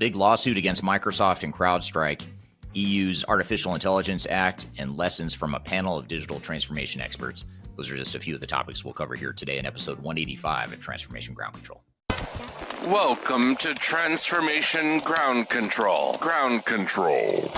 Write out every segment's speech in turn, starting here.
big lawsuit against Microsoft and Crowdstrike, EU's Artificial Intelligence Act, and lessons from a panel of digital transformation experts. Those are just a few of the topics we'll cover here today in episode 185 of Transformation Ground Control. Welcome to Transformation Ground Control. Ground Control.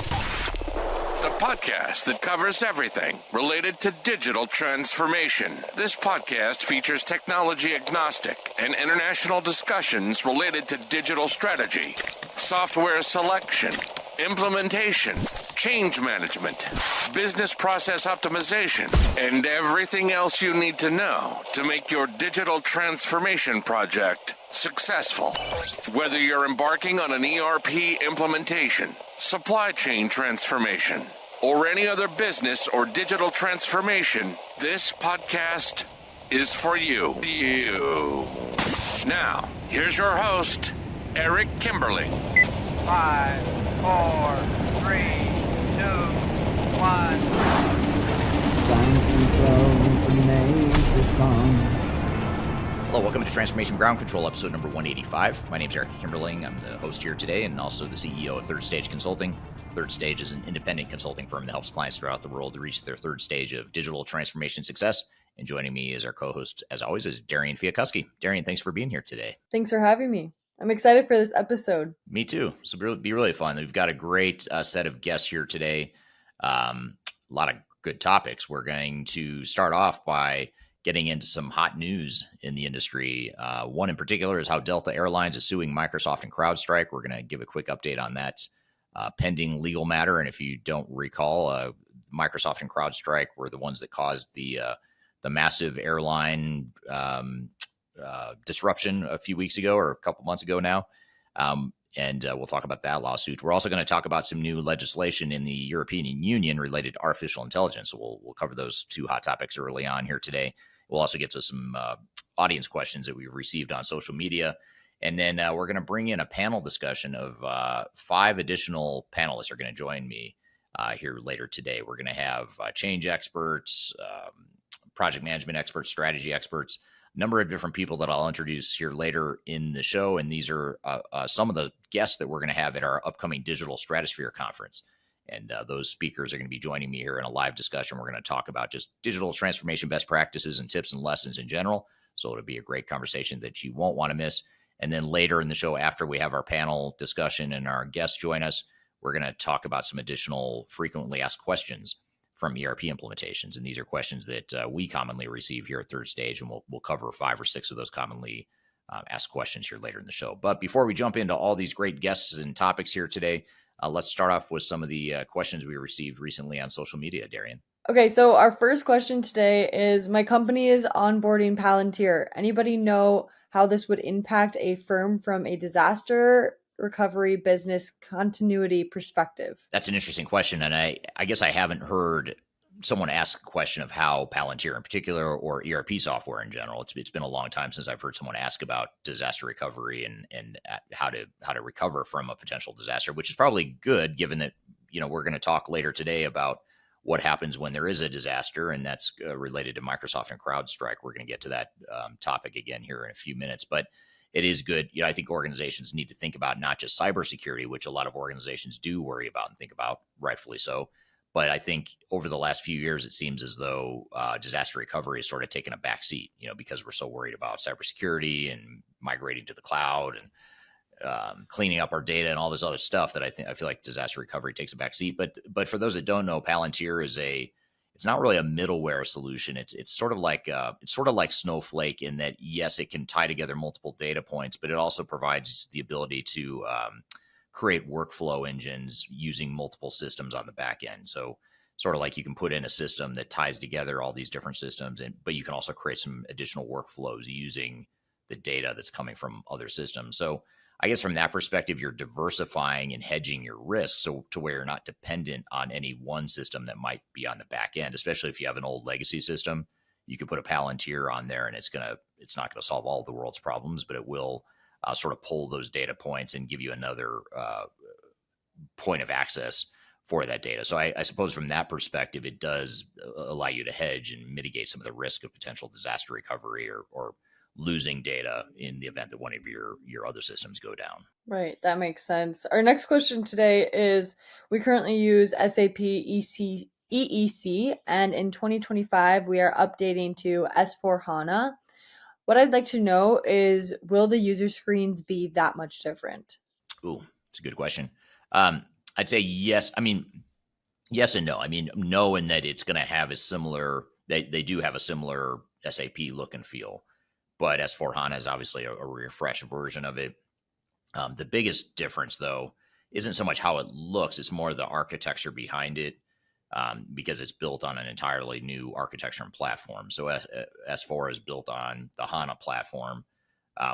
The podcast that covers everything related to digital transformation. This podcast features technology agnostic and international discussions related to digital strategy, software selection, implementation, change management, business process optimization, and everything else you need to know to make your digital transformation project successful. Whether you're embarking on an ERP implementation, supply chain transformation, or any other business or digital transformation, this podcast is for you. Now, here's your host, Eric Kimberling. 5, 4, 3, 2, 1. Hello, welcome to Transformation Ground Control, episode number 185. My name is Eric Kimberling. I'm the host here today and also the CEO of Third Stage Consulting. Third Stage is an independent consulting firm that helps clients throughout the world to reach their third stage of digital transformation success. And joining me as our co-host, as always, is Darian Chwialkowski. Darian, thanks for being here today. Thanks for having me. I'm excited for this episode. Me too. So it'll be really fun. We've got a great set of guests here today. A lot of good topics. We're going to start off by getting into some hot news in the industry. One in particular is how Delta Airlines is suing Microsoft and Crowdstrike. We're going to give a quick update on that pending legal matter. And if you don't recall, Microsoft and Crowdstrike were the ones that caused the massive airline disruption a few weeks ago or a couple months ago now. And we'll talk about that lawsuit. We're also going to talk about some new legislation in the European Union related to artificial intelligence. So we'll cover those two hot topics early on here today. We'll also get to some audience questions that we've received on social media. And then we're going to bring in a panel discussion of 5 additional panelists are going to join me here later today. We're going to have change experts, project management experts, strategy experts, a number of different people that I'll introduce here later in the show. And these are some of the guests that we're going to have at our upcoming Digital Stratosphere Conference. And those speakers are going to be joining me here in a live discussion. We're going to talk about just digital transformation best practices and tips and lessons in general. So it'll be a great conversation that you won't want to miss. And then later in the show, after we have our panel discussion and our guests join us, we're going to talk about some additional frequently asked questions from ERP implementations. And these are questions that we commonly receive here at Third Stage, and we'll cover 5 or 6 of those commonly asked questions here later in the show. But before we jump into all these great guests and topics here today, let's start off with some of the questions we received recently on social media, Darian. Okay, so our first question today is, my company is onboarding Palantir. Anybody know how this would impact a firm from a disaster recovery business continuity perspective? That's an interesting question. And I guess I haven't heard someone ask a question of how Palantir in particular or ERP software in general. It's been a long time since I've heard someone ask about disaster recovery and how to recover from a potential disaster, which is probably good given that, we're going to talk later today about what happens when there is a disaster, and that's related to Microsoft and Crowdstrike. We're going to get to that topic again here in a few minutes, but it is good. I think organizations need to think about not just cybersecurity, which a lot of organizations do worry about and think about, rightfully so. But I think over the last few years, it seems as though disaster recovery has sort of taken a back seat, because we're so worried about cybersecurity and migrating to the cloud and cleaning up our data and all this other stuff that I feel like disaster recovery takes a back seat. But for those that don't know, Palantir is it's not really a middleware solution. It's sort of like Snowflake in that, yes, it can tie together multiple data points, but it also provides the ability to create workflow engines using multiple systems on the back end. So sort of like you can put in a system that ties together all these different systems, but you can also create some additional workflows using the data that's coming from other systems. So I guess from that perspective, you're diversifying and hedging your risk so to where you're not dependent on any one system that might be on the back end, especially if you have an old legacy system. You could put a Palantir on there and it's not going to solve all of the world's problems, but it will sort of pull those data points and give you another point of access for that data. So I suppose from that perspective, it does allow you to hedge and mitigate some of the risk of potential disaster recovery or losing data in the event that one of your other systems go down. Right, that makes sense. Our next question today is, we currently use SAP EEC, and in 2025, we are updating to S/4HANA. What I'd like to know is, will the user screens be that much different? Ooh, it's a good question. I'd say yes. I mean, yes and no. I mean, no, in that it's going to have a similar, they do have a similar SAP look and feel, but S/4HANA is obviously a refreshed version of it. The biggest difference, though, isn't so much how it looks, it's more the architecture behind it, because it's built on an entirely new architecture and platform. So S4 is built on the HANA platform,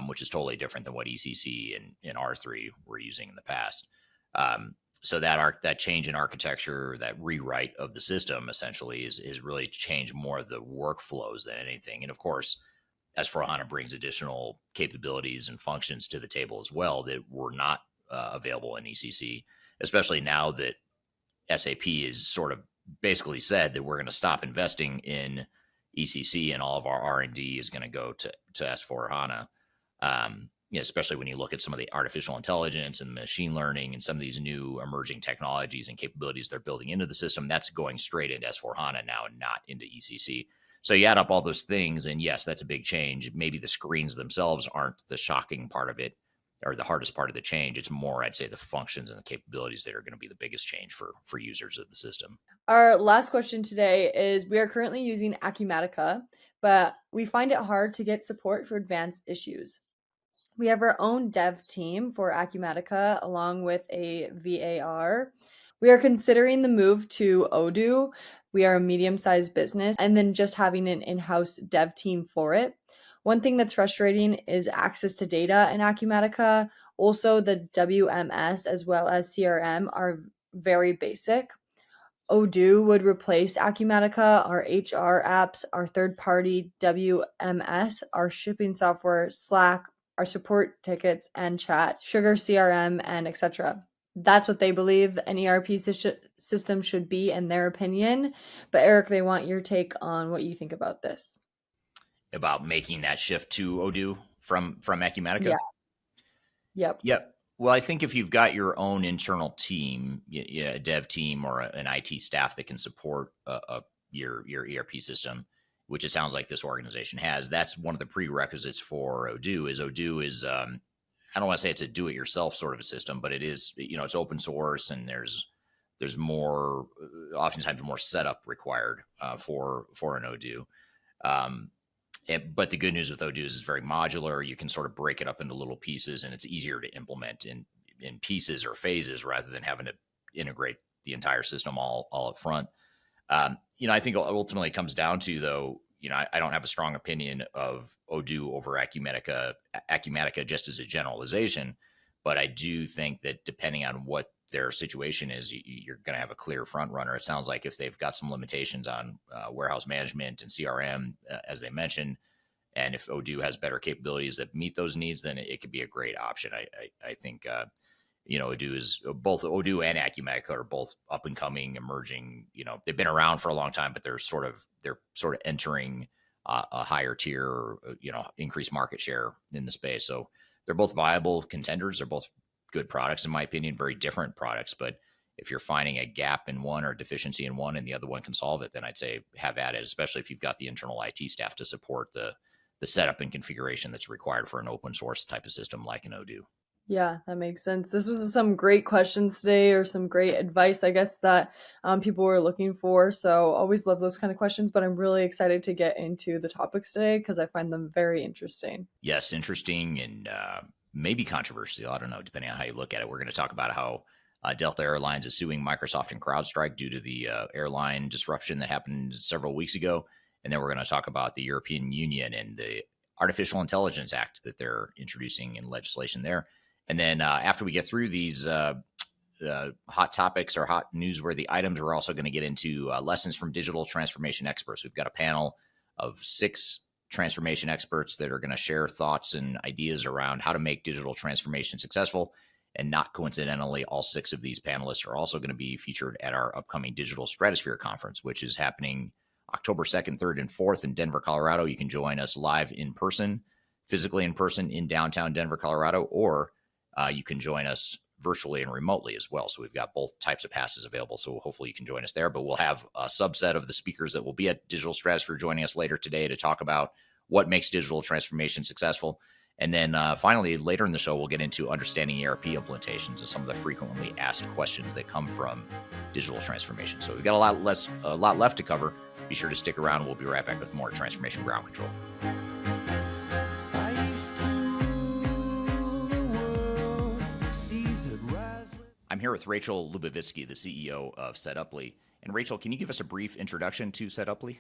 which is totally different than what ECC and R3 were using in the past. So that change in architecture, that rewrite of the system, essentially is really changed more of the workflows than anything. And of course, S/4HANA brings additional capabilities and functions to the table as well that were not available in ECC, especially now that SAP is sort of basically said that we're going to stop investing in ECC and all of our R&D is going to go to S/4HANA. Especially when you look at some of the artificial intelligence and machine learning and some of these new emerging technologies and capabilities they're building into the system, that's going straight into S/4HANA now and not into ECC. So you add up all those things, and yes, that's a big change. Maybe the screens themselves aren't the shocking part of it or the hardest part of the change. It's more, I'd say, the functions and the capabilities that are going to be the biggest change for users of the system. Our last question today is, we are currently using Acumatica, but we find it hard to get support for advanced issues. We have our own dev team for Acumatica along with a VAR. We are considering the move to Odoo. We are a medium-sized business, and then just having an in-house dev team for it. One thing that's frustrating is access to data in Acumatica. Also, the WMS as well as CRM are very basic. Odoo would replace Acumatica, our HR apps, our third-party WMS, our shipping software, Slack, our support tickets and chat, Sugar CRM, and etc. That's what they believe an ERP system should be in their opinion. But Eric, they want your take on what you think about this. About making that shift to Odoo from Acumatica? Yeah. Yep. Yep. Well, I think if you've got your own internal team, a dev team or an IT staff that can support your ERP system, which it sounds like this organization has, that's one of the prerequisites for Odoo. I don't want to say it's a do-it-yourself sort of a system, but it is, it's open source, and there's more, oftentimes more setup required for an Odoo. But the good news with Odoo is it's very modular. You can sort of break it up into little pieces, and it's easier to implement in pieces or phases rather than having to integrate the entire system all up front. I think ultimately it comes down to, though, I don't have a strong opinion of Odoo over Acumatica just as a generalization, but I do think that depending on what their situation is, you're going to have a clear front runner. It sounds like if they've got some limitations on warehouse management and CRM, as they mentioned, and if Odoo has better capabilities that meet those needs, then it could be a great option. I think Odoo and Acumatica are both up and coming, emerging. They've been around for a long time, but they're sort of entering a higher tier, or, increased market share in the space. So they're both viable contenders. They're both good products, in my opinion, very different products. But if you're finding a gap in one or a deficiency in one and the other one can solve it, then I'd say have at it, especially if you've got the internal IT staff to support the setup and configuration that's required for an open source type of system like an Odoo. Yeah, that makes sense. This was some great questions today, or some great advice, I guess, that people were looking for. So always love those kind of questions, but I'm really excited to get into the topics today because I find them very interesting. Yes, interesting and maybe controversial. I don't know, depending on how you look at it. We're going to talk about how Delta Airlines is suing Microsoft and Crowdstrike due to the airline disruption that happened several weeks ago. And then we're going to talk about the European Union and the Artificial Intelligence Act that they're introducing in legislation there. And then after we get through these hot topics or hot newsworthy items, we're also going to get into lessons from digital transformation experts. We've got a panel of 6 transformation experts that are going to share thoughts and ideas around how to make digital transformation successful. And not coincidentally, all 6 of these panelists are also going to be featured at our upcoming Digital Stratosphere Conference, which is happening October 2nd, 3rd, and 4th in Denver, Colorado. You can join us live in person physically in person in downtown Denver, Colorado, or you can join us virtually and remotely as well. So we've got both types of passes available. So hopefully you can join us there, but we'll have a subset of the speakers that will be at Digital Stratosphere joining us later today to talk about what makes digital transformation successful. And then finally, later in the show, we'll get into understanding ERP implementations and some of the frequently asked questions that come from digital transformation. So we've got a lot left to cover. Be sure to stick around. We'll be right back with more Transformation Ground Control. I'm here with Rachel Lubavitsky, the CEO of Setuply. And Rachel, can you give us a brief introduction to Setuply?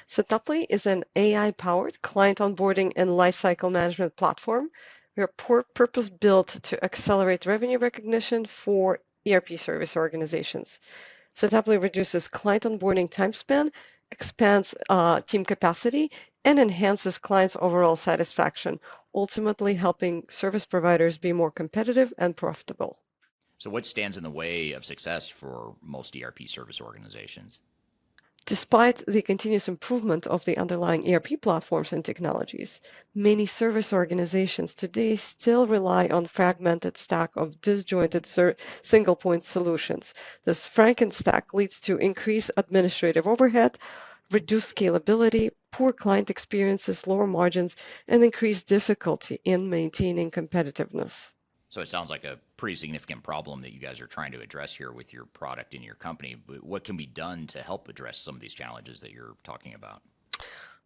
Setuply is an AI-powered client onboarding and lifecycle management platform. We are purpose-built to accelerate revenue recognition for ERP service organizations. Setuply reduces client onboarding time span, expands team capacity, and enhances clients' overall satisfaction, ultimately helping service providers be more competitive and profitable. So what stands in the way of success for most ERP service organizations? Despite the continuous improvement of the underlying ERP platforms and technologies, many service organizations today still rely on fragmented stack of disjointed single-point solutions. This Frankenstack leads to increased administrative overhead, reduced scalability, poor client experiences, lower margins, and increased difficulty in maintaining competitiveness. So it sounds like a pretty significant problem that you guys are trying to address here with your product and your company. But what can be done to help address some of these challenges that you're talking about?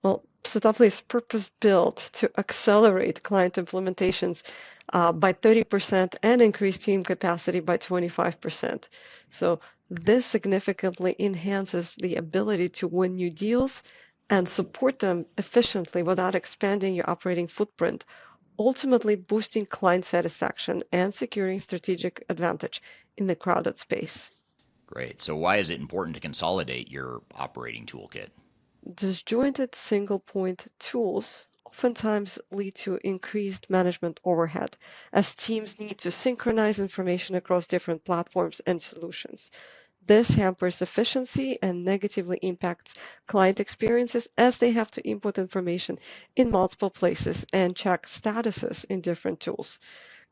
Well, Setuply is purpose-built to accelerate client implementations by 30% and increase team capacity by 25%. So this significantly enhances the ability to win new deals and support them efficiently without expanding your operating footprint, ultimately boosting client satisfaction and securing strategic advantage in the crowded space. Great. So why is it important to consolidate your operating toolkit? Disjointed single-point tools oftentimes lead to increased management overhead as teams need to synchronize information across different platforms and solutions. This hampers efficiency and negatively impacts client experiences as they have to input information in multiple places and check statuses in different tools.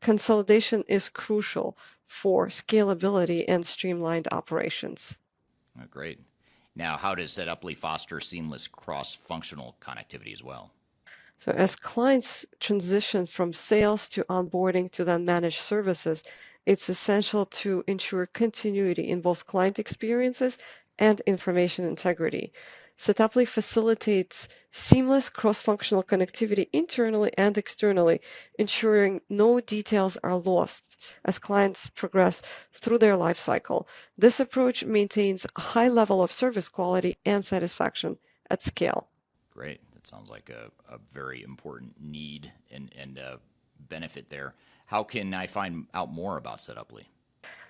Consolidation is crucial for scalability and streamlined operations. Oh, great. Now, how does Setuply foster seamless cross-functional connectivity as well? So as clients transition from sales to onboarding to then managed services, it's essential to ensure continuity in both client experiences and information integrity. Setuply facilitates seamless cross-functional connectivity internally and externally, ensuring no details are lost as clients progress through their life cycle. This approach maintains a high level of service quality and satisfaction at scale. Great. That sounds like a very important need and benefit there. How can I find out more about Setuply?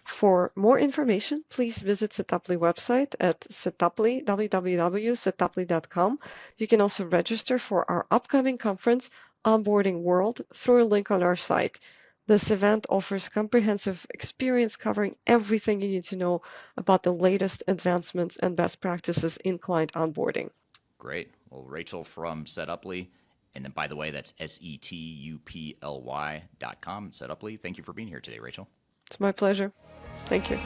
For more information, please visit Setuply website at www.setuply.com. You can also register for our upcoming conference, Onboarding World, through a link on our site. This event offers comprehensive experience covering everything you need to know about the latest advancements and best practices in client onboarding. Great. Well, Rachel from Setuply, and then by the way, that's setuply.com, Setuply. Thank you for being here today, Rachel. It's my pleasure. Thank you.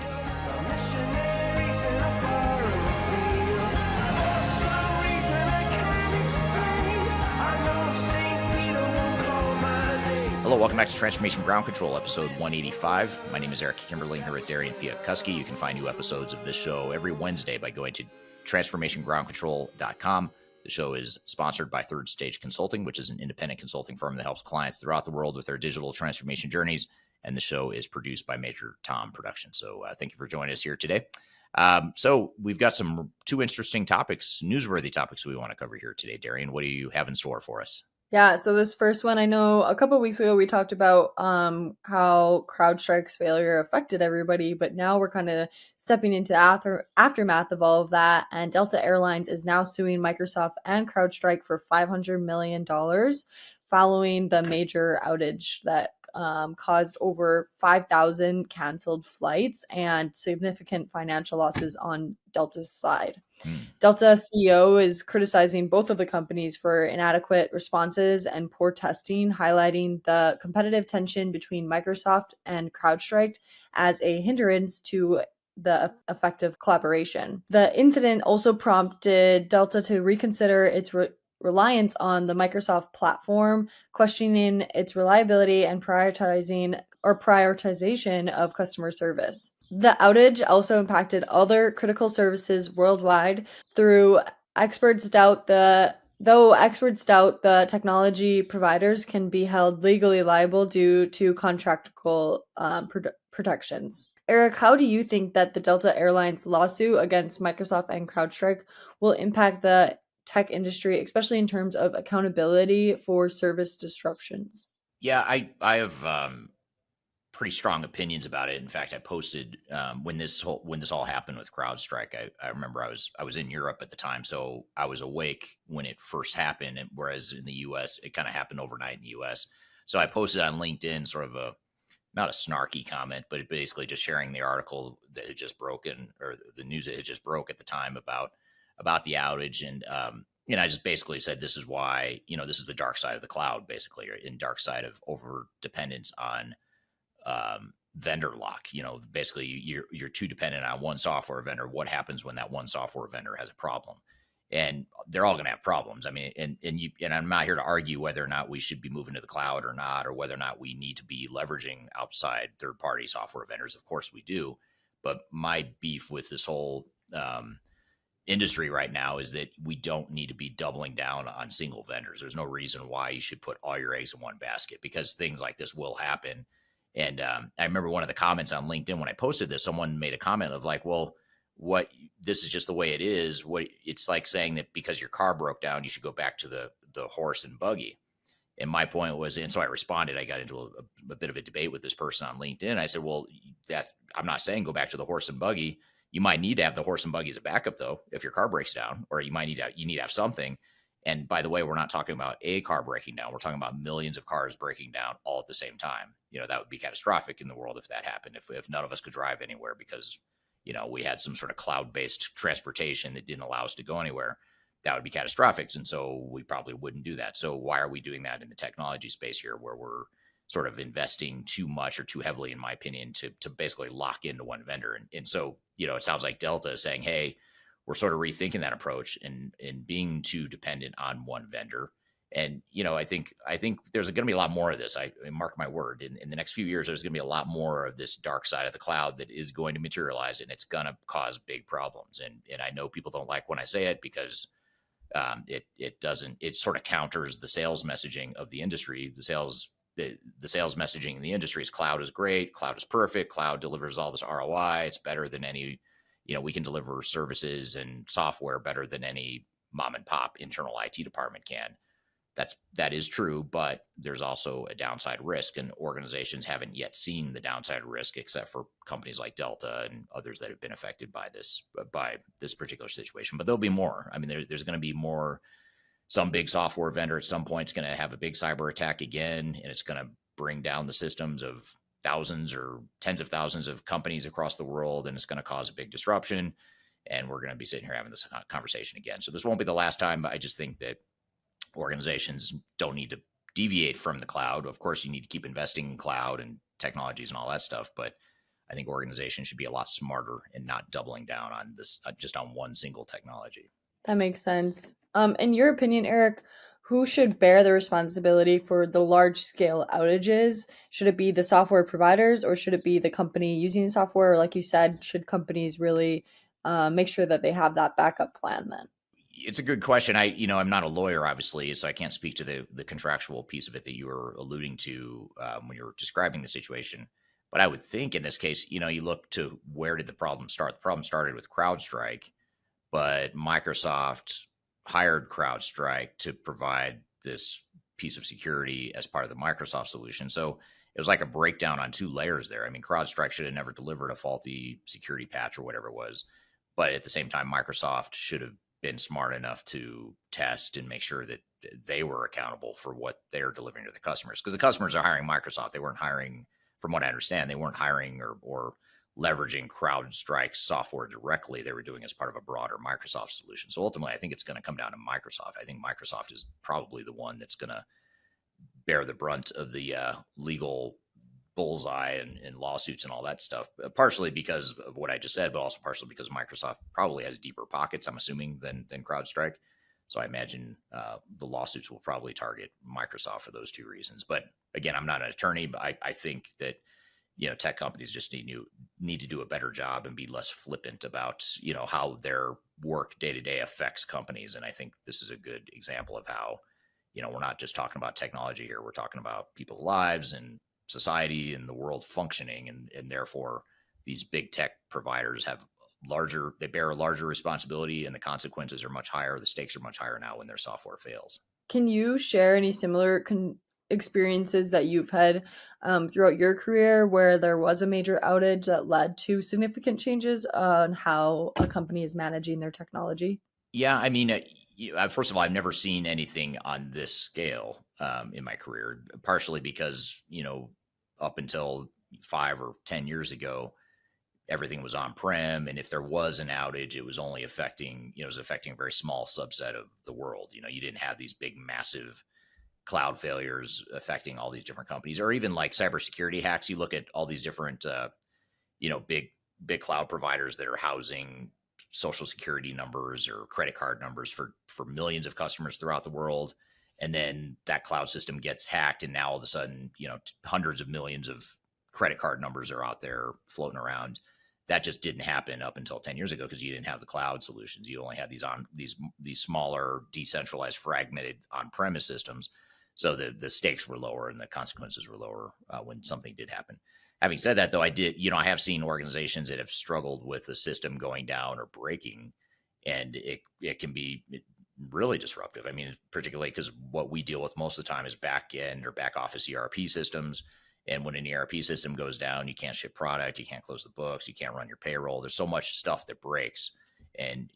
Hello, welcome back to Transformation Ground Control, episode 185. My name is Eric Kimberly. I'm here with Darian Chwialkowski. You can find new episodes of this show every Wednesday by going to transformationgroundcontrol.com. The show is sponsored by Third Stage Consulting, which is an independent consulting firm that helps clients throughout the world with their digital transformation journeys. And the show is produced by Major Tom Productions. So thank you for joining us here today. So we've got two interesting topics, newsworthy topics we want to cover here today. Darian, what do you have in store for us? Yeah, so this first one, I know a couple of weeks ago we talked about how Crowdstrike's failure affected everybody, but now we're kind of stepping into aftermath of all of that, and Delta Airlines is now suing Microsoft and Crowdstrike for $500 million following the major outage that caused over 5,000 canceled flights and significant financial losses on Delta's side. Delta CEO is criticizing both of the companies for inadequate responses and poor testing, highlighting the competitive tension between Microsoft and Crowdstrike as a hindrance to the effective collaboration. The incident also prompted Delta to reconsider its reliance on the Microsoft platform, questioning its reliability and prioritization of customer service. The outage also impacted other critical services worldwide. Though experts doubt the technology providers can be held legally liable due to contractual protections. Eric, how do you think that the Delta Airlines lawsuit against Microsoft and CrowdStrike will impact the tech industry, especially in terms of accountability for service disruptions? Yeah, I have pretty strong opinions about it. In fact, I posted when this all happened with CrowdStrike. I remember I was in Europe at the time, so I was awake when it first happened. And whereas in the U.S., it kind of happened overnight in the U.S. So I posted on LinkedIn sort of not a snarky comment, but basically just sharing the article that had just broken, or the news that had just broke at the time about the outage. And I just basically said, this is why, this is the dark side of the cloud, basically, or in dark side of over dependence on vendor lock. Basically you're too dependent on one software vendor. What happens when that one software vendor has a problem? And they're all going to have problems. I mean, and I'm not here to argue whether or not we should be moving to the cloud or not, or whether or not we need to be leveraging outside third-party software vendors. Of course we do. But my beef with this whole industry right now is that we don't need to be doubling down on single vendors. There's no reason why you should put all your eggs in one basket, because things like this will happen. And I remember one of the comments on LinkedIn when I posted this, someone made a comment of like, well, this is just the way it is. It's like saying that because your car broke down, you should go back to the horse and buggy. And my point was, and so I responded, I got into a bit of a debate with this person on LinkedIn. I said, well, I'm not saying go back to the horse and buggy. You might need to have the horse and buggy as a backup though, if your car breaks down, or you need to have something. And by the way, we're not talking about a car breaking down. We're talking about millions of cars breaking down all at the same time. That would be catastrophic in the world if that happened, if none of us could drive anywhere because we had some sort of cloud-based transportation that didn't allow us to go anywhere. That would be catastrophic. And so we probably wouldn't do that. So why are we doing that in the technology space here, where we're sort of investing too much or too heavily, in my opinion, to basically lock into one vendor? And so, it sounds like Delta is saying, hey, we're sort of rethinking that approach and being too dependent on one vendor. And, I think there's going to be a lot more of this. I mark my word, in the next few years, there's going to be a lot more of this dark side of the cloud that is going to materialize, and it's going to cause big problems. And I know people don't like when I say it, because it sort of counters the sales messaging of the industry. The sales messaging in the industry is cloud is great. Cloud is perfect. Cloud delivers all this ROI. It's better than any, we can deliver services and software better than any mom and pop internal IT department can. That is true, but there's also a downside risk, and organizations haven't yet seen the downside risk, except for companies like Delta and others that have been affected by this particular situation. But there'll be more. I mean, there's going to be more. Some big software vendor at some point is going to have a big cyber attack again, and it's going to bring down the systems of thousands or tens of thousands of companies across the world, and it's going to cause a big disruption. And we're going to be sitting here having this conversation again. So this won't be the last time, but I just think that organizations don't need to deviate from the cloud. Of course, you need to keep investing in cloud and technologies and all that stuff, but I think organizations should be a lot smarter and not doubling down on this, just on one single technology. That makes sense. In your opinion, Eric, who should bear the responsibility for the large-scale outages? Should it be the software providers, or should it be the company using the software? Or like you said, should companies really make sure that they have that backup plan then? It's a good question. I'm not a lawyer, obviously, so I can't speak to the contractual piece of it that you were alluding to when you were describing the situation. But I would think in this case, you look to where did the problem start? The problem started with CrowdStrike, but Microsoft hired CrowdStrike to provide this piece of security as part of the Microsoft solution. So it was like a breakdown on two layers there. I mean, CrowdStrike should have never delivered a faulty security patch or whatever it was. But at the same time, Microsoft should have been smart enough to test and make sure that they were accountable for what they're delivering to the customers. Because the customers are hiring Microsoft. They weren't hiring, from what I understand, they weren't hiring or leveraging CrowdStrike software directly. They were doing it as part of a broader Microsoft solution. So ultimately, I think it's going to come down to Microsoft. I think Microsoft is probably the one that's going to bear the brunt of the legal bullseye and lawsuits and all that stuff, partially because of what I just said, but also partially because Microsoft probably has deeper pockets, I'm assuming, than CrowdStrike. So I imagine the lawsuits will probably target Microsoft for those two reasons. But again, I'm not an attorney, but I think that tech companies just need to do a better job and be less flippant about how their work day to day affects companies. And I think this is a good example of how we're not just talking about technology here. We're talking about people's lives and society and the world functioning, and therefore these big tech providers they bear a larger responsibility, and the consequences are much higher. The stakes are much higher now when their software fails. Can you share any similar experiences that you've had throughout your career where there was a major outage that led to significant changes on how a company is managing their technology? Yeah, I mean, first of all, I've never seen anything on this scale in my career, partially because, up until 5 or 10 years ago, everything was on-prem. And if there was an outage, it was only affecting a very small subset of the world. You didn't have these big, massive cloud failures affecting all these different companies, or even like cybersecurity hacks. You look at all these different, big cloud providers that are housing social security numbers or credit card numbers for millions of customers throughout the world. And then that cloud system gets hacked, and now all of a sudden, hundreds of millions of credit card numbers are out there floating around. That just didn't happen up until 10 years ago because you didn't have the cloud solutions. You only had these smaller, decentralized, fragmented on-premise systems. So the stakes were lower and the consequences were lower when something did happen. Having said that, though, I have seen organizations that have struggled with the system going down or breaking, and it can be really disruptive. I mean, particularly because what we deal with most of the time is back end or back office ERP systems. And when an ERP system goes down, you can't ship product, you can't close the books, you can't run your payroll. There's so much stuff that breaks. And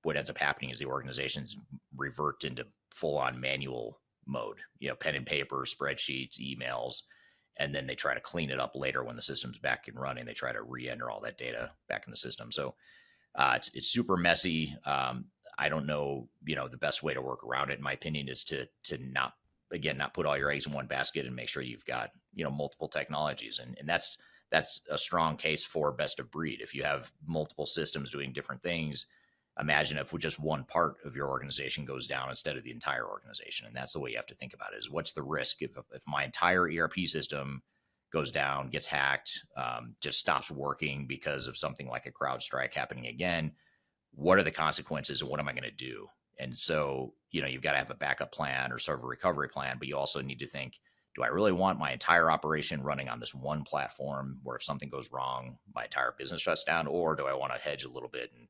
what ends up happening is the organizations revert into full-on manual mode, pen and paper, spreadsheets, emails, and then they try to clean it up later when the system's back and running. They try to re-enter all that data back in the system. So it's super messy. I don't know, the best way to work around it, in my opinion, is to not put all your eggs in one basket and make sure you've got, multiple technologies. And that's a strong case for best of breed. If you have multiple systems doing different things, imagine if just one part of your organization goes down instead of the entire organization. And that's the way you have to think about it, is what's the risk if my entire ERP system goes down, gets hacked, just stops working because of something like a CrowdStrike happening again? What are the consequences and what am I going to do? And so, you've got to have a backup plan or sort of a recovery plan, but you also need to think, do I really want my entire operation running on this one platform where if something goes wrong, my entire business shuts down? Or do I want to hedge a little bit and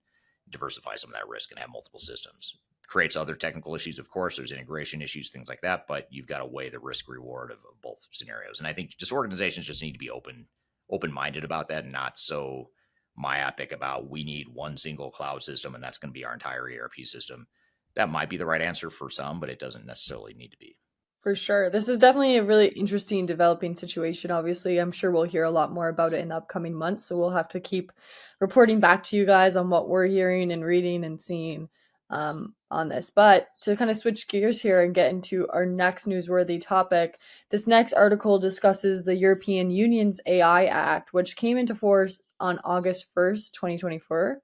diversify some of that risk and have multiple systems? Creates other technical issues, of course. There's integration issues, things like that, but you've got to weigh the risk reward of both scenarios. And I think just organizations just need to be open-minded about that, and not so myopic about we need one single cloud system and that's going to be our entire ERP system. That might be the right answer for some, but it doesn't necessarily need to be. For sure. This is definitely a really interesting developing situation. Obviously, I'm sure we'll hear a lot more about it in the upcoming months. So we'll have to keep reporting back to you guys on what we're hearing and reading and seeing on this. But to kind of switch gears here and get into our next newsworthy topic, this next article discusses the European Union's AI Act, which came into force on August 1st, 2024.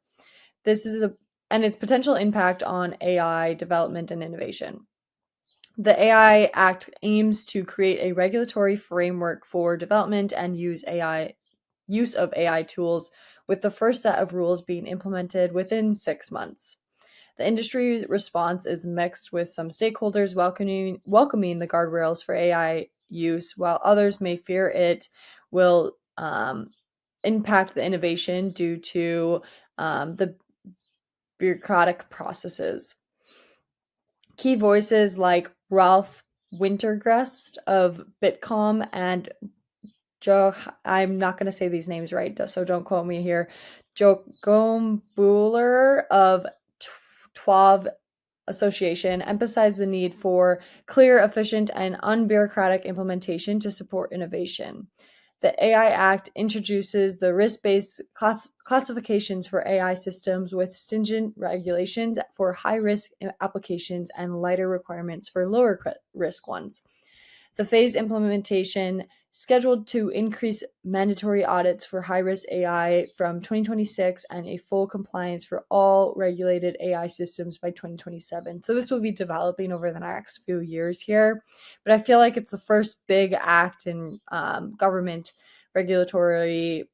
This is and its potential impact on AI development and innovation. The AI Act aims to create a regulatory framework for development and use of AI tools, with the first set of rules being implemented within 6 months. The industry response is mixed, with some stakeholders welcoming the guardrails for AI use, while others may fear it will impact the innovation due to the bureaucratic processes. Key voices like Ralph Wintergrest of Bitkom and Joe, I'm not going to say these names right, so don't quote me here, Joachim Buhler of TWAV Association emphasized the need for clear, efficient, and unbureaucratic implementation to support innovation. The AI Act introduces the risk-based classifications for AI systems with stringent regulations for high-risk applications and lighter requirements for lower-risk ones. The phased implementation scheduled to increase mandatory audits for high-risk AI from 2026 and a full compliance for all regulated AI systems by 2027. So this will be developing over the next few years here, but I feel like it's the first big act in government regulatory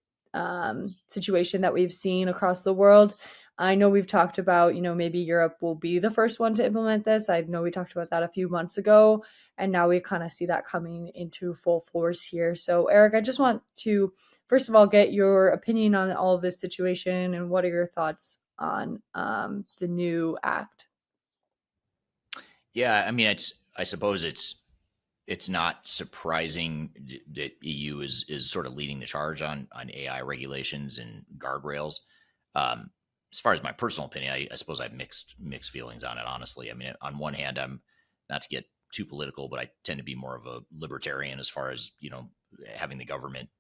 situation that we've seen across the world. I know we've talked about, maybe Europe will be the first one to implement this. I know we talked about that a few months ago, and now we kind of see that coming into full force here. So, Eric, I just want to, first of all, get your opinion on all of this situation, and what are your thoughts on the new act? Yeah, I mean, I suppose it's not surprising that EU is sort of leading the charge on AI regulations and guardrails. As far as my personal opinion, I suppose I have mixed feelings on it. Honestly, I mean, on one hand, I'm not to get too political, but I tend to be more of a libertarian as far as having the government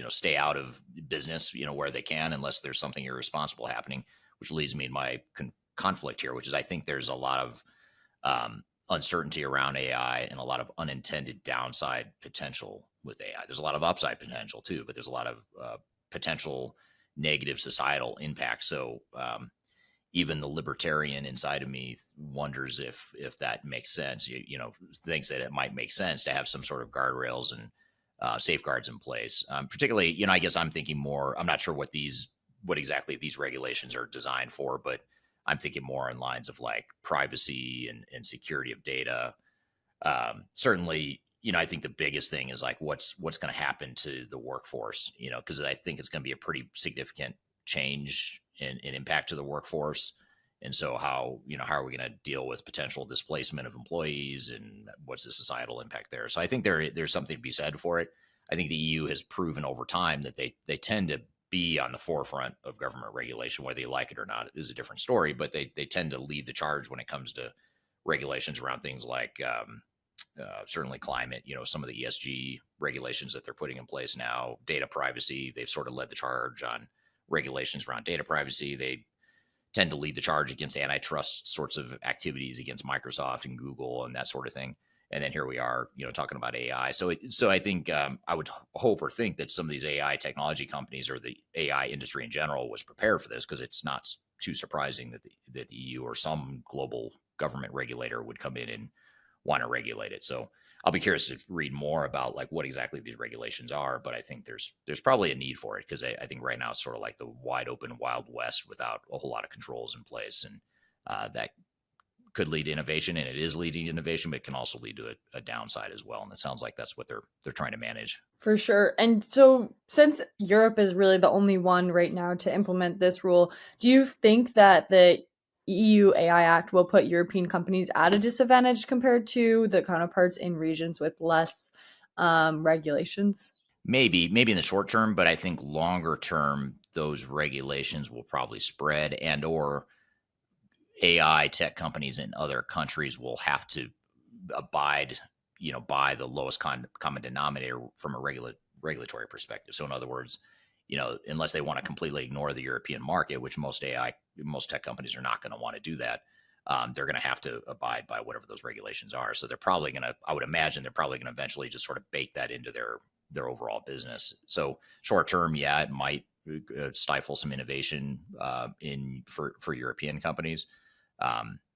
stay out of business where they can, unless there's something irresponsible happening, which leads me to my conflict here, which is I think there's a lot of uncertainty around AI and a lot of unintended downside potential with AI. There's a lot of upside potential too, but there's a lot of potential negative societal impact. So even the libertarian inside of me wonders if that makes sense. Thinks that it might make sense to have some sort of guardrails and safeguards in place. Particularly, I guess I'm thinking more. I'm not sure what exactly these regulations are designed for, but I'm thinking more in lines of like privacy and security of data. Certainly, I think the biggest thing is like what's going to happen to the workforce, because I think it's going to be a pretty significant change in impact to the workforce. And so how are we going to deal with potential displacement of employees and what's the societal impact there? So I think there's something to be said for it. I think the EU has proven over time that they tend to be on the forefront of government regulation, whether you like it or not is a different story, but they tend to lead the charge when it comes to regulations around things like certainly climate, some of the ESG regulations that they're putting in place now, data privacy. They've sort of led the charge on regulations around data privacy. They tend to lead the charge against antitrust sorts of activities against Microsoft and Google and that sort of thing. And then here we are, talking about AI. So I think I would hope or think that some of these AI technology companies or the AI industry in general was prepared for this, because it's not too surprising that the EU or some global government regulator would come in and want to regulate it. So I'll be curious to read more about like what exactly these regulations are, but I think there's probably a need for it, because I think right now it's sort of like the wide open Wild West without a whole lot of controls in place, and that could lead to innovation, and it is leading to innovation, but it can also lead to a downside as well. And it sounds like that's what they're trying to manage. For sure. And so since Europe is really the only one right now to implement this rule, do you think that the EU AI Act will put European companies at a disadvantage compared to the counterparts in regions with less regulations? Maybe in the short term, but I think longer term, those regulations will probably spread, and or AI tech companies in other countries will have to abide, by the lowest common denominator from a regulatory perspective. So in other words, unless they want to completely ignore the European market, which most tech companies are not going to want to do that, they're going to have to abide by whatever those regulations are. So they're probably going to, I would imagine they're probably going to eventually just sort of bake that into their overall business. So short term, yeah, it might stifle some innovation for European companies.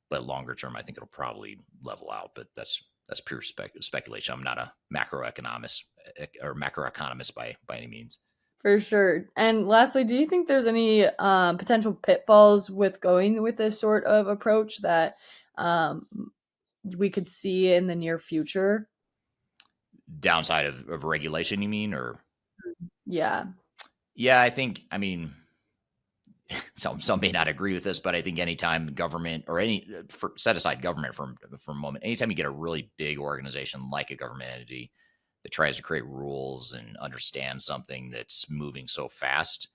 But longer term, I think it'll probably level out. But that's pure speculation. I'm not a macroeconomist by any means. For sure. And lastly, do you think there's any potential pitfalls with going with this sort of approach that we could see in the near future? Downside of regulation, you mean? Or yeah, I think, I mean, some may not agree with this, but I think anytime government or set aside government for a moment, anytime you get a really big organization like a government entity that tries to create rules and understand something that's moving so fast,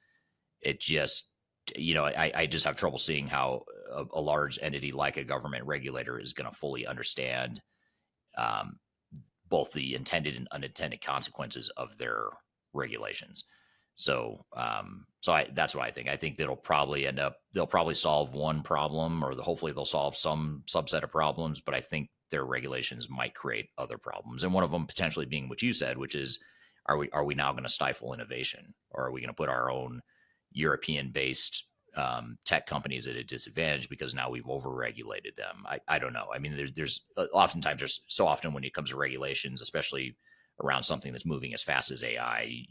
it just, I just have trouble seeing how a large entity like a government regulator is going to fully understand both the intended and unintended consequences of their regulations. So, that's what I think. I think they'll probably solve one problem, or hopefully they'll solve some subset of problems, but I think their regulations might create other problems. And one of them potentially being what you said, which is, are we now going to stifle innovation, or are we going to put our own European-based tech companies at a disadvantage because now we've overregulated them? I don't know. I mean, there's so often when it comes to regulations, especially around something that's moving as fast as AI,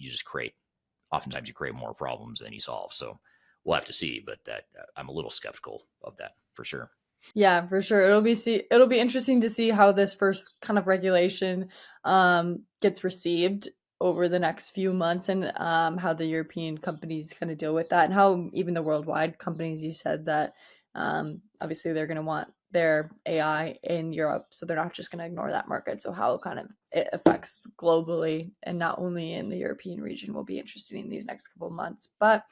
oftentimes you create more problems than you solve. So we'll have to see, but I'm a little skeptical of that for sure. Yeah, for sure. It'll be interesting to see how this first kind of regulation gets received over the next few months, and how the European companies kind of deal with that, and how even the worldwide companies, you said that obviously they're going to want their AI in Europe, so they're not just going to ignore that market. So how kind of it affects globally and not only in the European region will be interesting in these next couple of months. But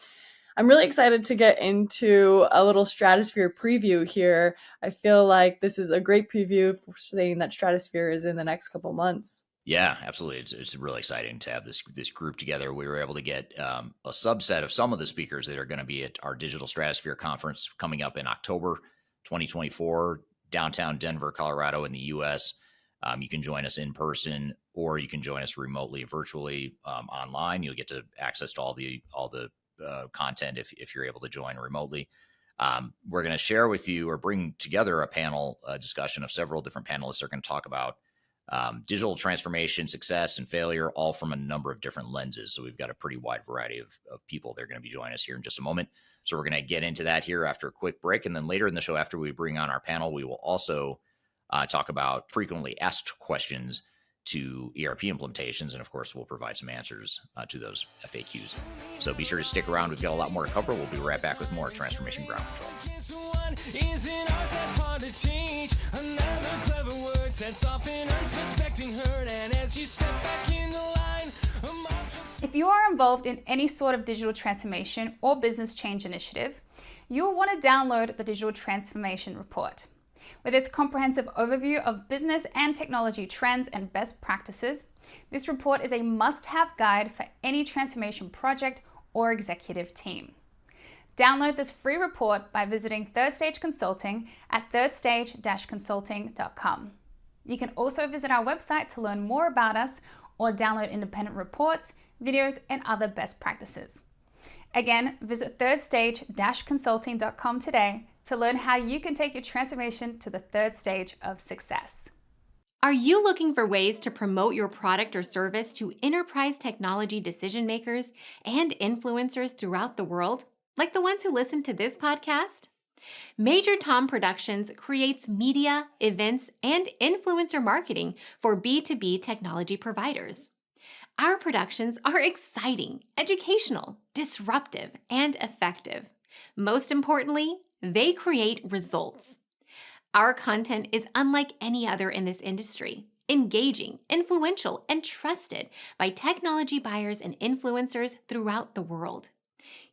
I'm really excited to get into a little Stratosphere preview here. I feel like this is a great preview for saying that Stratosphere is in the next couple of months. Yeah, absolutely. It's really exciting to have this group together. We were able to get a subset of some of the speakers that are going to be at our Digital Stratosphere conference coming up in October 2024, downtown Denver, Colorado in the U.S. You can join us in person, or you can join us remotely, virtually, online. You'll get to access to all the content if you're able to join remotely. We're going to share with you, or bring together, a panel discussion of several different panelists that are going to talk about digital transformation, success, and failure, all from a number of different lenses. So we've got a pretty wide variety of people that are going to be joining us here in just a moment. So we're going to get into that here after a quick break. And then later in the show, after we bring on our panel, we will also talk about frequently asked questions to ERP implementations. And of course, we'll provide some answers to those FAQs. So be sure to stick around. We've got a lot more to cover. We'll be right back with more Transformation Ground Control. If you are involved in any sort of digital transformation or business change initiative, you will want to download the Digital Transformation Report. With its comprehensive overview of business and technology trends and best practices, this report is a must-have guide for any transformation project or executive team. Download this free report by visiting Third Stage Consulting at thirdstage-consulting.com. You can also visit our website to learn more about us, or download independent reports, videos, and other best practices. Again, visit thirdstage-consulting.com today to learn how you can take your transformation to the third stage of success. Are you looking for ways to promote your product or service to enterprise technology decision makers and influencers throughout the world, like the ones who listen to this podcast? Major Tom Productions creates media, events, and influencer marketing for B2B technology providers. Our productions are exciting, educational, disruptive, and effective. Most importantly, they create results. Our content is unlike any other in this industry, engaging, influential, and trusted by technology buyers and influencers throughout the world.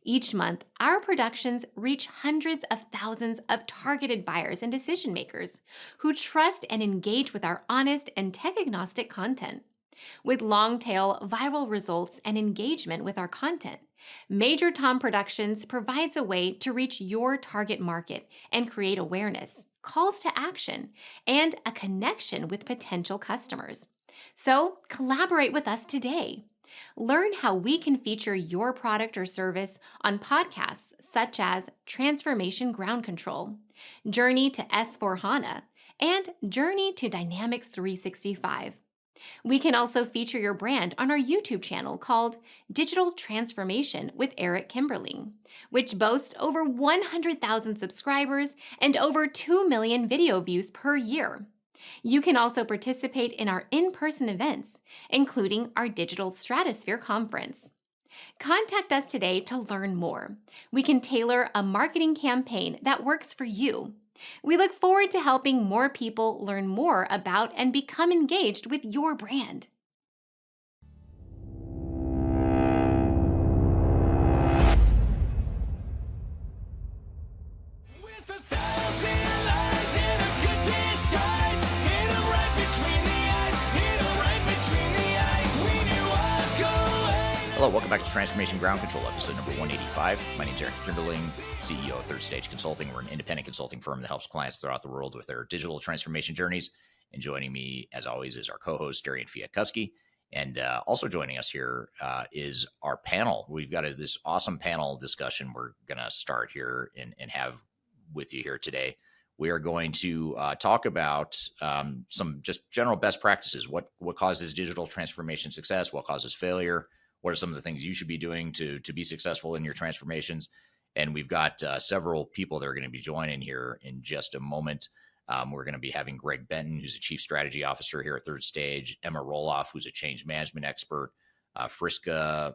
Each month, our productions reach hundreds of thousands of targeted buyers and decision makers who trust and engage with our honest and tech-agnostic content. With long-tail viral results and engagement with our content, Major Tom Productions provides a way to reach your target market and create awareness, calls to action, and a connection with potential customers. So collaborate with us today. Learn how we can feature your product or service on podcasts such as Transformation Ground Control, Journey to S/4HANA, and Journey to Dynamics 365. We can also feature your brand on our YouTube channel called Digital Transformation with Eric Kimberling, which boasts over 100,000 subscribers and over 2 million video views per year. You can also participate in our in-person events, including our Digital Stratosphere Conference. Contact us today to learn more. We can tailor a marketing campaign that works for you. We look forward to helping more people learn more about and become engaged with your brand. With 1,000 Hello, welcome back to Transformation Ground Control, episode number 185. My name is Eric Kimberling, CEO of Third Stage Consulting. We're an independent consulting firm that helps clients throughout the world with their digital transformation journeys. And joining me, as always, is our co-host, Darian Chwialkowski. And also joining us here is our panel. We've got this awesome panel discussion we're going to start here and have with you here today. We are going to talk about some just general best practices. What causes digital transformation success? What causes failure? What are some of the things you should be doing to be successful in your transformations? And we've got several people that are going to be joining here in just a moment. We're going to be having Greg Benton, who's a chief strategy officer here at Third Stage, Emma Roloff, who's a change management expert, Friska.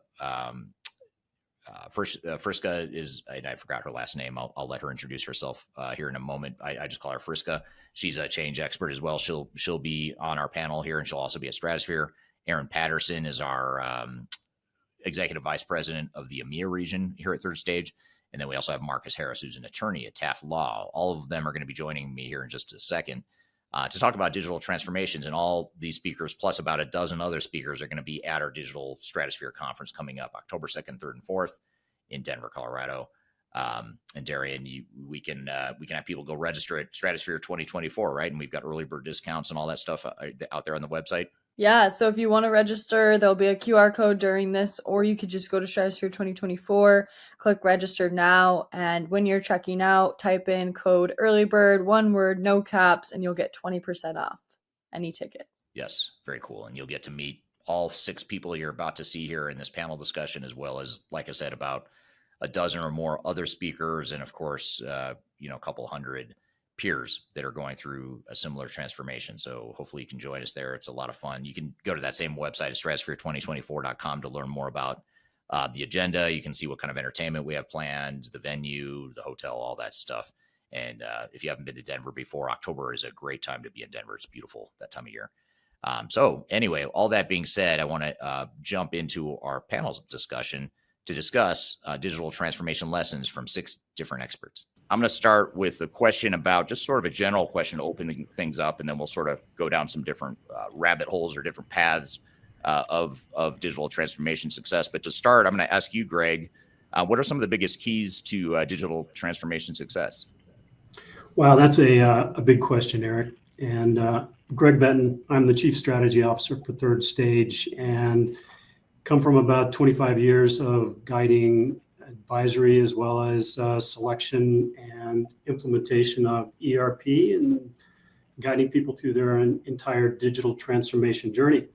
Friska is, I forgot her last name. I'll let her introduce herself here in a moment. I just call her Friska. She's a change expert as well. She'll be on our panel here, and she'll also be at Stratosphere. Aaron Patterson is our executive vice president of the EMEA region here at Third Stage. And then we also have Marcus Harris, who's an attorney at Taft Law. All of them are going to be joining me here in just a second to talk about digital transformations. And all these speakers, plus about a dozen other speakers, are going to be at our Digital Stratosphere Conference coming up October 2nd, 3rd, and 4th in Denver, Colorado. And Darian, we can have people go register at Stratosphere 2024, right? And we've got early bird discounts and all that stuff out there on the website. Yeah, so if you want to register, there'll be a QR code during this, or you could just go to Stratosphere 2024, click register now, and when you're checking out, type in code earlybird, one word, no caps, and you'll get 20% off any ticket. Yes, very cool. And you'll get to meet all 6 people you're about to see here in this panel discussion, as well as, like I said, about a dozen or more other speakers, and of course, a couple hundred peers that are going through a similar transformation. So hopefully you can join us there. It's a lot of fun. You can go to that same website, stratosphere2024.com, to learn more about the agenda. You can see what kind of entertainment we have planned, the venue, the hotel, all that stuff. And if you haven't been to Denver before, October is a great time to be in Denver. It's beautiful that time of year. So anyway, all that being said, I want to jump into our panel discussion to discuss digital transformation lessons from 6 different experts. I'm going to start with a question about just sort of a general question to open things up, and then we'll sort of go down some different rabbit holes or different paths of digital transformation success. But to start, I'm going to ask you, Greg, what are some of the biggest keys to digital transformation success? Wow, that's a big question, Eric. And Greg Benton, I'm the Chief Strategy Officer for Third Stage, and come from about 25 years of guiding advisory as well as selection and implementation of ERP and guiding people through their entire digital transformation journey.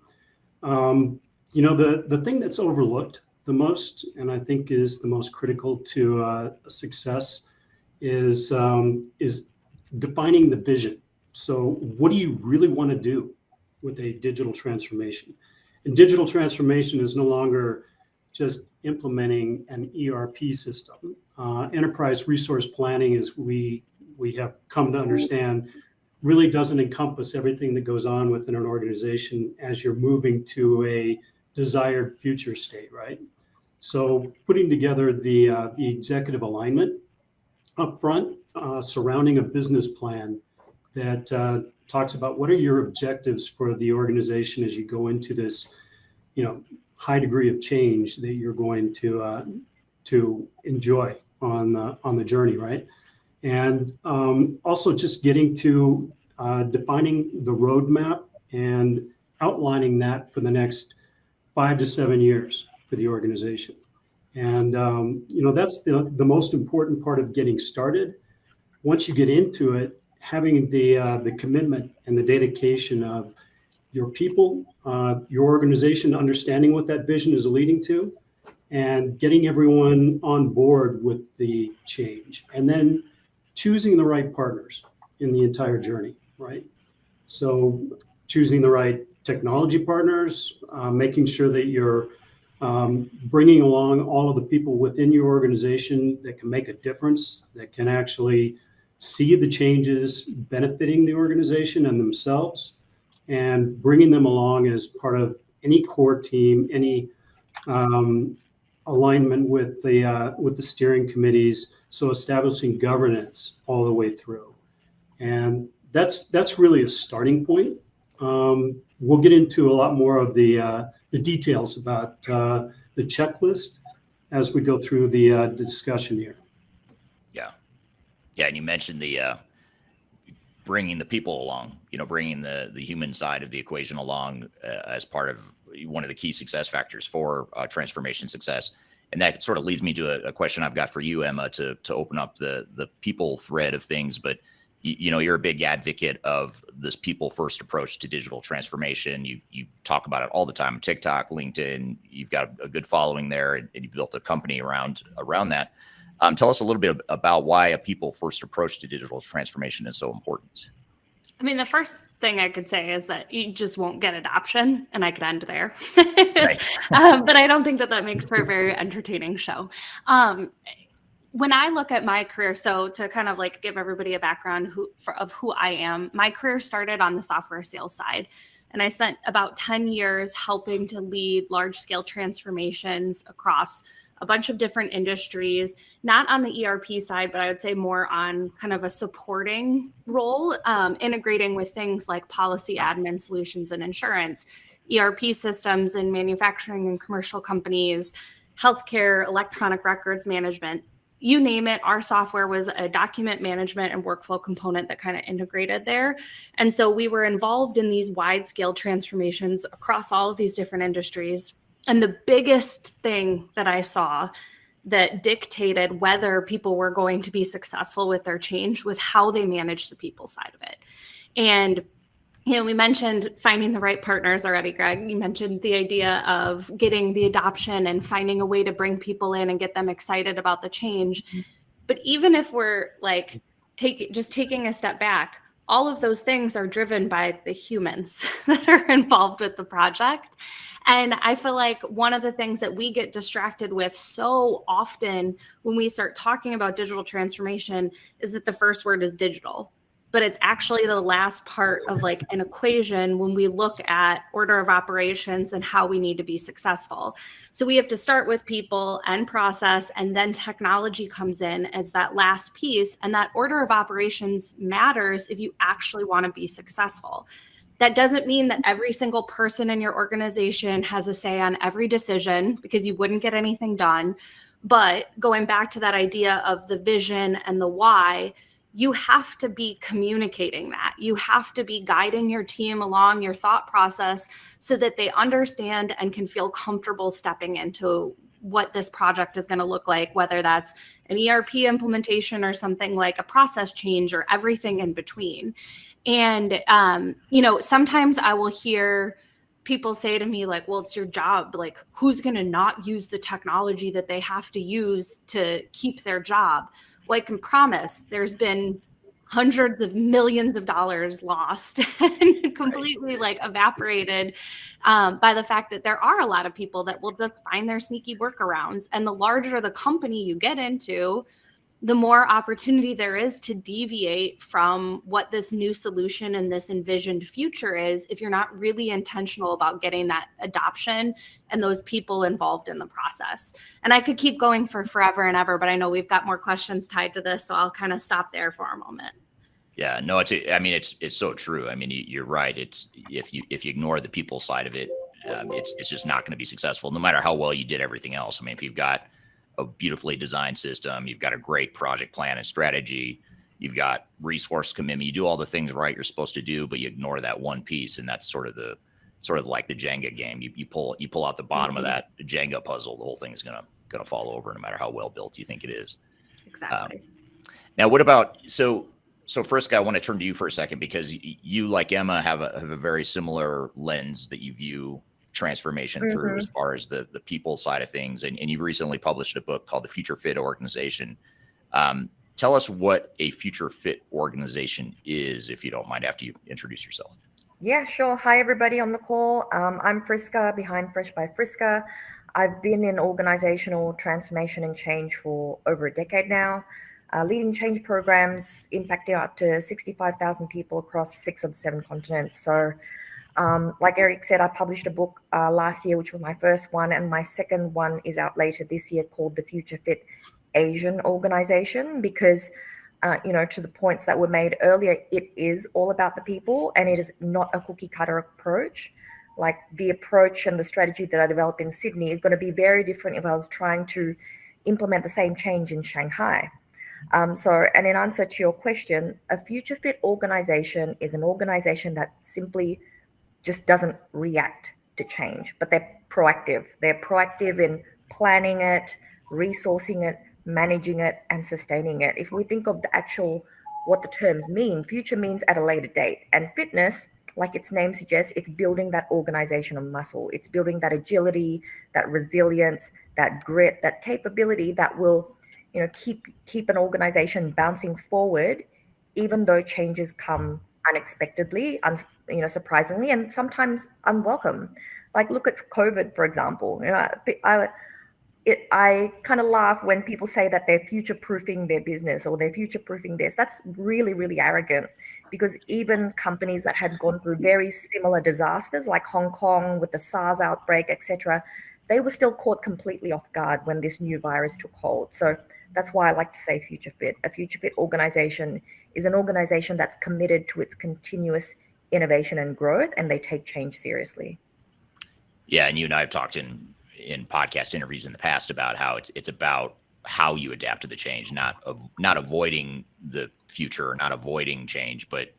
The thing that's overlooked the most, and I think is the most critical to success, is defining the vision. So what do you really want to do with a digital transformation? And digital transformation is no longer just implementing an ERP system. Enterprise resource planning, as we have come to understand, really doesn't encompass everything that goes on within an organization as you're moving to a desired future state, right? So putting together the executive alignment up front surrounding a business plan that talks about what are your objectives for the organization as you go into this, high degree of change that you're going to enjoy on the journey, right? And also just getting to defining the roadmap and outlining that for the next 5 to 7 years for the organization. And that's the most important part of getting started. Once you get into it, having the commitment and the dedication of your people, your organization, understanding what that vision is leading to, and getting everyone on board with the change, and then choosing the right partners in the entire journey, right? So choosing the right technology partners, making sure that you're bringing along all of the people within your organization that can make a difference, that can actually see the changes benefiting the organization and themselves, and bringing them along as part of any core team, any alignment with the steering committees. So establishing governance all the way through, and that's really a starting point. We'll get into a lot more of the details about the checklist as we go through the discussion here. Yeah, and you mentioned the bringing the people along, bringing the human side of the equation along as part of one of the key success factors for transformation success. And that sort of leads me to a question I've got for you, Emma, to open up the people thread of things. But you're a big advocate of this people first approach to digital transformation. You talk about it all the time, TikTok, LinkedIn. You've got a good following there, and you've built a company around that. Tell us a little bit about why a people first approach to digital transformation is so important. I mean, the first thing I could say is that you just won't get adoption, and I could end there. Right. But I don't think that makes for a very entertaining show. When I look at my career, so to kind of like give everybody a background of who I am, my career started on the software sales side. And I spent about 10 years helping to lead large-scale transformations across a bunch of different industries, not on the ERP side, but I would say more on kind of a supporting role, integrating with things like policy admin solutions and insurance, ERP systems in manufacturing and commercial companies, healthcare, electronic records management. You name it, our software was a document management and workflow component that kind of integrated there. And so we were involved in these wide-scale transformations across all of these different industries. And the biggest thing that I saw that dictated whether people were going to be successful with their change was how they managed the people side of it. And, we mentioned finding the right partners already, Greg. You mentioned the idea of getting the adoption and finding a way to bring people in and get them excited about the change. But even if we're like taking a step back, all of those things are driven by the humans that are involved with the project. And I feel like one of the things that we get distracted with so often when we start talking about digital transformation is that the first word is digital, but it's actually the last part of like an equation when we look at order of operations and how we need to be successful. So we have to start with people and process, and then technology comes in as that last piece. And that order of operations matters if you actually want to be successful. That doesn't mean that every single person in your organization has a say on every decision, because you wouldn't get anything done. But going back to that idea of the vision and the why, you have to be communicating that. You have to be guiding your team along your thought process so that they understand and can feel comfortable stepping into what this project is going to look like, whether that's an ERP implementation or something like a process change or everything in between. And, sometimes I will hear people say to me like, well, it's your job. Like, who's going to not use the technology that they have to use to keep their job? Well, I can promise there's been hundreds of millions of dollars lost and completely like evaporated by the fact that there are a lot of people that will just find their sneaky workarounds. And the larger the company you get into, the more opportunity there is to deviate from what this new solution and this envisioned future is if you're not really intentional about getting that adoption and those people involved in the process. And I could keep going for forever and ever, but I know we've got more questions tied to this, so I'll kind of stop there for a moment. Yeah, no, it's so true. I mean, you're right. It's if you ignore the people side of it, it's just not going to be successful, no matter how well you did everything else. I mean, if you've got a beautifully designed system, you've got a great project plan and strategy, you've got resource commitment, you do all the things right you're supposed to do, but you ignore that one piece, and that's sort of like the Jenga game. You pull out the bottom of that Jenga puzzle, the whole thing is gonna fall over, no matter how well built you think it is. Exactly. Now, what about so Friska, I want to turn to you for a second, because you, like Emma, have a very similar lens that you view transformation through, as far as the people side of things. And you've recently published a book called The Future Fit Organization. Tell us what a future fit organization is, if you don't mind, after you introduce yourself. Yeah, sure. Hi, everybody on the call. I'm Friska, behind Fresh by Friska. I've been in organizational transformation and change for over a decade now, leading change programs impacting up to 65,000 people across 6 of the 7 continents. So like Eric said, I published a book last year, which was my first one, and my second one is out later this year, called The Future Fit Asian Organization, because, to the points that were made earlier, it is all about the people, and it is not a cookie cutter approach. Like the approach and the strategy that I develop in Sydney is going to be very different if I was trying to implement the same change in Shanghai. And in answer to your question, a future fit organization is an organization that simply just doesn't react to change, but they're proactive. They're proactive in planning it, resourcing it, managing it, and sustaining it. If we think of what the terms mean, future means at a later date. And fitness, like its name suggests, it's building that organizational muscle. It's building that agility, that resilience, that grit, that capability that will, keep an organization bouncing forward, even though changes come unexpectedly, surprisingly, and sometimes unwelcome. Like look at COVID, for example. I kind of laugh when people say that they're future-proofing their business or they're future-proofing this. That's really, really arrogant, because even companies that had gone through very similar disasters, like Hong Kong with the SARS outbreak, etc., they were still caught completely off guard when this new virus took hold. So that's why I like to say future fit. A future fit organization is an organization that's committed to its continuous innovation and growth, and they take change seriously. Yeah, and you and I have talked in podcast interviews in the past about how it's about how you adapt to the change, not avoiding the future, not avoiding change, but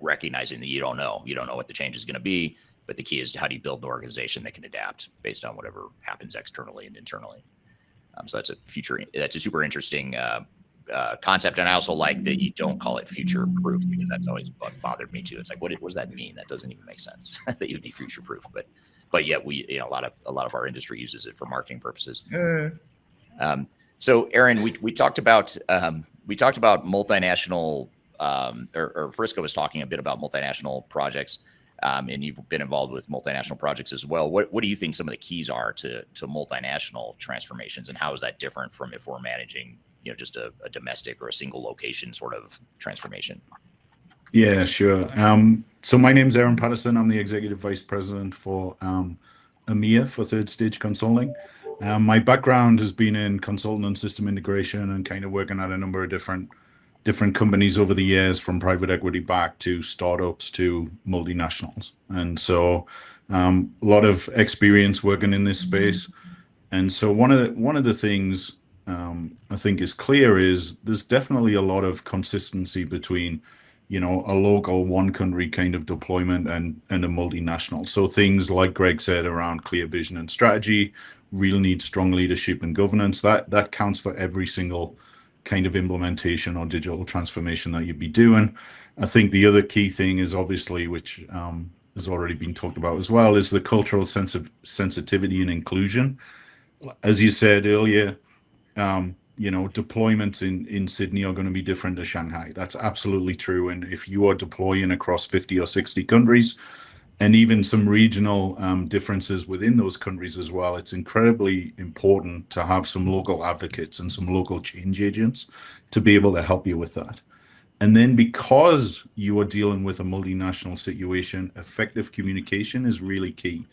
recognizing that you don't know what the change is going to be. But the key is how do you build an organization that can adapt based on whatever happens externally and internally. So that's a super interesting concept, and I also like that you don't call it future proof, because that's always bothered me too. It's like, what does that mean? That doesn't even make sense that you'd be future proof, but yet we, a lot of our industry uses it for marketing purposes. So Aaron, we talked about multinational, or Frisco was talking a bit about multinational projects, and you've been involved with multinational projects as well. What do you think some of the keys are to multinational transformations, and how is that different from if we're managing, just a domestic or a single location sort of transformation? Yeah, sure. So my name's Aaron Patterson. I'm the Executive Vice President for EMEA for Third Stage Consulting. My background has been in consulting and system integration and kind of working at a number of different companies over the years, from private equity back to startups to multinationals. And so a lot of experience working in this space. And so one of the things I think is clear is there's definitely a lot of consistency between a local one country kind of deployment and a multinational. So things like Greg said around clear vision and strategy, real need strong leadership and governance, that counts for every single kind of implementation or digital transformation that you'd be doing. I think the other key thing is obviously, which has already been talked about as well, is the cultural sense of sensitivity and inclusion. As you said earlier, deployments in Sydney are going to be different to Shanghai. That's absolutely true. And if you are deploying across 50 or 60 countries, and even some regional differences within those countries as well, it's incredibly important to have some local advocates and some local change agents to be able to help you with that. And then because you are dealing with a multinational situation, effective communication is really key.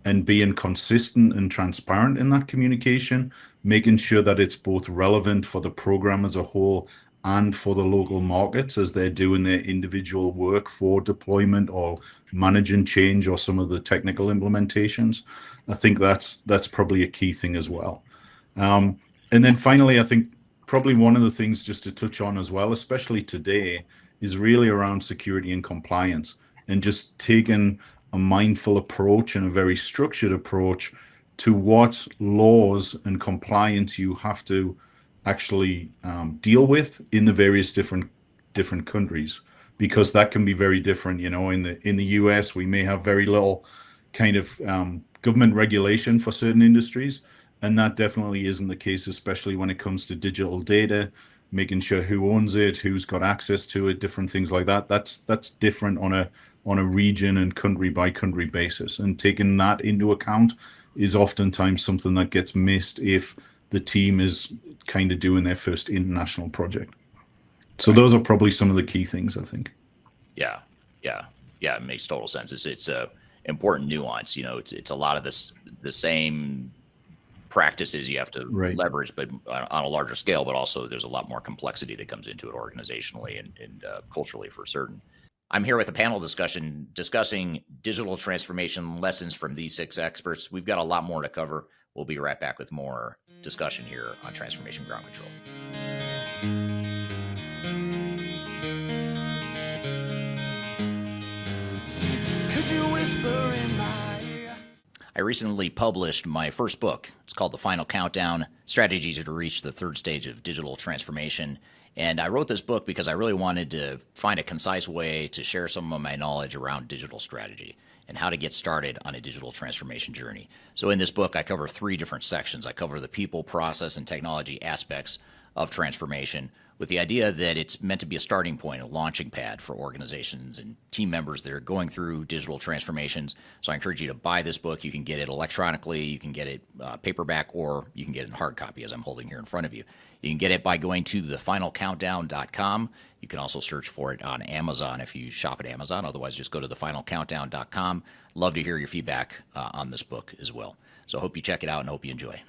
And being consistent and transparent in that communication, making sure that it's both relevant for the program as a whole and for the local markets as they're doing their individual work for deployment or managing change or some of the technical implementations. I think that's probably a key thing as well. And then finally, I think probably one of the things just to touch on as well, especially today, is really around security and compliance, and just taking a mindful approach and a very structured approach to what laws and compliance you have to actually deal with in the various different countries, because that can be very different. In the US, we may have very little kind of government regulation for certain industries, and that definitely isn't the case, especially when it comes to digital data, making sure who owns it, who's got access to it, different things like that. That's different on a region and country by country basis, and taking that into account is oftentimes something that gets missed if the team is kind of doing their first international project. So those are probably some of the key things, I think. Yeah, it makes total sense. It's a important nuance. It's a lot of the same practices you have to leverage, but on a larger scale. But also, there's a lot more complexity that comes into it organizationally and culturally, for certain. I'm here with a panel discussion discussing digital transformation lessons from these 6 experts. We've got a lot more to cover. We'll be right back with more discussion here on Transformation Ground Control. Could you whisper in my ear? I recently published my first book. It's called The Final Countdown: Strategies to Reach the Third Stage of Digital Transformation. And I wrote this book because I really wanted to find a concise way to share some of my knowledge around digital strategy and how to get started on a digital transformation journey. So in this book, I cover 3 different sections. I cover the people, process, and technology aspects of transformation, with the idea that it's meant to be a starting point, a launching pad for organizations and team members that are going through digital transformations. So I encourage you to buy this book. You can get it electronically, you can get it paperback, or you can get it in hard copy, as I'm holding here in front of you. You can get it by going to thefinalcountdown.com. You can also search for it on Amazon if you shop at Amazon. Otherwise, just go to thefinalcountdown.com. Love to hear your feedback on this book as well. So I hope you check it out and hope you enjoy.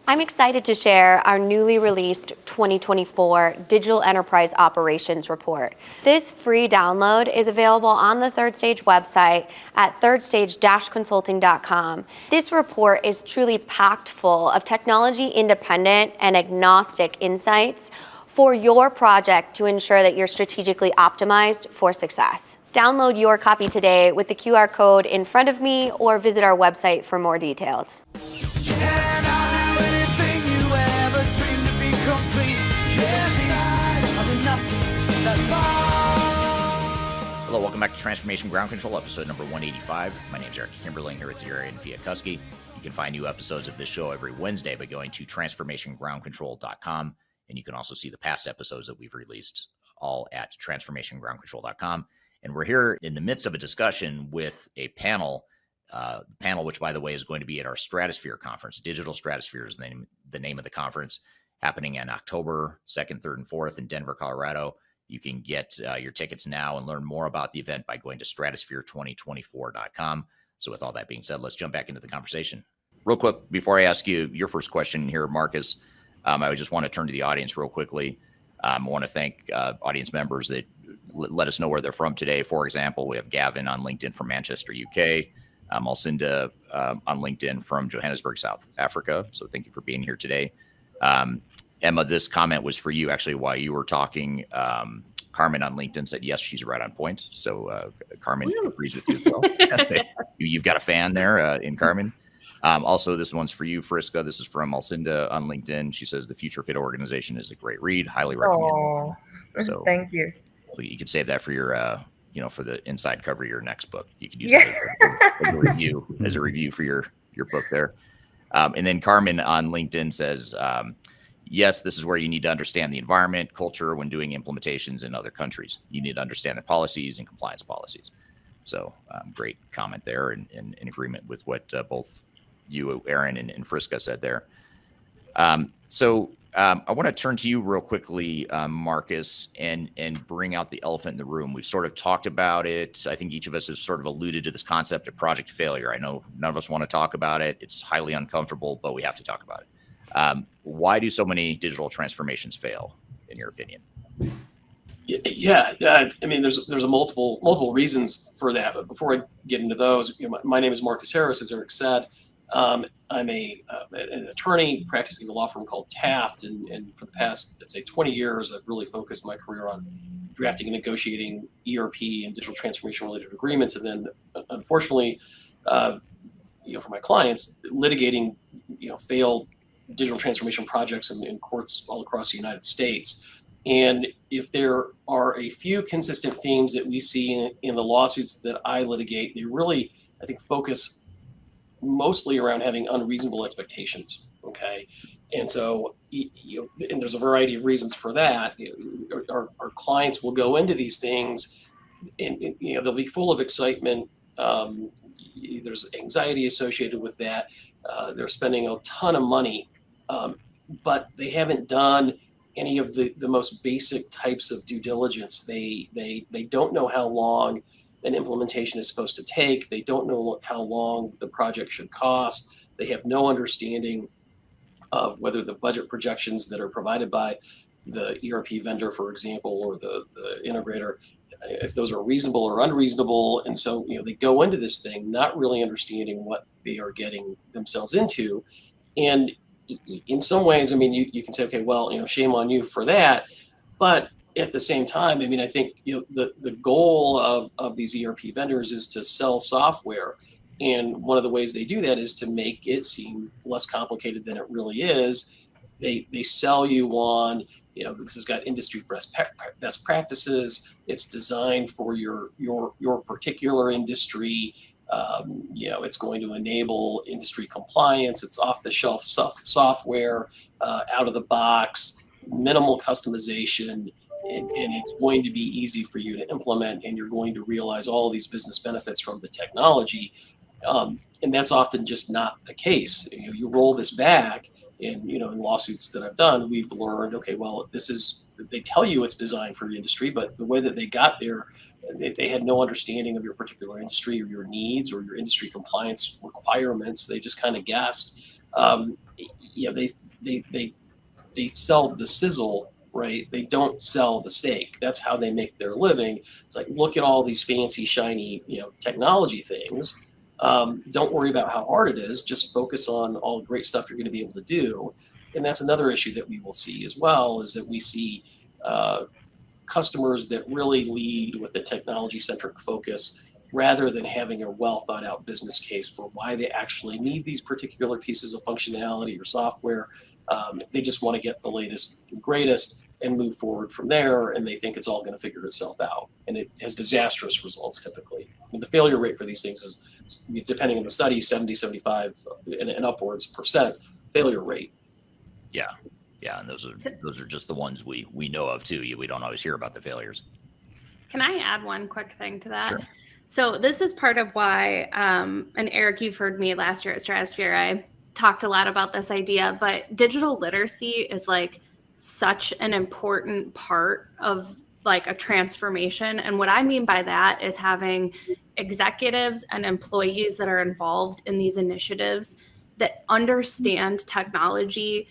I'm excited to share our newly released 2024 Digital Enterprise Operations Report. This free download is available on the Third Stage website at thirdstage-consulting.com. This report is truly packed full of technology-independent and agnostic insights for your project to ensure that you're strategically optimized for success. Download your copy today with the QR code in front of me or visit our website for more details. Hello, welcome back to Transformation Ground Control, episode number 185. My name is Eric Kimberling here with Darian and Chwialkowski. You can find new episodes of this show every Wednesday by going to transformationgroundcontrol.com, and you can also see the past episodes that we've released all at transformationgroundcontrol.com. And we're here in the midst of a discussion with a panel, which, by the way, is going to be at our Stratosphere conference. Digital Stratosphere is the name of the conference, happening in October 2nd, 3rd, and 4th in Denver, Colorado. You can get your tickets now and learn more about the event by going to stratosphere2024.com. So with all that being said, let's jump back into the conversation. Real quick, before I ask you your first question here, Marcus, I would just want to turn to the audience real quickly. I want to thank audience members that let us know where they're from today. For example, we have Gavin on LinkedIn from Manchester, UK. Alcinda on LinkedIn from Johannesburg, South Africa. So thank you for being here today. Emma, this comment was for you actually while you were talking. Carmen on LinkedIn said, yes, she's right on point. So Carmen agrees with you as well. You've got a fan there in Carmen. Also, this one's for you, Friska. This is from Alcinda on LinkedIn. She says, The Future Fit Organization is a great read. Highly recommend. Oh, so thank you. You can save that for your, for the inside cover of your next book. You could use it as a review for your book there. And then Carmen on LinkedIn says, yes, this is where you need to understand the environment, culture when doing implementations in other countries. You need to understand the policies and compliance policies. So great comment there and in agreement with what both you, Aaron, and Friska said there. So I want to turn to you real quickly, Marcus, and bring out the elephant in the room. We've sort of talked about it. I think each of us has sort of alluded to this concept of project failure. I know none of us want to talk about it. It's highly uncomfortable, but we have to talk about it. Why do so many digital transformations fail, in your opinion? Yeah, I mean, there's a multiple reasons for that. But before I get into those, my name is Marcus Harris, as Eric said. I'm an attorney practicing in a law firm called Taft, and for the past, let's say, 20 years, I've really focused my career on drafting and negotiating ERP and digital transformation related agreements, and then, unfortunately, for my clients, litigating, failed digital transformation projects in courts all across the United States. And if there are a few consistent themes that we see in the lawsuits that I litigate, they really, I think, focus mostly around having unreasonable expectations. Okay. And so, and there's a variety of reasons for that. Our clients will go into these things and they'll be full of excitement. There's anxiety associated with that. They're spending a ton of money, but they haven't done any of the most basic types of due diligence. They don't know how long an implementation is supposed to take. They don't know how long the project should cost. They have no understanding of whether the budget projections that are provided by the ERP vendor, for example, or the integrator if those are reasonable or unreasonable. And so, they go into this thing not really understanding what they are getting themselves into. And in some ways, you can say, okay, well, shame on you for that. But at the same time, I think, the goal of these ERP vendors is to sell software. And one of the ways they do that is to make it seem less complicated than it really is. They sell you on, this has got industry best practices. It's designed for your particular industry. It's going to enable industry compliance. It's off-the-shelf software, out of the box, minimal customization, and it's going to be easy for you to implement, and you're going to realize all these business benefits from the technology. And that's often just not the case. You roll this back, and in lawsuits that I've done, we've learned, okay, well, they tell you it's designed for the industry, but the way that they got there, they had no understanding of your particular industry or your needs or your industry compliance requirements. They just kind of guessed. They sell the sizzle, right? They don't sell the steak. That's how they make their living. It's like, look at all these fancy, shiny, technology things. Don't worry about how hard it is. Just focus on all the great stuff you're going to be able to do. And that's another issue that we will see as well, is that we see customers that really lead with a technology-centric focus rather than having a well-thought-out business case for why they actually need these particular pieces of functionality or software. They just want to get the latest and greatest and move forward from there, and they think it's all going to figure itself out. And it has disastrous results typically. The failure rate for these things is, depending on the study, 70, 75 and upwards % failure rate. Yeah. Yeah. And those are just the ones we know of too. We don't always hear about the failures. Can I add one quick thing to that? Sure. So this is part of why, and Eric, you've heard me last year at Stratosphere, I talked a lot about this idea, but digital literacy is like such an important part of like a transformation. And what I mean by that is having executives and employees that are involved in these initiatives that understand technology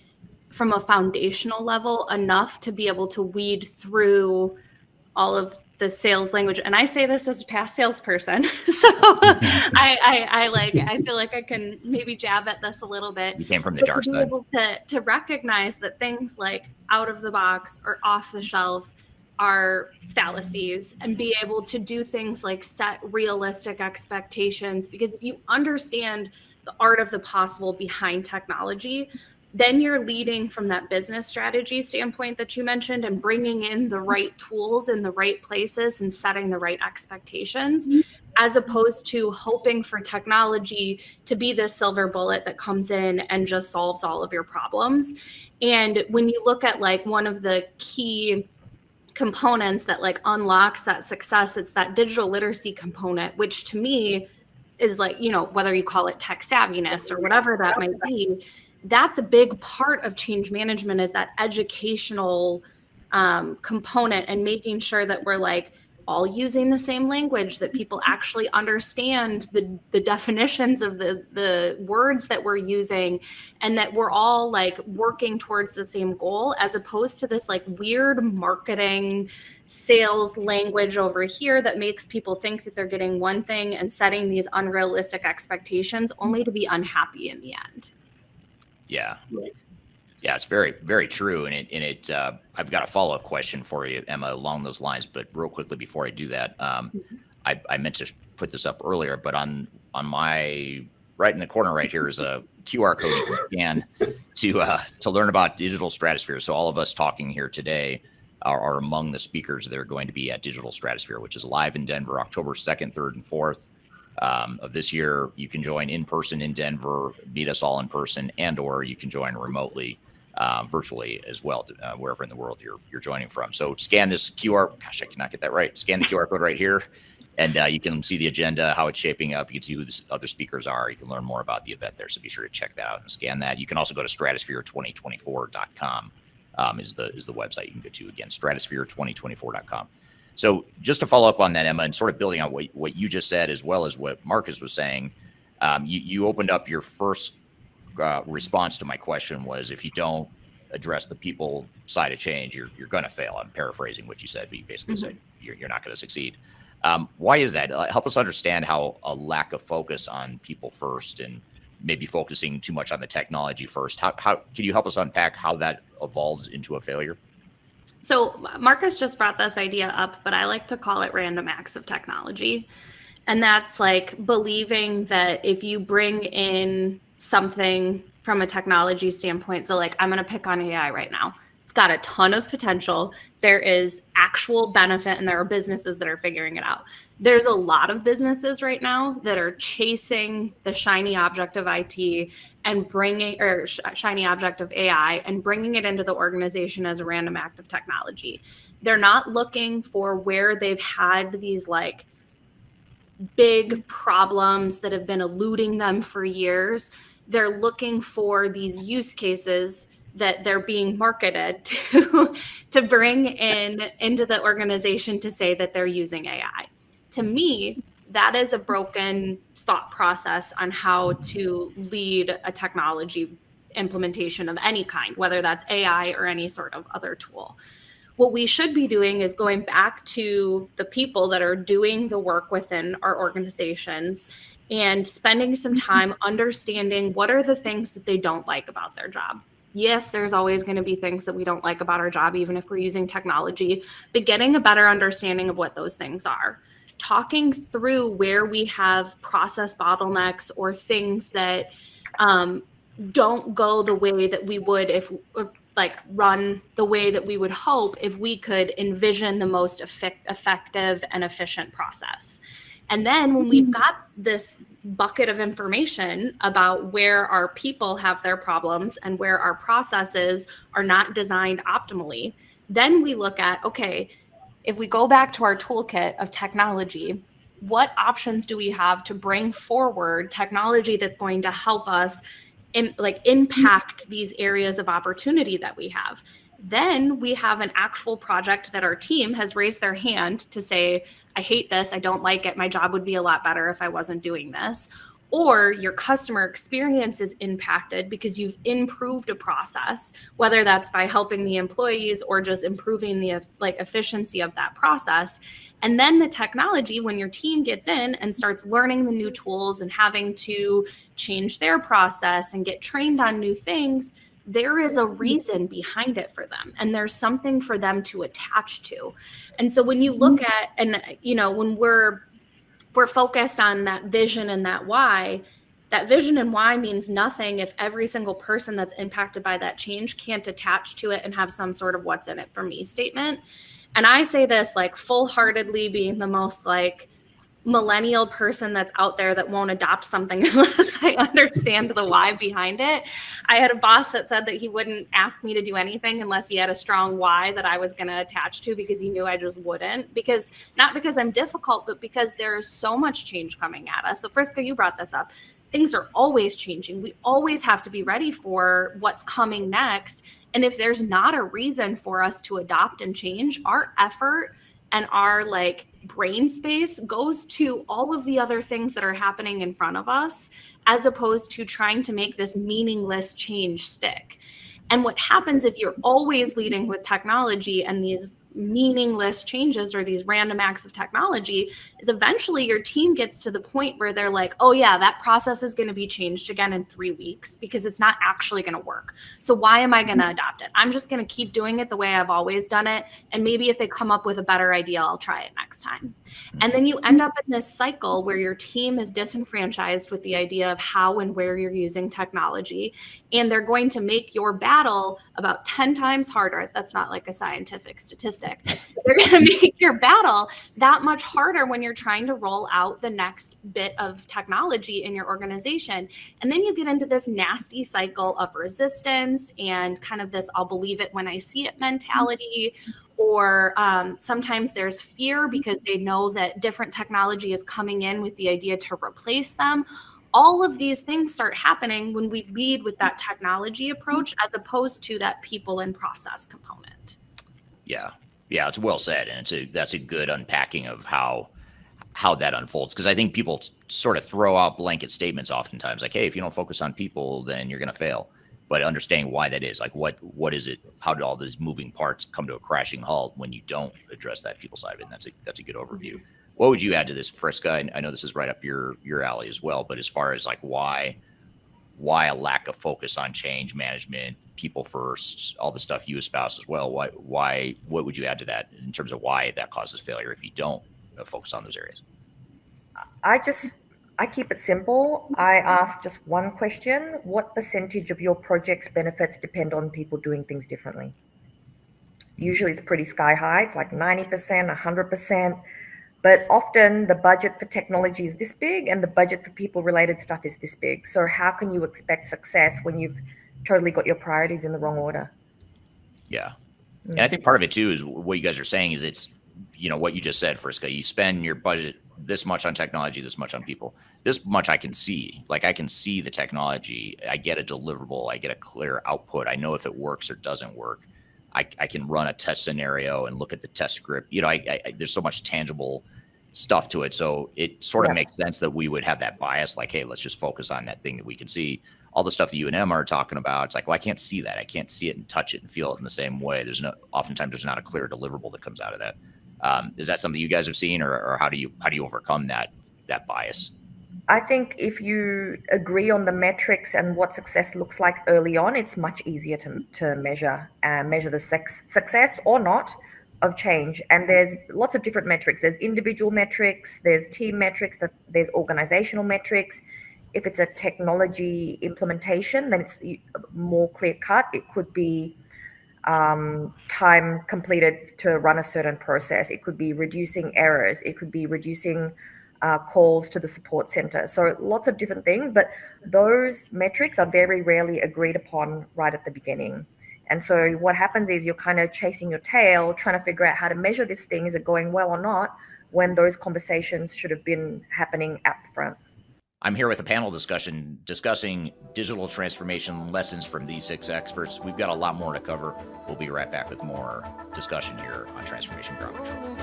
from a foundational level enough to be able to weed through all of the sales language. And I say this as a past salesperson. So I feel like I can maybe jab at this a little bit. You came from the dark to be side. able to recognize that things like out of the box or off the shelf are fallacies, and be able to do things like set realistic expectations. Because if you understand the art of the possible behind technology, then you're leading from that business strategy standpoint that you mentioned and bringing in the right tools in the right places and setting the right expectations, as opposed to hoping for technology to be the silver bullet that comes in and just solves all of your problems. And when you look at like one of the key components that like unlocks that success, it's that digital literacy component, which to me is like, whether you call it tech savviness or whatever that might be, that's a big part of change management, is that educational component, and making sure that we're like all using the same language, that people actually understand the definitions of the words that we're using, and that we're all like working towards the same goal, as opposed to this like weird marketing sales language over here that makes people think that they're getting one thing and setting these unrealistic expectations only to be unhappy in the end. Yeah. Yeah, it's very, very true. And I've got a follow-up question for you, Emma, along those lines. But real quickly before I do that, I meant to put this up earlier, but on my right in the corner right here is a QR code you can scan to learn about Digital Stratosphere. So all of us talking here today are among the speakers that are going to be at Digital Stratosphere, which is live in Denver, October 2nd, 3rd, and 4th. Of this year. You can join in person in Denver, meet us all in person, and/or you can join remotely, virtually as well, wherever in the world you're joining from. So scan this QR. Gosh, I cannot get that right. Scan the QR code right here, and you can see the agenda, how it's shaping up. You can see who the other speakers are. You can learn more about the event there. So be sure to check that out and scan that. You can also go to stratosphere2024.com is the website you can go to. Again, stratosphere2024.com. So just to follow up on that, Emma, and sort of building on what you just said, as well as what Marcus was saying, you opened up your first response to my question was, if you don't address the people side of change, you're going to fail. I'm paraphrasing what you said, but you basically said you're not going to succeed. Why is that? Help us understand how a lack of focus on people first and maybe focusing too much on the technology first. How can you help us unpack how that evolves into a failure? So Marcus just brought this idea up, but I like to call it random acts of technology. And that's like believing that if you bring in something from a technology standpoint, so like I'm going to pick on AI right now. It's got a ton of potential. There is actual benefit, and there are businesses that are figuring it out. There's a lot of businesses right now that are chasing the shiny object of IT and bringing, or shiny object of AI and bringing it into the organization as a random act of technology. They're not looking for where they've had these like big problems that have been eluding them for years. They're looking for these use cases that they're being marketed to bring into the organization to say that they're using AI. To me, that is a broken thought process on how to lead a technology implementation of any kind, whether that's AI or any sort of other tool. What we should be doing is going back to the people that are doing the work within our organizations and spending some time understanding what are the things that they don't like about their job. Yes, there's always going to be things that we don't like about our job, even if we're using technology, but getting a better understanding of what those things are. Talking through where we have process bottlenecks or things that don't go the way that we would if like run the way that we would hope if we could envision the most effective and efficient process. And then when we've got this bucket of information about where our people have their problems and where our processes are not designed optimally, then we look at, okay, if we go back to our toolkit of technology, what options do we have to bring forward technology that's going to help us impact these areas of opportunity that we have? Then we have an actual project that our team has raised their hand to say, I hate this, I don't like it, my job would be a lot better if I wasn't doing this. Or your customer experience is impacted because you've improved a process, whether that's by helping the employees or just improving the efficiency of that process. And then the technology, when your team gets in and starts learning the new tools and having to change their process and get trained on new things, there is a reason behind it for them. And there's something for them to attach to. And so when you look at, and when we're focused on that vision and that vision and why means nothing if every single person that's impacted by that change can't attach to it and have some sort of what's in it for me statement. And I say this like full-heartedly, being the most like millennial person that's out there that won't adopt something unless I understand the why behind it. I had a boss that said that he wouldn't ask me to do anything unless he had a strong why that I was going to attach to, because he knew I just wouldn't, not because I'm difficult, but because there's so much change coming at us. So Friska, you brought this up. Things are always changing. We always have to be ready for what's coming next. And if there's not a reason for us to adopt and change, our effort and our brain space goes to all of the other things that are happening in front of us, as opposed to trying to make this meaningless change stick. And what happens if you're always leading with technology and these meaningless changes or these random acts of technology is eventually your team gets to the point where they're like, oh yeah, that process is going to be changed again in 3 weeks because it's not actually going to work. So why am I going to adopt it? I'm just going to keep doing it the way I've always done it. And maybe if they come up with a better idea, I'll try it next time. And then you end up in this cycle where your team is disenfranchised with the idea of how and where you're using technology. And they're going to make your battle about 10 times harder. That's not like a scientific statistic. They're going to make your battle that much harder when you're trying to roll out the next bit of technology in your organization. And then you get into this nasty cycle of resistance and kind of this I'll believe it when I see it mentality. Or sometimes there's fear because they know that different technology is coming in with the idea to replace them. All of these things start happening when we lead with that technology approach as opposed to that people and process component. Yeah, it's well said, and that's a good unpacking of how that unfolds, because I think people sort of throw out blanket statements oftentimes like, hey, if you don't focus on people, then you're going to fail. but understanding why that is, like what is it? How do all these moving parts come to a crashing halt when you don't address that people side of it? And that's a good overview. What would you add to this, Friska? I know this is right up your alley as well, but as far as like why a lack of focus on change management, people first, all the stuff you espouse as well, what would you add to that in terms of why that causes failure if you don't focus on those areas? I keep it simple. I ask just one question: what percentage of your project's benefits depend on people doing things differently? Usually it's pretty sky high. It's like 90%, 100%. But often the budget for technology is this big and the budget for people related stuff is this big. So how can you expect success when you've totally got your priorities in the wrong order? Yeah. And I think part of it too is what you guys are saying is it's, what you just said, Friska, you spend your budget this much on technology, this much on people, this much I can see. Like I can see the technology. I get a deliverable. I get a clear output. I know if it works or doesn't work. I can run a test scenario and look at the test script. There's so much tangible stuff to it. So it sort of makes sense that we would have that bias, like, hey, let's just focus on that thing that we can see. All the stuff that you and Em are talking about, it's like, well, I can't see that. I can't see it and touch it and feel it in the same way. Oftentimes there's not a clear deliverable that comes out of that. Is that something you guys have seen, or how do you overcome that bias? I think if you agree on the metrics and what success looks like early on, it's much easier to measure the success or not of change. And there's lots of different metrics. There's individual metrics, there's team metrics, there's organizational metrics. If it's a technology implementation, then it's more clear cut. It could be time completed to run a certain process. It could be reducing errors. It could be reducing calls to the support center. So lots of different things, but those metrics are very rarely agreed upon right at the beginning. And so what happens is you're kind of chasing your tail, trying to figure out how to measure this thing. Is it going well or not? When those conversations should have been happening up front. I'm here with a panel discussion discussing digital transformation lessons from these 6 experts. We've got a lot more to cover. We'll be right back with more discussion here on Transformation Ground Control.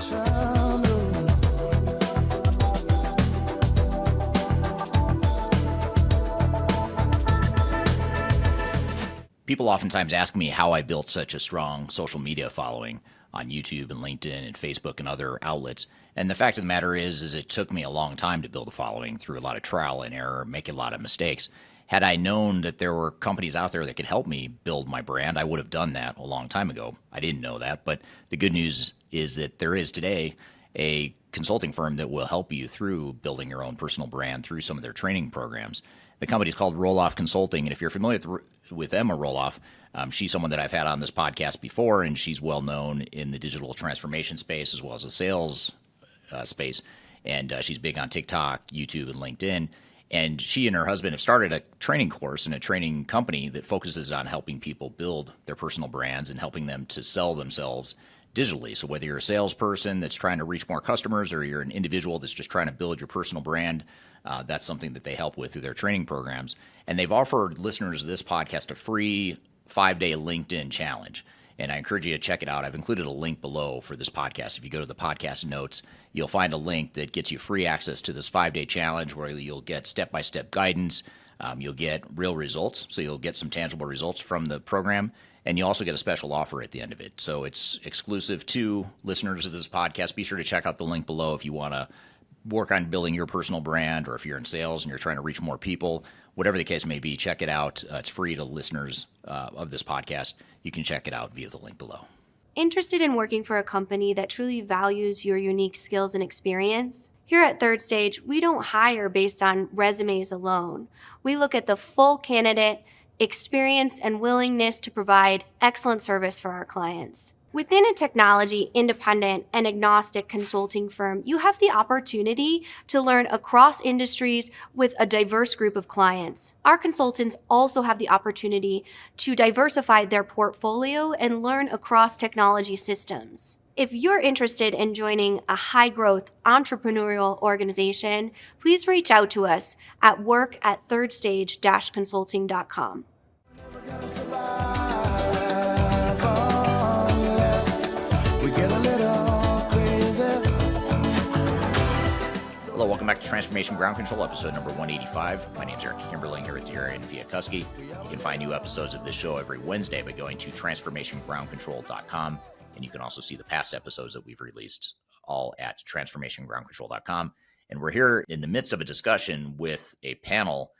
People oftentimes ask me how I built such a strong social media following on YouTube and LinkedIn and Facebook and other outlets. And the fact of the matter is it took me a long time to build a following through a lot of trial and error, making a lot of mistakes. Had I known that there were companies out there that could help me build my brand, I would have done that a long time ago. I didn't know that, but the good news is that there is today a consulting firm that will help you through building your own personal brand through some of their training programs. The company is called Roloff Consulting, and if you're familiar with Emma Roloff, she's someone that I've had on this podcast before, and she's well known in the digital transformation space as well as the sales space, and she's big on TikTok, YouTube, and LinkedIn. And she and her husband have started a training course and a training company that focuses on helping people build their personal brands and helping them to sell themselves digitally. So whether you're a salesperson that's trying to reach more customers or you're an individual that's just trying to build your personal brand, that's something that they help with through their training programs. And they've offered listeners of this podcast a free 5-day LinkedIn challenge. And I encourage you to check it out. I've included a link below for this podcast. If you go to the podcast notes, you'll find a link that gets you free access to this 5-day challenge where you'll get step-by-step guidance. You'll get real results. So you'll get some tangible results from the program. And you also get a special offer at the end of it. So it's exclusive to listeners of this podcast. Be sure to check out the link below if you want to work on building your personal brand, or if you're in sales and you're trying to reach more people. Whatever the case may be, check it out. It's free to listeners of this podcast. You can check it out via the link below. Interested in working for a company that truly values your unique skills and experience? Here at Third Stage, we don't hire based on resumes alone. We look at the full candidate, experience, and willingness to provide excellent service for our clients. Within a technology independent and agnostic consulting firm, you have the opportunity to learn across industries with a diverse group of clients. Our consultants also have the opportunity to diversify their portfolio and learn across technology systems. If you're interested in joining a high-growth entrepreneurial organization, please reach out to us at work@thirdstage-consulting.com. Hello, Hello, welcome back to Transformation Ground Control, episode number 185. My name is Eric Kimberling here with Darian and Chwialkowski. You can find new episodes of this show every Wednesday by going to transformationgroundcontrol.com. And you can also see the past episodes that we've released all at transformationgroundcontrol.com. And we're here in the midst of a discussion with a panel,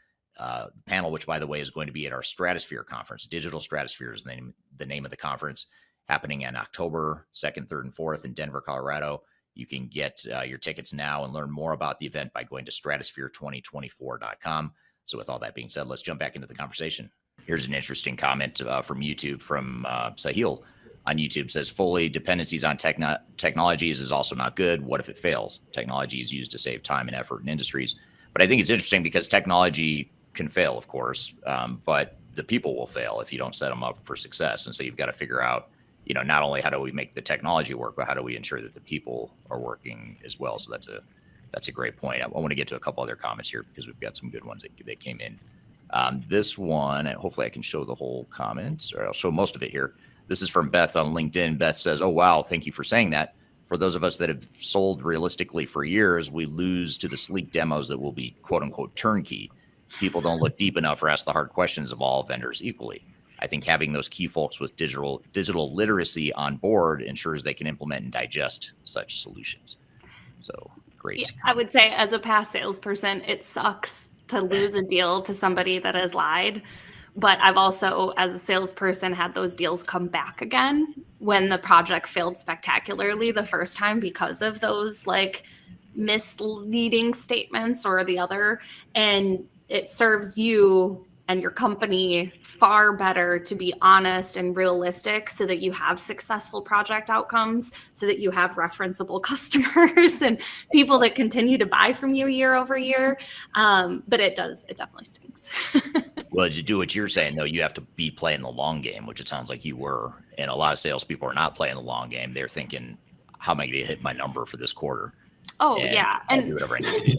which, by the way, is going to be at our Stratosphere conference. Digital Stratosphere is the name of the conference, happening in October 2nd, 3rd, and 4th in Denver, Colorado. You can get your tickets now and learn more about the event by going to stratosphere2024.com. So with all that being said, let's jump back into the conversation. Here's an interesting comment from YouTube, from Sahil on YouTube. Says, fully dependencies on technologies is also not good. What if it fails? Technology is used to save time and effort in industries. But I think it's interesting because technology can fail, of course, but the people will fail if you don't set them up for success. And so you've got to figure out, not only how do we make the technology work, but how do we ensure that the people are working as well? So that's a great point. I want to get to a couple other comments here because we've got some good ones that came in. This one, hopefully I can show the whole comment, or I'll show most of it here. This is from Beth on LinkedIn. Beth says, oh, wow, thank you for saying that. For those of us that have sold realistically for years, we lose to the sleek demos that will be quote unquote turnkey. People don't look deep enough or ask the hard questions of all vendors equally. I think having those key folks with digital literacy on board ensures they can implement and digest such solutions. So great. Yeah, I would say, as a past salesperson, it sucks to lose a deal to somebody that has lied. But I've also, as a salesperson, had those deals come back again when the project failed spectacularly the first time because of those misleading statements or the other. And it serves you and your company far better to be honest and realistic so that you have successful project outcomes, so that you have referenceable customers and people that continue to buy from you year over year. But it definitely stinks. Well, to do what you're saying, though, you have to be playing the long game, which it sounds like you were. And a lot of salespeople are not playing the long game. They're thinking, how am I going to hit my number for this quarter? Oh, yeah. I'll do whatever I need to do.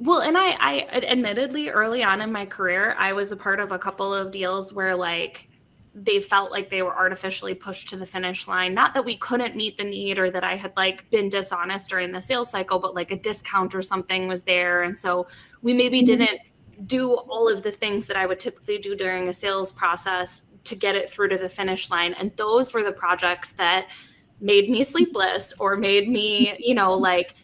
Well, and I admittedly, early on in my career, I was a part of a couple of deals where they felt like they were artificially pushed to the finish line. Not that we couldn't meet the need or that I had been dishonest during the sales cycle, but a discount or something was there. And so we maybe didn't do all of the things that I would typically do during a sales process to get it through to the finish line. And those were the projects that made me sleepless or made me,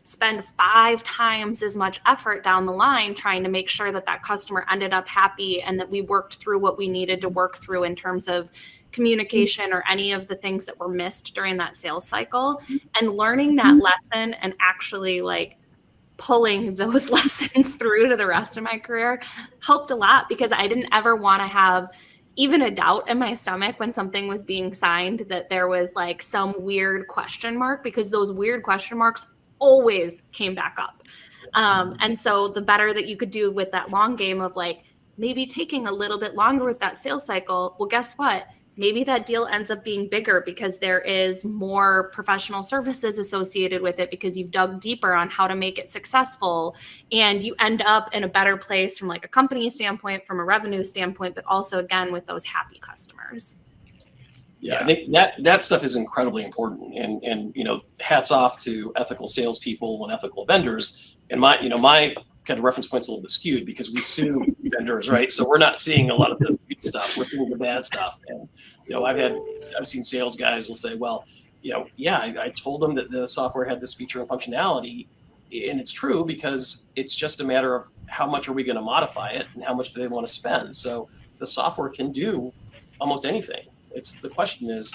spend 5 times as much effort down the line trying to make sure that that customer ended up happy and that we worked through what we needed to work through in terms of communication or any of the things that were missed during that sales cycle. And learning that lesson and actually pulling those lessons through to the rest of my career helped a lot, because I didn't ever want to have even a doubt in my stomach when something was being signed that there was some weird question mark, because those weird question marks always came back up. And so the better that you could do with that long game of maybe taking a little bit longer with that sales cycle, well, guess what? Maybe that deal ends up being bigger because there is more professional services associated with it, because you've dug deeper on how to make it successful, and you end up in a better place from a company standpoint, from a revenue standpoint, but also again with those happy customers. Yeah, I think that stuff is incredibly important, and hats off to ethical salespeople and ethical vendors. And my kind of reference point's a little bit skewed because we sue vendors, right? So we're not seeing a lot of the good stuff; we're seeing the bad stuff. And I've seen sales guys will say, well, I told them that the software had this feature and functionality, and it's true, because it's just a matter of how much are we going to modify it and how much do they want to spend. So the software can do almost anything. The question is,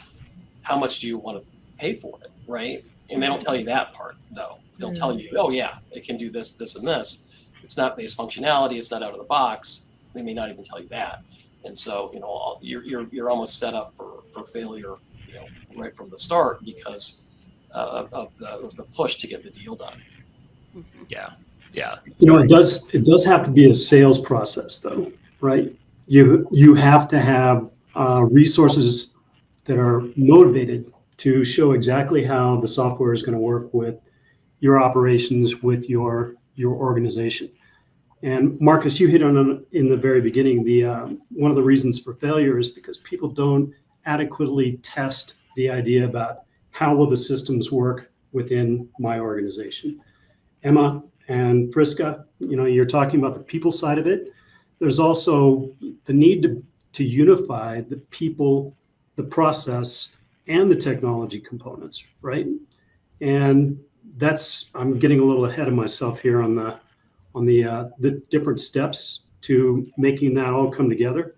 how much do you want to pay for it, right? And they don't tell you that part, though. They'll tell you, oh yeah, it can do this, this, and this. It's not base functionality. It's not out of the box. They may not even tell you that. And so, you're almost set up for failure, right from the start because of the push to get the deal done. Yeah. It does have to be a sales process, though, right? You have to have resources that are motivated to show exactly how the software is going to work with your operations, with your organization. And Marcus, you hit on in the very beginning, one of the reasons for failure is because people don't adequately test the idea about how will the systems work within my organization. Emma And Friska, you're talking about the people side of it. There's also the need to unify the people, the process, and the technology components, right? And I'm getting a little ahead of myself here on the different steps to making that all come together.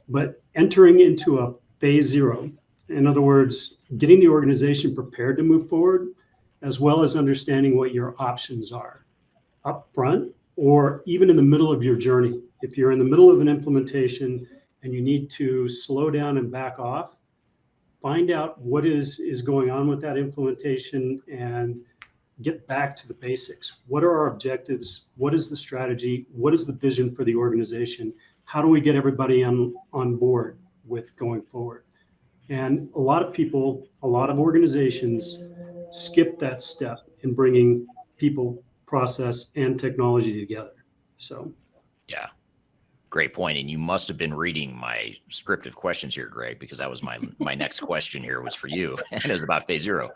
But entering into a phase zero, in other words, getting the organization prepared to move forward, as well as understanding what your options are up front or even in the middle of your journey. If you're in the middle of an implementation and you need to slow down and back off, find out what is going on with that implementation and get back to the basics. What are our objectives? What is the strategy? What is the vision for the organization? How do we get everybody on board with going forward? And a lot of people, a lot of organizations skip that step in bringing people, process, and technology together. So, yeah, great point. And you must have been reading my script of questions here, Greg, because that was my next question here was for you, and it was about phase zero.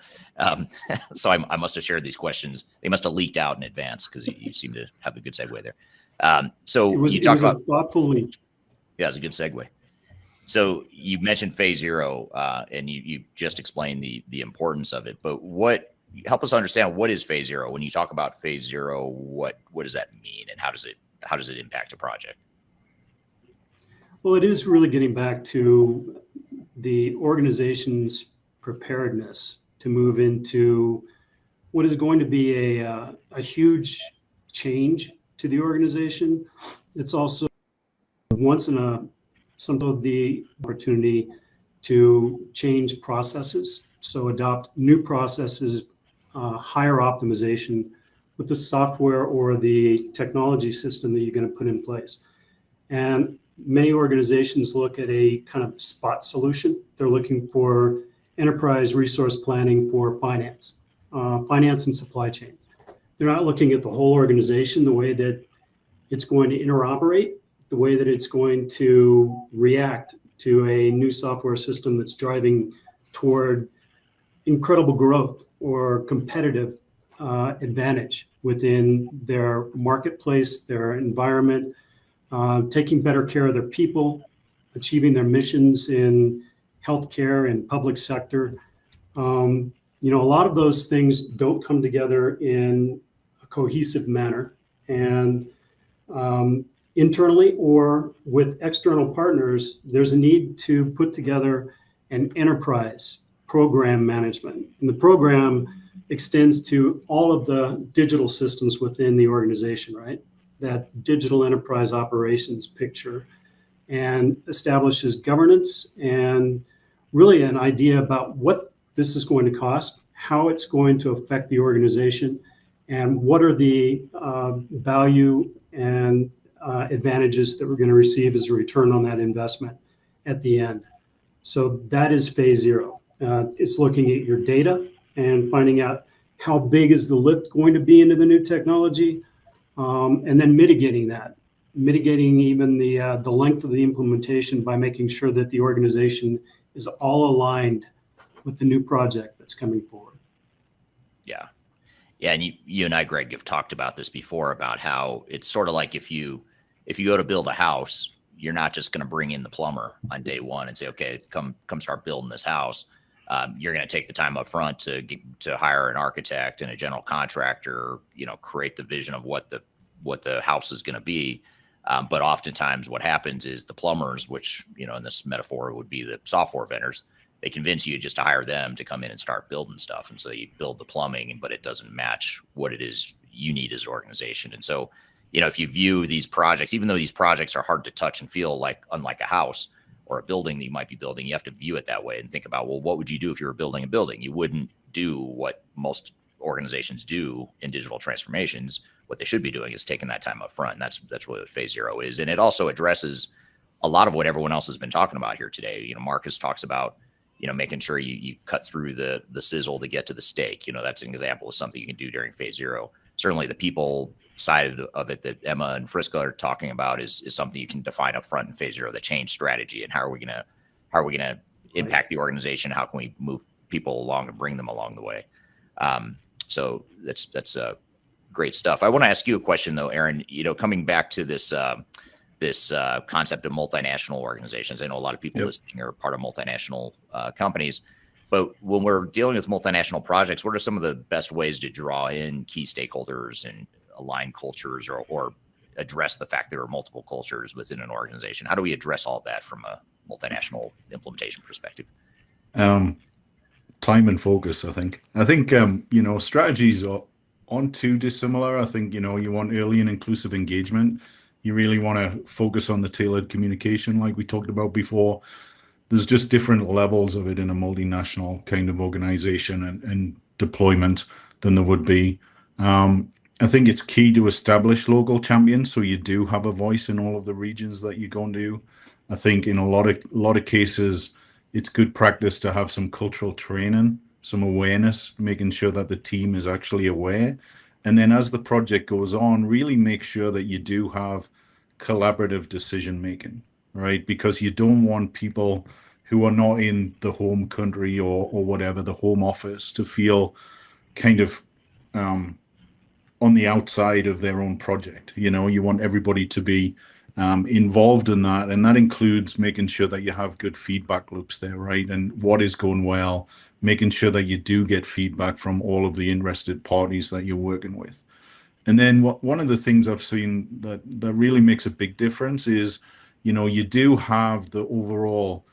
So I must have shared these questions. They must have leaked out in advance because you seem to have a good segue there. So you talked about a thoughtful leak. Yeah, it's a good segue. So you mentioned phase zero, and you just explained the importance of it. But help us understand, what is phase zero? When you talk about phase zero, what does that mean, and how does it impact a project? Well, it is really getting back to the organization's preparedness to move into what is going to be a huge change to the organization. It's also sometimes the opportunity to change processes. So adopt new processes, higher optimization with the software or the technology system that you're going to put in place. And many organizations look at a kind of spot solution. They're looking for enterprise resource planning for finance and supply chain. They're not looking at the whole organization, the way that it's going to interoperate, the way that it's going to react to a new software system that's driving toward incredible growth or competitive advantage within their marketplace, their environment, taking better care of their people, achieving their missions in healthcare and public sector. A lot of those things don't come together in a cohesive manner. And internally or with external partners, there's a need to put together an enterprise program management. And the program extends to all of the digital systems within the organization, right? That digital enterprise operations picture, and establishes governance and really an idea about what this is going to cost, how it's going to affect the organization, and what are the value and advantages that we're going to receive as a return on that investment at the end. So that is phase zero. It's looking at your data and finding out how big is the lift going to be into the new technology, and then mitigating even the length of the implementation by making sure that the organization is all aligned with the new project that's coming forward. Yeah. Yeah. And you and I, Greg, have talked about this before, about how it's sort of like if you go to build a house, you're not just going to bring in the plumber on day one and say, okay, come start building this house. You're going to take the time up front to hire an architect and a general contractor, create the vision of what the house is going to be. But oftentimes what happens is the plumbers, which, in this metaphor would be the software vendors, they convince you just to hire them to come in and start building stuff. And so you build the plumbing, but it doesn't match what it is you need as an organization. And so, if you view these projects, even though these projects are hard to touch and feel like, unlike a house or a building that you might be building, you have to view it that way and think about, well, what would you do if you were building a building? You wouldn't do what most organizations do in digital transformations. What they should be doing is taking that time up front. And that's really what phase zero is. And it also addresses a lot of what everyone else has been talking about here today. Marcus talks about, making sure you cut through the sizzle to get to the steak. That's an example of something you can do during phase zero. Certainly the people side of it that Emma and Friska are talking about is something you can define up front in phase zero, the change strategy, and how are we going to impact the organization? How can we move people along and bring them along the way? So that's great stuff. I want to ask you a question though, Aaron. Coming back to this concept of multinational organizations. I know a lot of people listening are part of multinational companies, but when we're dealing with multinational projects, what are some of the best ways to draw in key stakeholders and align cultures, or address the fact there are multiple cultures within an organization? How do we address all that from a multinational implementation perspective? Time and focus, I think. Strategies aren't too dissimilar. I think, you want early and inclusive engagement. You really want to focus on the tailored communication like we talked about before. There's just different levels of it in a multinational kind of organization and deployment than there would be. I think it's key to establish local champions so you do have a voice in all of the regions that you're going to. I think in a lot of cases, it's good practice to have some cultural training, some awareness, making sure that the team is actually aware. And then as the project goes on, really make sure that you do have collaborative decision making, right? Because you don't want people who are not in the home country or whatever, the home office, to feel kind of on the outside of their own project. You want everybody to be involved in that. And that includes making sure that you have good feedback loops there, right? And what is going well, making sure that you do get feedback from all of the interested parties that you're working with. And then one of the things I've seen that really makes a big difference is, you do have the overall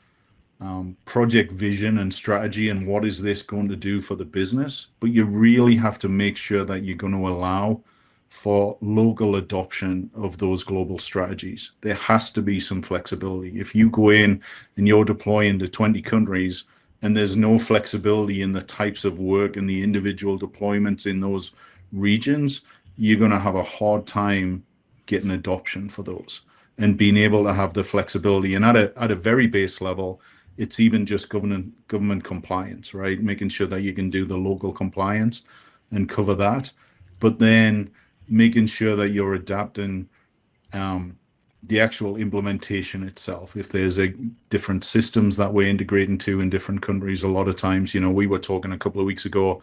project vision and strategy and what is this going to do for the business, but you really have to make sure that you're going to allow for local adoption of those global strategies. There has to be some flexibility. If you go in and you're deploying to 20 countries and there's no flexibility in the types of work and the individual deployments in those regions, you're going to have a hard time getting adoption for those and being able to have the flexibility. And at a very base level, it's even just government compliance, right? Making sure that you can do the local compliance and cover that, but then making sure that you're adapting the actual implementation itself. If there's different systems that we're integrating to in different countries, a lot of times, we were talking a couple of weeks ago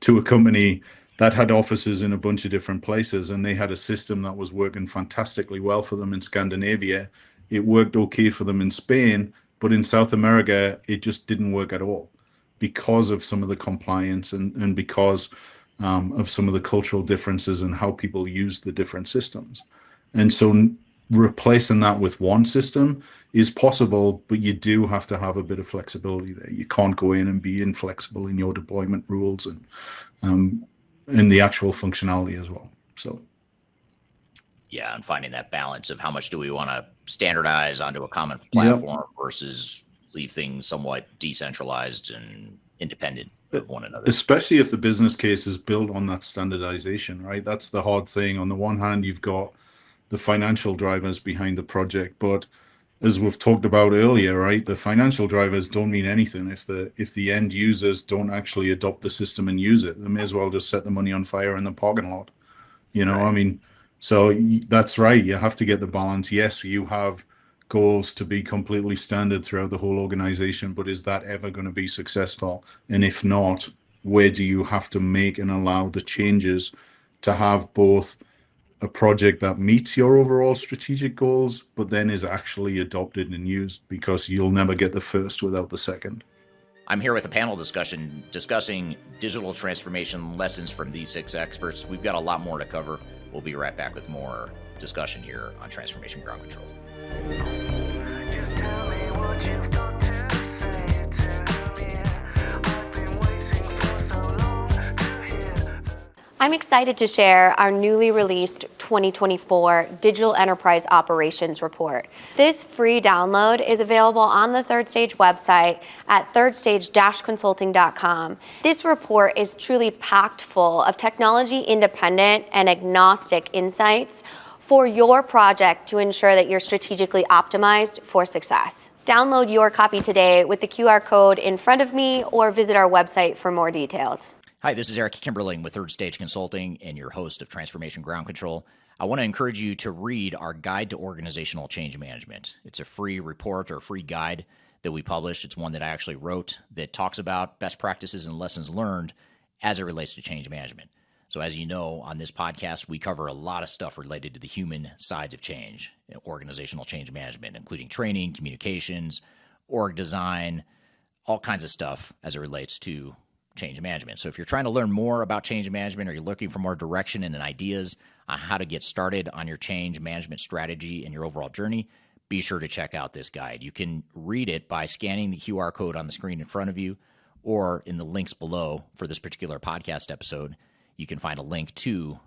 to a company that had offices in a bunch of different places, and they had a system that was working fantastically well for them in Scandinavia. It worked okay for them in Spain, but in South America, it just didn't work at all because of some of the compliance and because of some of the cultural differences and how people use the different systems. And so replacing that with one system is possible, but you do have to have a bit of flexibility there. You can't go in and be inflexible in your deployment rules and the actual functionality as well. So. Yeah, and finding that balance of how much do we want to standardize onto a common platform versus leave things somewhat decentralized and independent of one another. Especially if the business case is built on that standardization, right? That's the hard thing. On the one hand, you've got the financial drivers behind the project, but as we've talked about earlier, right, the financial drivers don't mean anything if the end users don't actually adopt the system and use it. They may as well just set the money on fire in the parking lot. Right. I mean, so that's right. You have to get the balance. Yes, you have goals to be completely standard throughout the whole organization, but is that ever going to be successful? And if not, where do you have to make and allow the changes to have both a project that meets your overall strategic goals, but then is actually adopted and used? Because you'll never get the first without the second. I'm here with a panel discussion discussing digital transformation lessons from these 6 experts. We've got a lot more to cover. We'll be right back with more discussion here on Transformation Ground Control. Just tell me what you've got to say. Tell me, I've been waiting for so long to hear. I'm excited to share our newly released 2024 Digital Enterprise Operations Report. This free download is available on the Third Stage website at thirdstage-consulting.com. This report is truly packed full of technology-independent and agnostic insights for your project to ensure that you're strategically optimized for success. Download your copy today with the QR code in front of me or visit our website for more details. Hi, this is Eric Kimberling with Third Stage Consulting and your host of Transformation Ground Control. I want to encourage you to read our Guide to Organizational Change Management. It's a free report or free guide that we publish. It's one that I actually wrote that talks about best practices and lessons learned as it relates to change management. So as you know, on this podcast, we cover a lot of stuff related to the human sides of change, organizational change management, including training, communications, org design, all kinds of stuff as it relates to change management. So if you're trying to learn more about change management, or you're looking for more direction and ideas on how to get started on your change management strategy and your overall journey, be sure to check out this guide. You can read it by scanning the QR code on the screen in front of you, or in the links below for this particular podcast episode. You can find a link to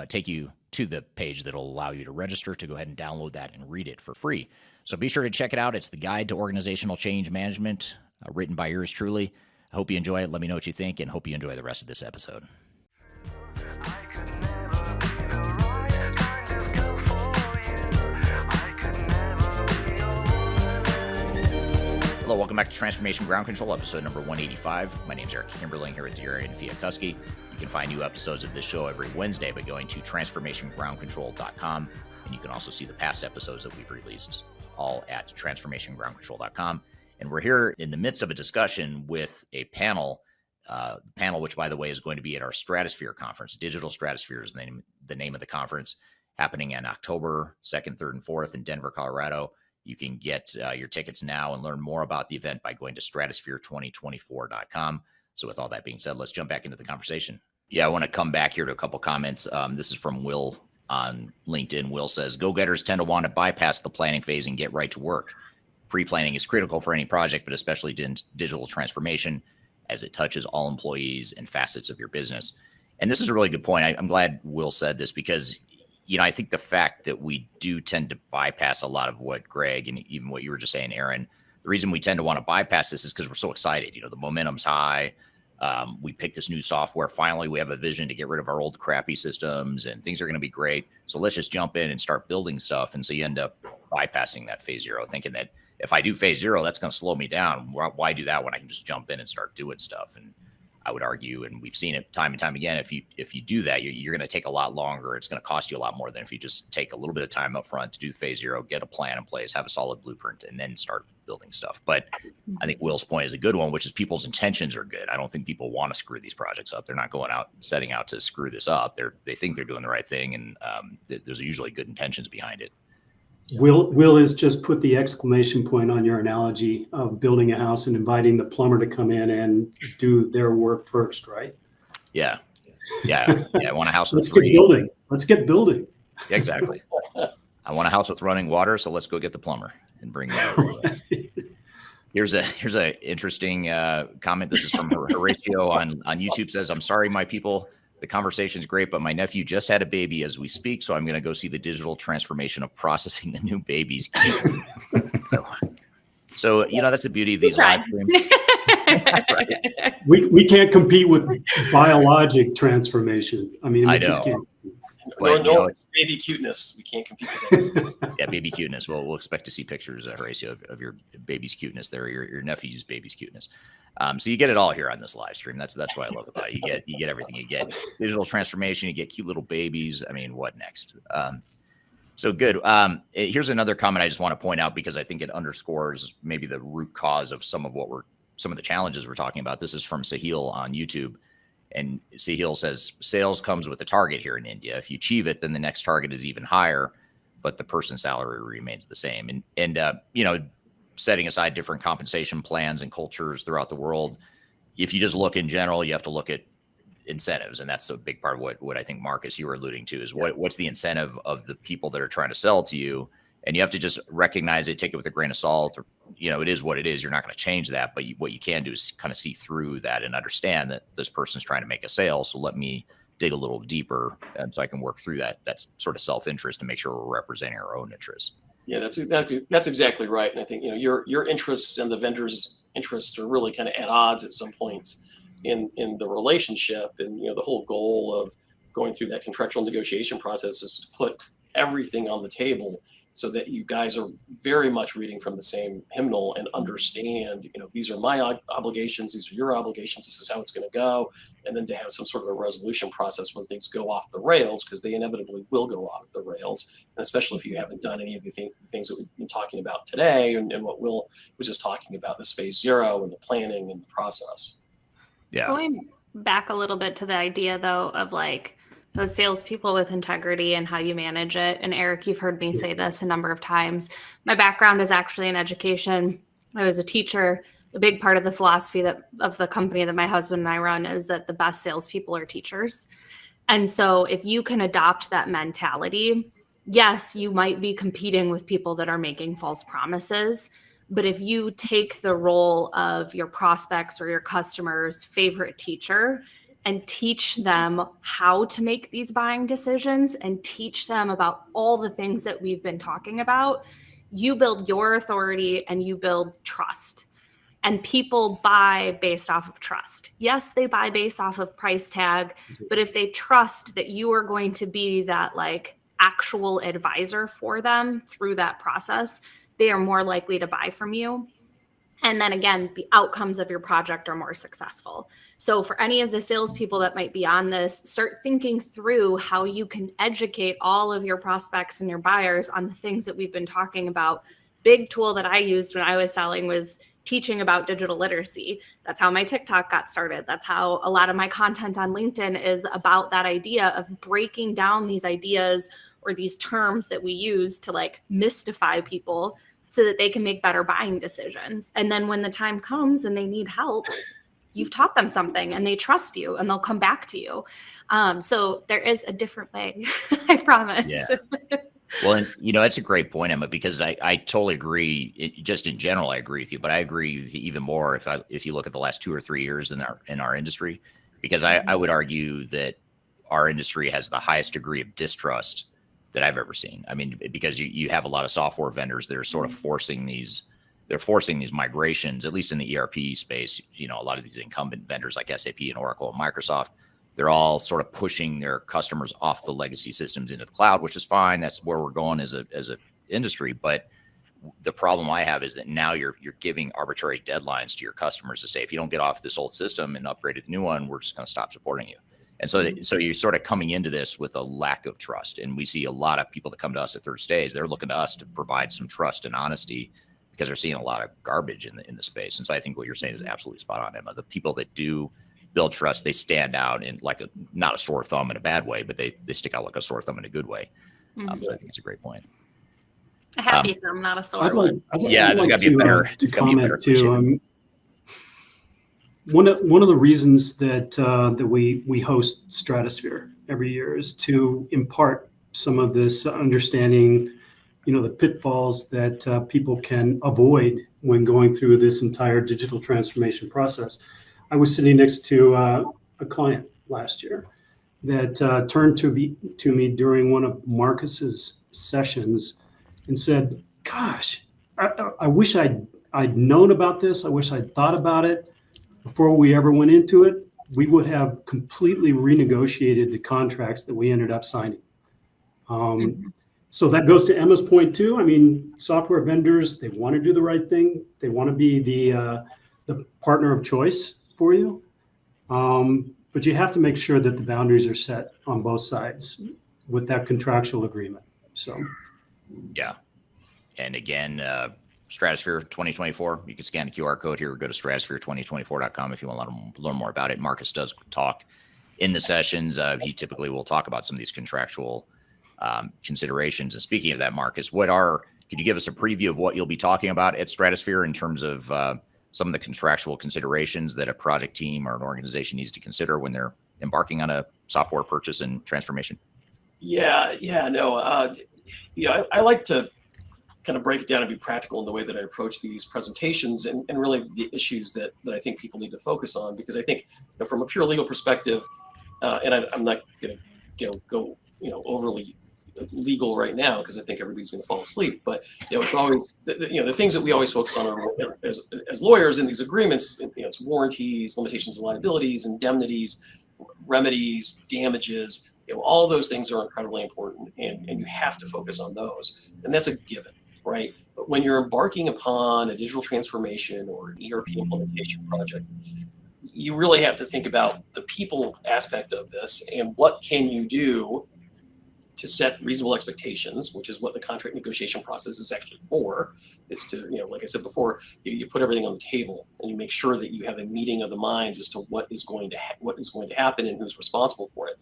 take you to the page that will allow you to register to go ahead and download that and read it for free. So be sure to check it out. It's the Guide to Organizational Change Management, written by yours truly. I hope you enjoy it. Let me know what you think, and hope you enjoy the rest of this episode. Hello, welcome back to Transformation Ground Control, episode number 185. My name is Eric Kimberling here with Darian and Chwialkowski. You can find new episodes of this show every Wednesday by going to transformationgroundcontrol.com, and you can also see the past episodes that we've released, all at transformationgroundcontrol.com. And we're here in the midst of a discussion with a panel, which, by the way, is going to be at our Stratosphere conference. Digital Stratosphere is the name of the conference, happening in October 2nd, 3rd, and 4th in Denver, Colorado. You can get your tickets now and learn more about the event by going to stratosphere2024.com. So with all that being said, let's jump back into the conversation. Yeah, I want to come back here to a couple comments. This is from Will on LinkedIn. Will says, go-getters tend to want to bypass the planning phase and get right to work. Pre-planning is critical for any project, but especially digital transformation, as it touches all employees and facets of your business. And this is a really good point. I'm glad Will said this, because I think the fact that we do tend to bypass a lot of what Greg and even what you were just saying, Aaron, the reason we tend to want to bypass this is because we're so excited. The momentum's high. We picked this new software. Finally, we have a vision to get rid of our old crappy systems, and things are going to be great. So let's just jump in and start building stuff. And so you end up bypassing that phase zero, thinking that if I do phase zero, that's going to slow me down. Why do that when I can just jump in and start doing stuff? And I would argue, and we've seen it time and time again, if you do that, you're going to take a lot longer. It's going to cost you a lot more than if you just take a little bit of time up front to do phase zero, get a plan in place, have a solid blueprint, and then start building stuff. But I think Will's point is a good one, which is people's intentions are good. I don't think people want to screw these projects up. They're not setting out to screw this up. They think they're doing the right thing, and there's usually good intentions behind it. Will has just put the exclamation point on your analogy of building a house and inviting the plumber to come in and do their work first, right? Yeah. I want a house with Let's get building. Exactly. I want a house with running water, so let's go get the plumber and bring that. Here's a interesting comment. This is from Horatio on YouTube. Says, "I'm sorry, my people. The conversation's great, but my nephew just had a baby as we speak, so I'm going to go see the digital transformation of processing the new baby's key." So that's the beauty of these live streams. Right. We can't compete with biologic transformation. I mean, we just can't. No, it's baby cuteness. We can't compete with that. Yeah, baby cuteness. We'll expect to see pictures, Horatio, of your baby's cuteness there, your nephew's baby's cuteness. So you get it all here on this live stream. That's what I love about it. You get everything. You get digital transformation. You get cute little babies. I mean, what next? So good. Here's another comment I just want to point out, because I think it underscores maybe the root cause of some of the challenges we're talking about. This is from Sahil on YouTube. And Sahil says, sales comes with a target here in India. If you achieve it, then the next target is even higher, but the person's salary remains the same. And setting aside different compensation plans and cultures throughout the world, if you just look in general, you have to look at incentives. And that's a big part of what I think, Marcus, you were alluding to, is what's the incentive of the people that are trying to sell to you. And you have to just recognize it, take it with a grain of salt. Or, it is what it is. You're not going to change that. But what you can do is kind of see through that and understand that this person's trying to make a sale. So let me dig a little deeper, and so I can work through that sort of self-interest to make sure we're representing our own interests. Yeah, that's exactly right. And I think your interests and the vendor's interests are really kind of at odds at some points in the relationship. And the whole goal of going through that contractual negotiation process is to put everything on the table, so that you guys are very much reading from the same hymnal and understand, these are my obligations, these are your obligations, this is how it's going to go. And then to have some sort of a resolution process when things go off the rails, because they inevitably will go off the rails. And especially if you haven't done any of the things that we've been talking about today, and what Will was just talking about, this phase zero and the planning and the process. Yeah. back a little bit to the idea, though, of like those salespeople with integrity and how you manage it. And Eric, you've heard me say this a number of times. My background is actually in education. I was a teacher. A big part of the philosophy of the company that my husband and I run is that the best salespeople are teachers. And so if you can adopt that mentality, yes, you might be competing with people that are making false promises. But if you take the role of your prospects or your customers' favorite teacher and teach them how to make these buying decisions and teach them about all the things that we've been talking about, you build your authority and you build trust. And people buy based off of trust. Yes, they buy based off of price tag, but if they trust that you are going to be that like actual advisor for them through that process, they are more likely to buy from you. And then again, the outcomes of your project are more successful. So for any of the salespeople that might be on this, start thinking through how you can educate all of your prospects and your buyers on the things that we've been talking about. Big tool that I used when I was selling was teaching about digital literacy. That's how my TikTok got started. That's how a lot of my content on LinkedIn is about that idea of breaking down these ideas or these terms that we use to like mystify people so that they can make better buying decisions. And then when the time comes and they need help, you've taught them something and they trust you and they'll come back to you. So there is a different way, I promise. Yeah. Well, and that's a great point, Emma, because I totally agree. Just in general, I agree with you, but I agree with you even more if you look at the last 2 or 3 years in our industry, because I would argue that our industry has the highest degree of distrust that I've ever seen. I mean, because you have a lot of software vendors that are sort of forcing these migrations, at least in the ERP space. A lot of these incumbent vendors like SAP and Oracle and Microsoft, they're all sort of pushing their customers off the legacy systems into the cloud, which is fine. That's where we're going as a industry. But the problem I have is that now you're giving arbitrary deadlines to your customers to say, if you don't get off this old system and upgrade to the new one, we're just going to stop supporting you. And so you're sort of coming into this with a lack of trust. And we see a lot of people that come to us at third stage, they're looking to us to provide some trust and honesty because they're seeing a lot of garbage in the space. And so I think what you're saying is absolutely spot on, Emma. The people that do build trust, they stand out in like not a sore thumb in a bad way, but they stick out like a sore thumb in a good way. So I think it's a great point. A happy thumb, not a sore I'd one. like to comment too. One of the reasons that we host Stratosphere every year is to impart some of this understanding, the pitfalls that people can avoid when going through this entire digital transformation process. I was sitting next to a client last year that turned to me during one of Marcus's sessions and said, "Gosh, I wish I'd known about this. I wish I'd thought about it before we ever went into it. We would have completely renegotiated the contracts that we ended up signing." So that goes to Emma's point too. I mean, software vendors, they want to do the right thing. They want to be the partner of choice for you. But you have to make sure that the boundaries are set on both sides with that contractual agreement. So, yeah. And again, Stratosphere 2024, you can scan the QR code here or go to stratosphere2024.com if you want to learn more about it. Marcus does talk in the sessions. He typically will talk about some of these contractual considerations. And speaking of that, Marcus, could you give us a preview of what you'll be talking about at Stratosphere in terms of some of the contractual considerations that a project team or an organization needs to consider when they're embarking on a software purchase and transformation? I like to kind of break it down and be practical in the way that I approach these presentations and really the issues that I think people need to focus on, because I think from a pure legal perspective, and I'm not going to go overly legal right now because I think everybody's going to fall asleep. But it's always the things that we always focus on are, as lawyers in these agreements. It's warranties, limitations and liabilities, indemnities, remedies, damages. All those things are incredibly important, and you have to focus on those, and that's a given, right? But when you're embarking upon a digital transformation or an ERP implementation project, you really have to think about the people aspect of this and what can you do to set reasonable expectations, which is what the contract negotiation process is actually for. Is to, like I said before, you put everything on the table and you make sure that you have a meeting of the minds as to what is going to happen and who's responsible for it.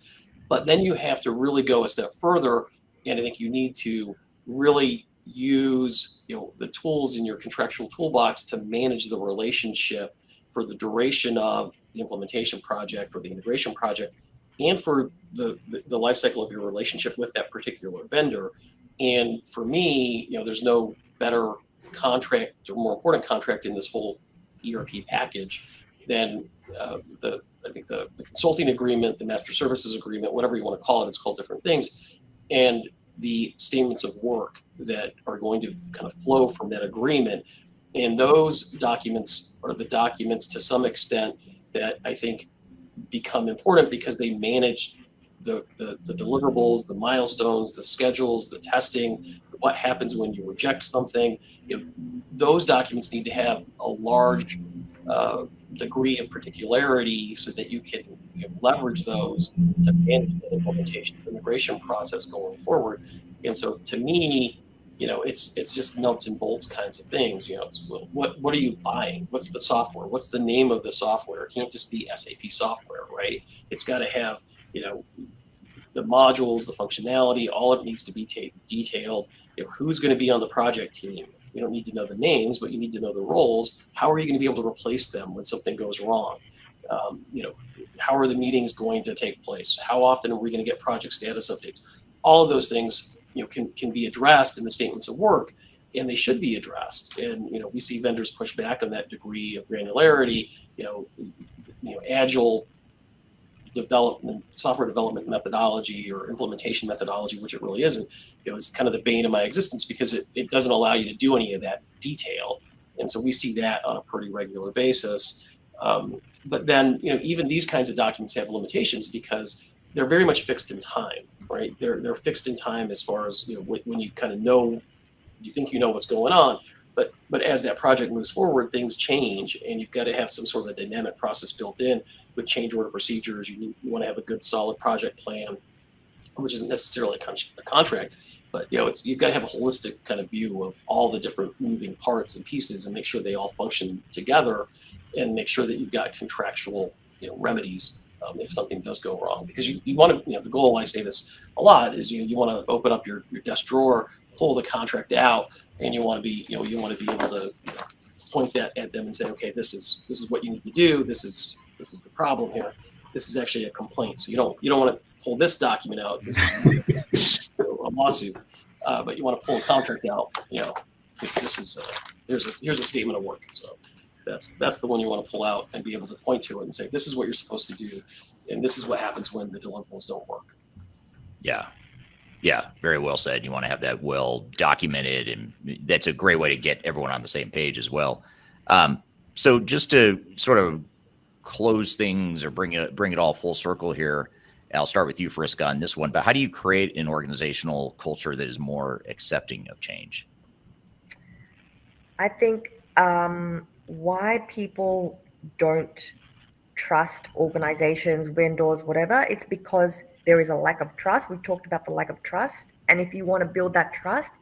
But then you have to really go a step further, and I think you need to really use the tools in your contractual toolbox to manage the relationship for the duration of the implementation project or the integration project, and for the life cycle of your relationship with that particular vendor. And for me, there's no better contract or more important contract in this whole ERP package than I think the consulting agreement, the master services agreement, whatever you want to call it, it's called different things, and the statements of work that are going to kind of flow from that agreement. And those documents are the documents to some extent that I think become important because they manage the deliverables, the milestones, the schedules, the testing, what happens when you reject something. Those documents need to have a large degree of particularity so that you can leverage those to manage the implementation integration process going forward. And so to me, it's just nuts and bolts kinds of things. What are you buying? What's the software? What's the name of the software? It can't just be SAP software, right? It's got to have, the modules, the functionality, all it needs to be detailed. Who's going to be on the project team? You don't need to know the names, but you need to know the roles. How are you going to be able to replace them when something goes wrong? How are the meetings going to take place? How often are we going to get project status updates? All of those things can be addressed in the statements of work, and they should be addressed. And we see vendors push back on that degree of granularity. Agile development, software development methodology or implementation methodology, which it really isn't, is kind of the bane of my existence because it doesn't allow you to do any of that detail. And so we see that on a pretty regular basis. But then, even these kinds of documents have limitations because they're very much fixed in time, right? They're fixed in time as far as, when you kind of know, you think you know what's going on, but as that project moves forward, things change, and you've got to have some sort of a dynamic process built in with change order procedures. You want to have a good, solid project plan, which isn't necessarily a contract, but you've got to have a holistic kind of view of all the different moving parts and pieces and make sure they all function together, and make sure that you've got contractual remedies if something does go wrong. Because you want to, the goal, I say this a lot, is you want to open up your desk drawer, pull the contract out, and you want to be able to point that at them and say, okay, this is what you need to do. This is the problem here. This is actually a complaint. So you don't want to pull this document out. This is a lawsuit, but you want to pull a contract out. This is here's a statement of work. So that's the one you want to pull out and be able to point to it and say, this is what you're supposed to do, and this is what happens when the deliverables don't work. Yeah, very well said. You want to have that well documented, and that's a great way to get everyone on the same page as well. So just to sort of close things or bring it all full circle here, I'll start with you, Friska, on this one. But how do you create an organizational culture that is more accepting of change? I think why people don't trust organizations, vendors, whatever, it's because there is a lack of trust. We talked about the lack of trust. And if you want to build that trust,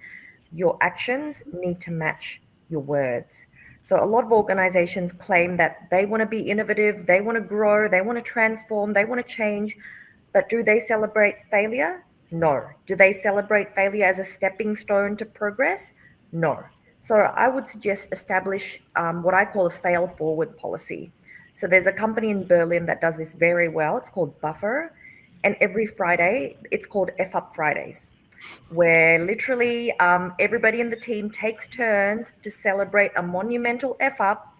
your actions need to match your words. So a lot of organizations claim that they want to be innovative, they want to grow, they want to transform, they want to change. But do they celebrate failure? No. Do they celebrate failure as a stepping stone to progress? No. So I would suggest establish what I call a fail forward policy. So there's a company in Berlin that does this very well. It's called Buffer. And every Friday, it's called F-Up Fridays, where literally everybody in the team takes turns to celebrate a monumental F-Up.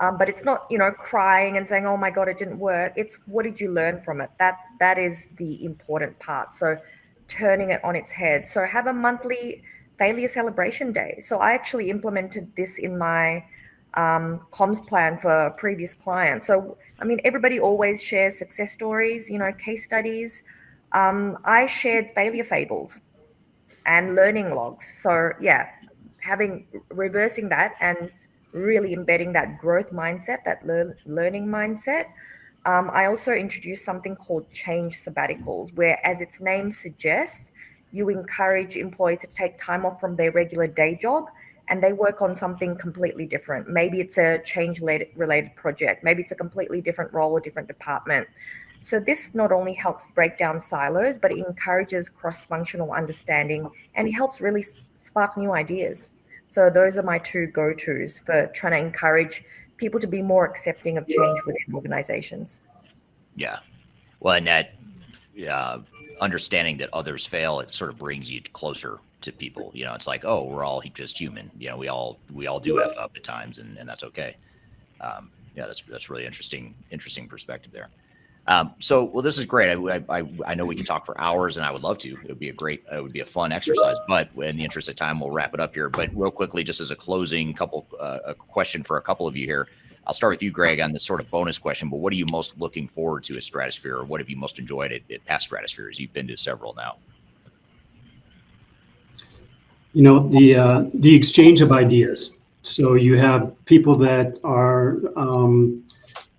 But it's not, crying and saying, oh my God, it didn't work. It's what did you learn from it? That is the important part. So turning it on its head. So have a monthly failure celebration day. So I actually implemented this in my comms plan for a previous client. So, everybody always shares success stories, case studies. I shared failure fables and learning logs. So yeah, reversing that and really embedding that growth mindset, that learning mindset. I also introduced something called change sabbaticals, where, as its name suggests, you encourage employees to take time off from their regular day job and they work on something completely different. Maybe it's a change related project, maybe it's a completely different role or different department. So, this not only helps break down silos, but it encourages cross functional understanding and it helps really spark new ideas. So, those are my two go tos for trying to encourage people to be more accepting of change within organizations. Yeah. Well, and that understanding that others fail, it sort of brings you closer to people. You know, it's like, oh, we're all just human. You know, we all do F up at times, and that's okay. Yeah, that's really interesting perspective there. So, well, this is great. I know we can talk for hours, and I would love to. It would be a fun exercise. But in the interest of time, we'll wrap it up here. But real quickly, just as a closing a question for a couple of you here. I'll start with you, Greg, on this sort of bonus question. But what are you most looking forward to at Stratosphere, or what have you most enjoyed at past Stratospheres? You've been to several now. You know, the exchange of ideas. So you have people that are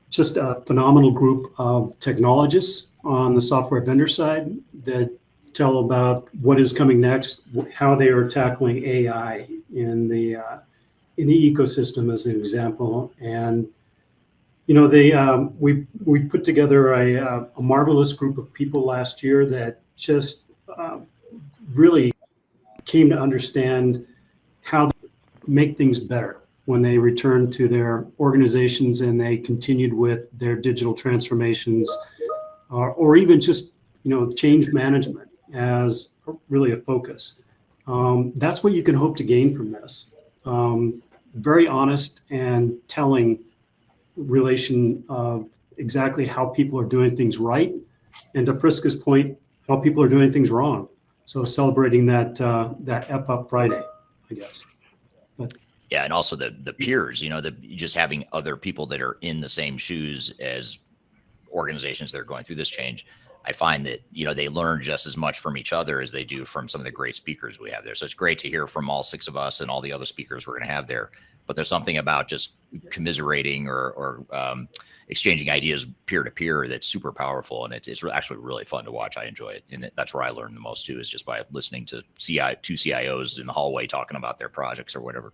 just a phenomenal group of technologists on the software vendor side that tell about what is coming next, how they are tackling AI in the ecosystem, as an example. And you know, we put together a marvelous group of people last year that just really came to understand how to make things better when they returned to their organizations and they continued with their digital transformations, or even just, you know, change management as really a focus. That's what you can hope to gain from this. Very honest and telling relation of exactly how people are doing things right, and to Friska's point, how people are doing things wrong. So celebrating that F Up Friday, I guess. But yeah, and also the peers, you know, just having other people that are in the same shoes as organizations that are going through this change. I find that, you know, they learn just as much from each other as they do from some of the great speakers we have there. So it's great to hear from all six of us and all the other speakers we're going to have there. But there's something about just commiserating or exchanging ideas peer to peer that's super powerful, and it's actually really fun to watch. I enjoy it, and that's where I learn the most too, is just by listening to two CIOs in the hallway talking about their projects or whatever.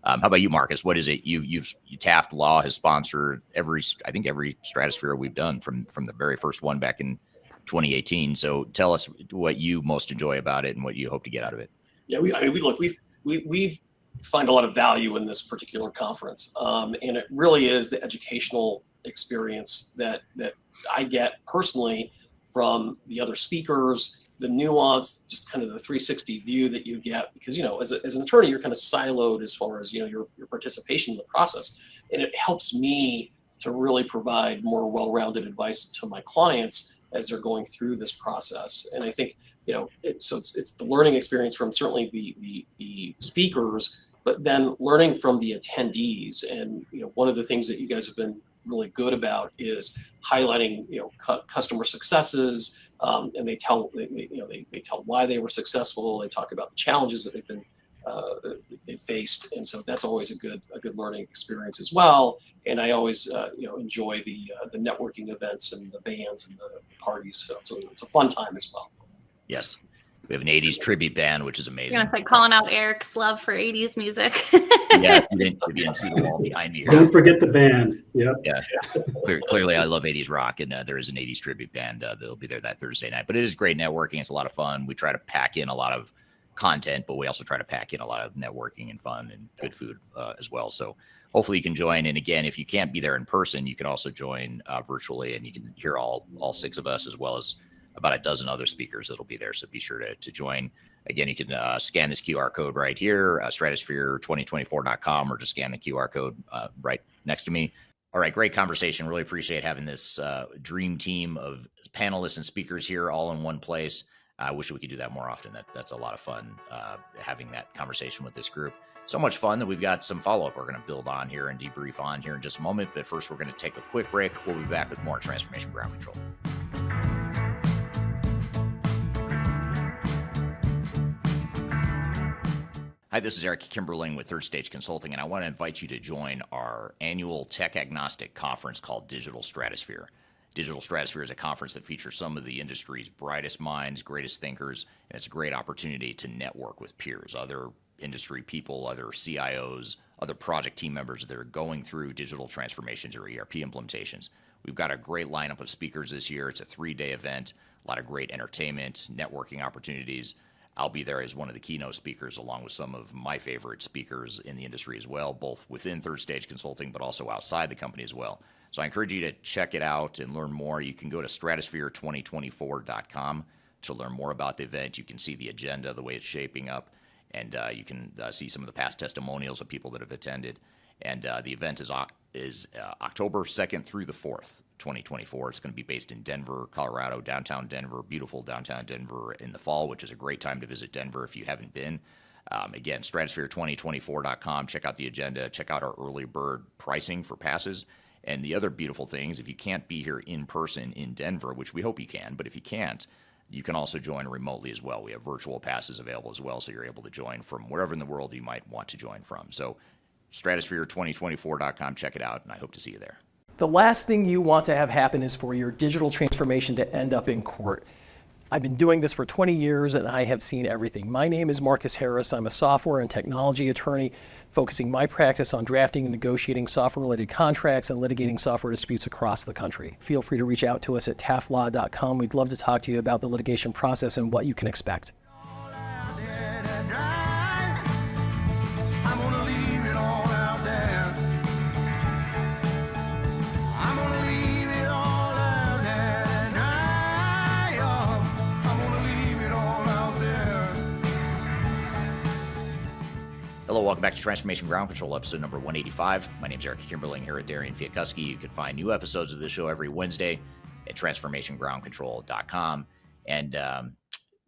How about you, Marcus? What is it you Taft Law has sponsored every Stratosphere we've done from the very first one back in 2018. So tell us what you most enjoy about it and what you hope to get out of it. Yeah, we find a lot of value in this particular conference, and it really is the educational experience that I get personally from the other speakers, the nuance, just kind of the 360 view that you get, because, you know, as an attorney, you're kind of siloed as far as, you know, your participation in the process, and it helps me to really provide more well-rounded advice to my clients as they're going through this process. And I think, you know, it's the learning experience from certainly the speakers, but then learning from the attendees. And, you know, one of the things that you guys have been really good about is highlighting, you know, customer successes, and they tell why they were successful. They talk about the challenges that they've faced, and so that's always a good learning experience as well. And I always enjoy the networking events and the bands and the parties. So it's a fun time as well. Yes. We have an 80s tribute band, which is amazing. You're gonna say calling out Eric's love for 80s music. Yeah, if you didn't see the wall behind me here. Don't forget the band. Yep. Yeah. Clearly, I love 80s rock, and there is an 80s tribute band that'll be there that Thursday night. But it is great networking. It's a lot of fun. We try to pack in a lot of content, but we also try to pack in a lot of networking and fun and good food as well. So hopefully you can join. And again, if you can't be there in person, you can also join virtually, and you can hear all six of us, as well as about a dozen other speakers that'll be there. So be sure to join. Again, you can scan this QR code right here, stratosphere2024.com, or just scan the QR code right next to me. All right, great conversation. Really appreciate having this dream team of panelists and speakers here all in one place. I wish we could do that more often. That's a lot of fun, having that conversation with this group. So much fun that we've got some follow-up we're going to build on here and debrief on here in just a moment. But first, we're going to take a quick break. We'll be back with more Transformation Ground Control. Hi, this is Eric Kimberling with Third Stage Consulting, and I want to invite you to join our annual tech agnostic conference called Digital Stratosphere. Digital Stratosphere is a conference that features some of the industry's brightest minds, greatest thinkers, and it's a great opportunity to network with peers, other industry people, other CIOs, other project team members that are going through digital transformations or ERP implementations. We've got a great lineup of speakers this year. It's a 3-day event, a lot of great entertainment, networking opportunities. I'll be there as one of the keynote speakers, along with some of my favorite speakers in the industry as well, both within Third Stage Consulting, but also outside the company as well. So I encourage you to check it out and learn more. You can go to stratosphere2024.com to learn more about the event. You can see the agenda, the way it's shaping up, and you can see some of the past testimonials of people that have attended. And the event is October 2nd through the 4th, 2024. It's going to be based in Denver, Colorado, downtown Denver, beautiful downtown Denver in the fall, which is a great time to visit Denver if you haven't been. Again, stratosphere2024.com. Check out the agenda. Check out our early bird pricing for passes. And the other beautiful things, if you can't be here in person in Denver, which we hope you can, but if you can't, you can also join remotely as well. We have virtual passes available as well, so you're able to join from wherever in the world you might want to join from. So stratosphere2024.com, check it out, and I hope to see you there. The last thing you want to have happen is for your digital transformation to end up in court. I've been doing this for 20 years and I have seen everything. My name is Marcus Harris. I'm a software and technology attorney focusing my practice on drafting and negotiating software-related contracts and litigating software disputes across the country. Feel free to reach out to us at taftlaw.com. We'd love to talk to you about the litigation process and what you can expect. Hello, welcome back to Transformation Ground Control, episode number 185. My name is Eric Kimberling here at Darian Chwialkowski. You can find new episodes of this show every Wednesday at transformationgroundcontrol.com. And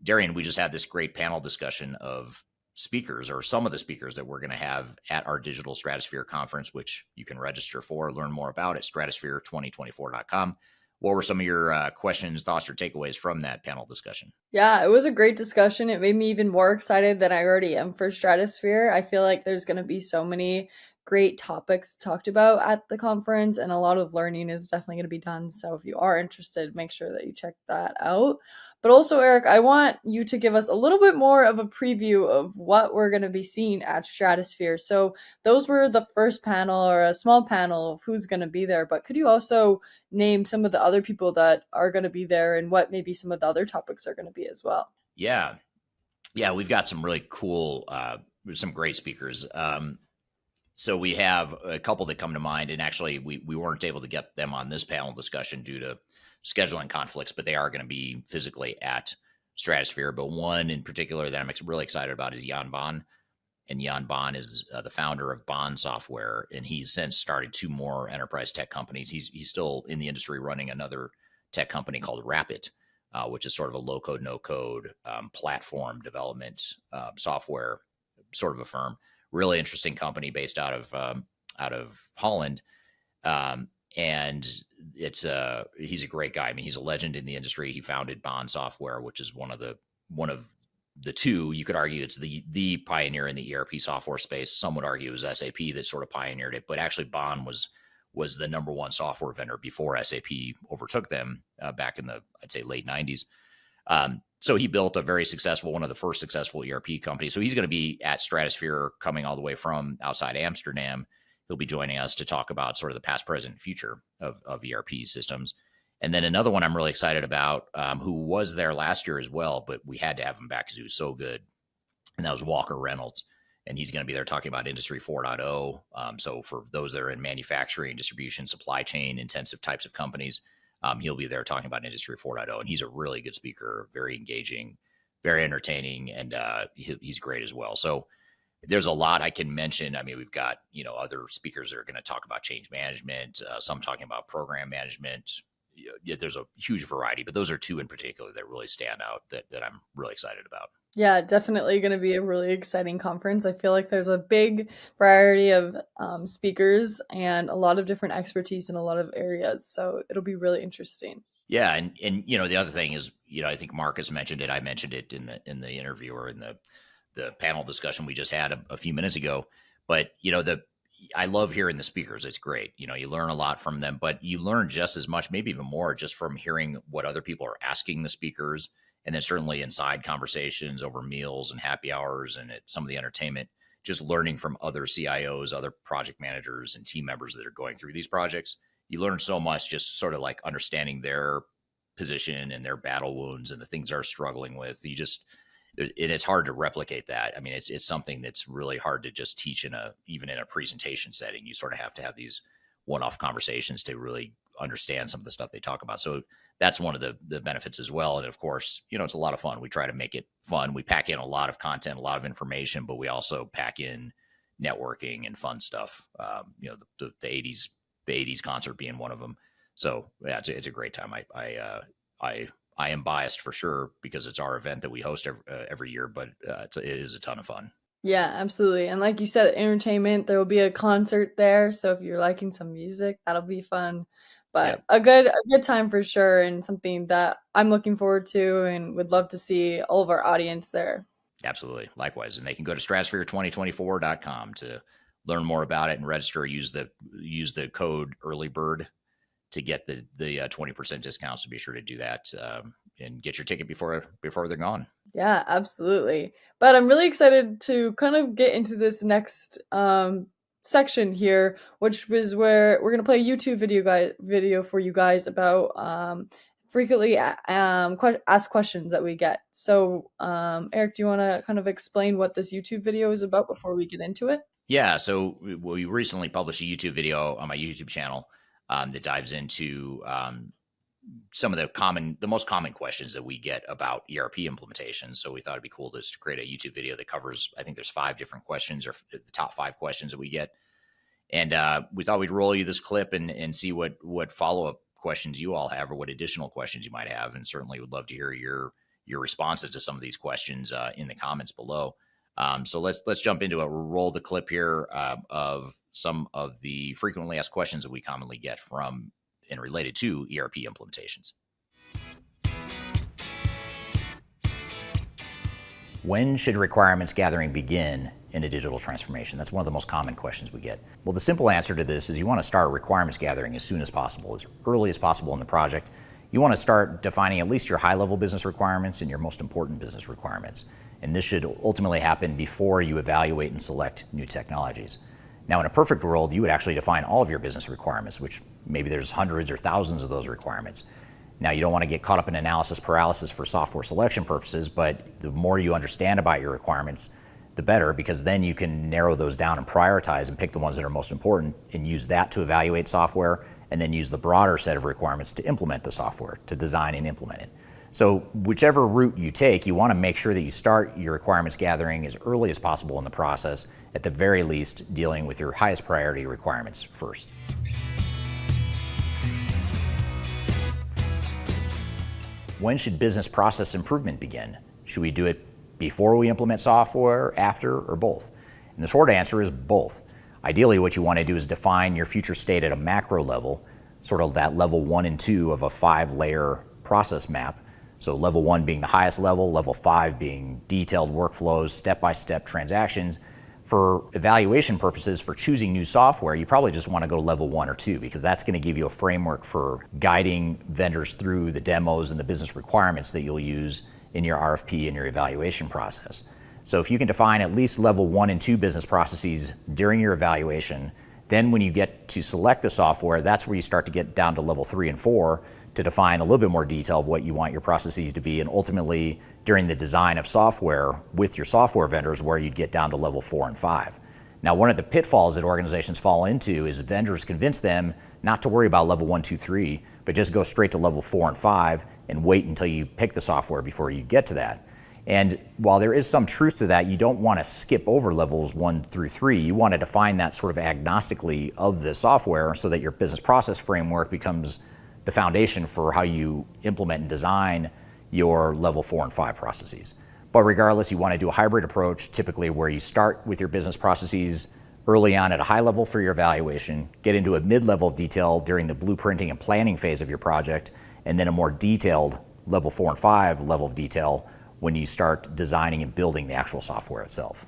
Darian, we just had this great panel discussion of speakers, or some of the speakers that we're going to have at our Digital Stratosphere conference, which you can register for, learn more about at stratosphere2024.com. What were some of your questions, thoughts, or takeaways from that panel discussion? Yeah, it was a great discussion. It made me even more excited than I already am for Stratosphere. I feel like there's going to be so many great topics talked about at the conference, and a lot of learning is definitely going to be done. So if you are interested, make sure that you check that out. But also, Eric, I want you to give us a little bit more of a preview of what we're going to be seeing at Stratosphere. So those were the first panel, or a small panel of who's going to be there. But could you also name some of the other people that are going to be there and what maybe some of the other topics are going to be as well? Yeah, we've got some really cool, some great speakers. So we have a couple that come to mind, and actually we weren't able to get them on this panel discussion due to scheduling conflicts, but they are going to be physically at Stratosphere. But one in particular that I'm really excited about is Jan Baan. And Jan Baan is the founder of Baan Software, and he's since started 2 more enterprise tech companies. He's still in the industry running another tech company called Rapid, which is sort of a low-code, no-code platform development software sort of a firm. Really interesting company based out of Holland. And he's a great guy. I mean, he's a legend in the industry. He founded Baan Software, which is one of the 2. You could argue it's the pioneer in the ERP software space. Some would argue it was SAP that sort of pioneered it, but actually Baan was the number one software vendor before SAP overtook them back in the, I'd say, late 90s. So he built a very successful, one of the first successful ERP companies. So he's going to be at Stratosphere, coming all the way from outside Amsterdam. He'll be joining us to talk about sort of the past, present, future of ERP systems. And then another one I'm really excited about, who was there last year as well, but we had to have him back because he was so good. And that was Walker Reynolds. And he's going to be there talking about Industry 4.0. So for those that are in manufacturing, distribution, supply chain, intensive types of companies, he'll be there talking about Industry 4.0. And he's a really good speaker, very engaging, very entertaining, and he's great as well. So there's a lot I can mention. I mean, we've got, other speakers that are going to talk about change management, some talking about program management. There's a huge variety, but those are 2 in particular that really stand out that I'm really excited about. Yeah, definitely going to be a really exciting conference. I feel like there's a big variety of speakers and a lot of different expertise in a lot of areas. So it'll be really interesting. Yeah. And the other thing is, I think Marcus mentioned it. I mentioned it in the interview, or in the panel discussion we just had a few minutes ago. But, I love hearing the speakers. It's great. You know, you learn a lot from them, but you learn just as much, maybe even more, just from hearing what other people are asking the speakers. And then certainly inside conversations over meals and happy hours and at some of the entertainment, just learning from other CIOs, other project managers and team members that are going through these projects. You learn so much just sort of like understanding their position and their battle wounds and the things they're struggling with. It's hard to replicate that. I mean, it's something that's really hard to just teach even in a presentation setting. You sort of have to have these one-off conversations to really understand some of the stuff they talk about. So that's one of the benefits as well. And of course, you know, it's a lot of fun. We try to make it fun. We pack in a lot of content, a lot of information, but we also pack in networking and fun stuff. You know, the 80s concert being one of them. So yeah, it's a great time. I am biased for sure because it's our event that we host every year, but it is a ton of fun. Yeah, absolutely. And like you said, entertainment, there will be a concert there. So if you're liking some music, that'll be fun. But a good time for sure, and something that I'm looking forward to and would love to see all of our audience there. Absolutely. Likewise. And they can go to stratosphere2024.com to learn more about it and register. Use the code EARLYBIRD to get the 20% discount. So be sure to do that and get your ticket before they're gone. Yeah, absolutely. But I'm really excited to kind of get into this next section here, which was where we're gonna play a YouTube video for you guys about frequently asked questions that we get. So Eric, do you want to kind of explain what this YouTube video is about before we get into it? Yeah, so we recently published a YouTube video on my YouTube channel that dives into some of the most common questions that we get about ERP implementation. So we thought it'd be cool just to create a YouTube video that covers, I think there's 5 different questions, or the top 5 questions that we get. And we thought we'd roll you this clip and see what follow-up questions you all have, or what additional questions you might have. And certainly would love to hear your responses to some of these questions in the comments below. So let's jump into it. We'll roll the clip here of some of the frequently asked questions that we commonly get from and related to ERP implementations. When should requirements gathering begin in a digital transformation? That's one of the most common questions we get. Well, the simple answer to this is you want to start requirements gathering as soon as possible, as early as possible in the project. You want to start defining at least your high-level business requirements and your most important business requirements. And this should ultimately happen before you evaluate and select new technologies. Now, in a perfect world, you would actually define all of your business requirements, which maybe there's hundreds or thousands of those requirements. Now, you don't want to get caught up in analysis paralysis for software selection purposes, but the more you understand about your requirements, the better, because then you can narrow those down and prioritize and pick the ones that are most important and use that to evaluate software, and then use the broader set of requirements to implement the software, to design and implement it. So whichever route you take, you want to make sure that you start your requirements gathering as early as possible in the process, at the very least dealing with your highest priority requirements first. When should business process improvement begin? Should we do it before we implement software, after, or both? And the short answer is both. Ideally, what you want to do is define your future state at a macro level, sort of that level 1 and 2 of a 5-layer process map. So level 1 being the highest level 5 being detailed workflows, step-by-step transactions. For evaluation purposes, for choosing new software, you probably just want to go to level 1 or 2, because that's going to give you a framework for guiding vendors through the demos and the business requirements that you'll use in your RFP and your evaluation process. So if you can define at least level 1 and 2 business processes during your evaluation, then when you get to select the software, that's where you start to get down to level 3 and 4 to define a little bit more detail of what you want your processes to be, and ultimately during the design of software with your software vendors where you'd get down to level 4 and 5. Now, one of the pitfalls that organizations fall into is vendors convince them not to worry about level 1, 2, 3, but just go straight to level 4 and 5 and wait until you pick the software before you get to that. And while there is some truth to that, you don't want to skip over levels 1 through 3. You want to define that sort of agnostically of the software so that your business process framework becomes the foundation for how you implement and design your level 4 and 5 processes. But regardless, you want to do a hybrid approach, typically where you start with your business processes early on at a high level for your evaluation, get into a mid-level of detail during the blueprinting and planning phase of your project, and then a more detailed level 4 and 5 level of detail when you start designing and building the actual software itself.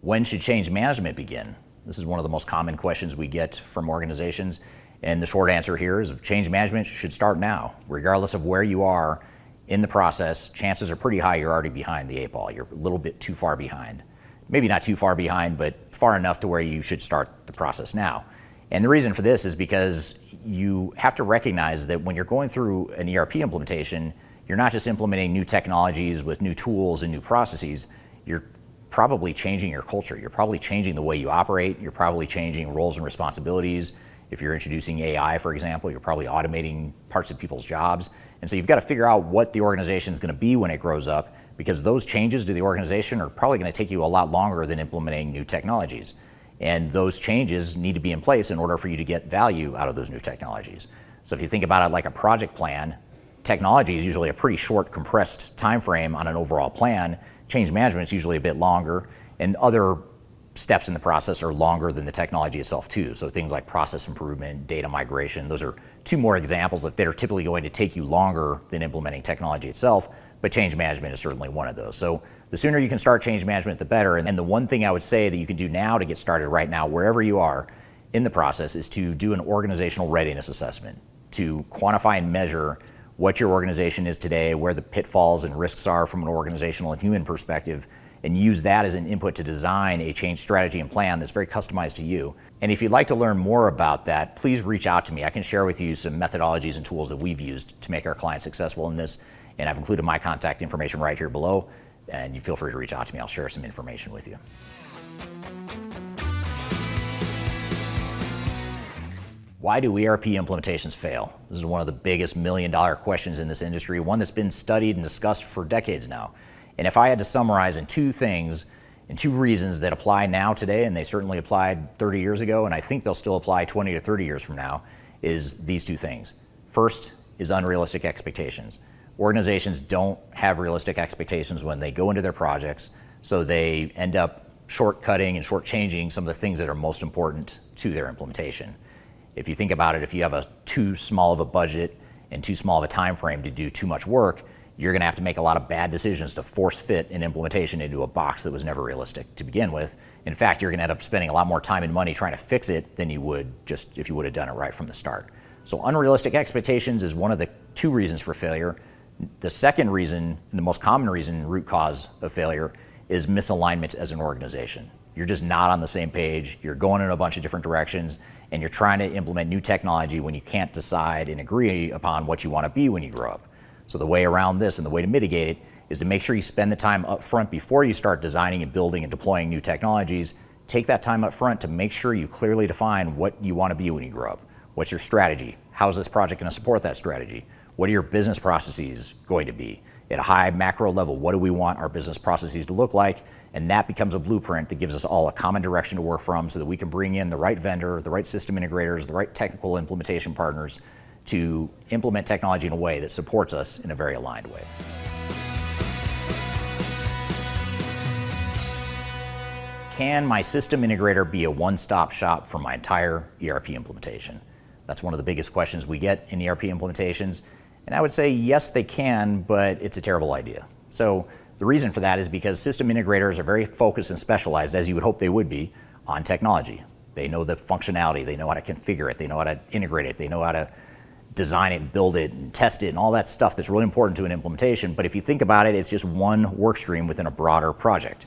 When should change management begin? This is one of the most common questions we get from organizations. And the short answer here is change management should start now. Regardless of where you are in the process, chances are pretty high you're already behind the 8 ball. You're a little bit too far behind. Maybe not too far behind, but far enough to where you should start the process now. And the reason for this is because you have to recognize that when you're going through an ERP implementation, you're not just implementing new technologies with new tools and new processes, you're probably changing your culture. You're probably changing the way you operate. You're probably changing roles and responsibilities. If you're introducing AI, for example, you're probably automating parts of people's jobs. And so you've got to figure out what the organization is going to be when it grows up, because those changes to the organization are probably going to take you a lot longer than implementing new technologies. And those changes need to be in place in order for you to get value out of those new technologies. So if you think about it like a project plan, technology is usually a pretty short, compressed time frame on an overall plan. Change management is usually a bit longer, and other steps in the process are longer than the technology itself too. So things like process improvement, data migration, those are two more examples that are typically going to take you longer than implementing technology itself, but change management is certainly one of those. So the sooner you can start change management, the better. And the one thing I would say that you can do now to get started right now, wherever you are in the process, is to do an organizational readiness assessment, to quantify and measure what your organization is today, where the pitfalls and risks are from an organizational and human perspective, and use that as an input to design a change strategy and plan that's very customized to you. And if you'd like to learn more about that, please reach out to me. I can share with you some methodologies and tools that we've used to make our clients successful in this, and I've included my contact information right here below, and you feel free to reach out to me. I'll share some information with you. Why do ERP implementations fail? This is one of the biggest million-dollar questions in this industry, one that's been studied and discussed for decades now. And if I had to summarize in two things, and two reasons that apply now today, and they certainly applied 30 years ago, and I think they'll still apply 20 to 30 years from now, is these two things. First is unrealistic expectations. Organizations don't have realistic expectations when they go into their projects, so they end up shortcutting and shortchanging some of the things that are most important to their implementation. If you think about it, if you have too small of a budget and too small of a time frame to do too much work, you're going to have to make a lot of bad decisions to force fit an implementation into a box that was never realistic to begin with. In fact, you're going to end up spending a lot more time and money trying to fix it than you would just if you would have done it right from the start. So unrealistic expectations is one of the two reasons for failure. The second reason, and the most common reason, root cause of failure, is misalignment as an organization. You're just not on the same page. You're going in a bunch of different directions, and you're trying to implement new technology when you can't decide and agree upon what you want to be when you grow up. So the way around this and the way to mitigate it is to make sure you spend the time up front before you start designing and building and deploying new technologies. Take that time up front to make sure you clearly define what you want to be when you grow up. What's your strategy? How's this project going to support that strategy? What are your business processes going to be? At a high macro level, what do we want our business processes to look like? And that becomes a blueprint that gives us all a common direction to work from so that we can bring in the right vendor, the right system integrators, the right technical implementation partners to implement technology in a way that supports us in a very aligned way. Can my system integrator be a one-stop shop for my entire ERP implementation? That's one of the biggest questions we get in ERP implementations. And I would say, yes, they can, but it's a terrible idea. So the reason for that is because system integrators are very focused and specialized, as you would hope they would be, on technology. They know the functionality, they know how to configure it, they know how to integrate it, they know how to design it and build it and test it and all that stuff that's really important to an implementation. But if you think about it, it's just one work stream within a broader project.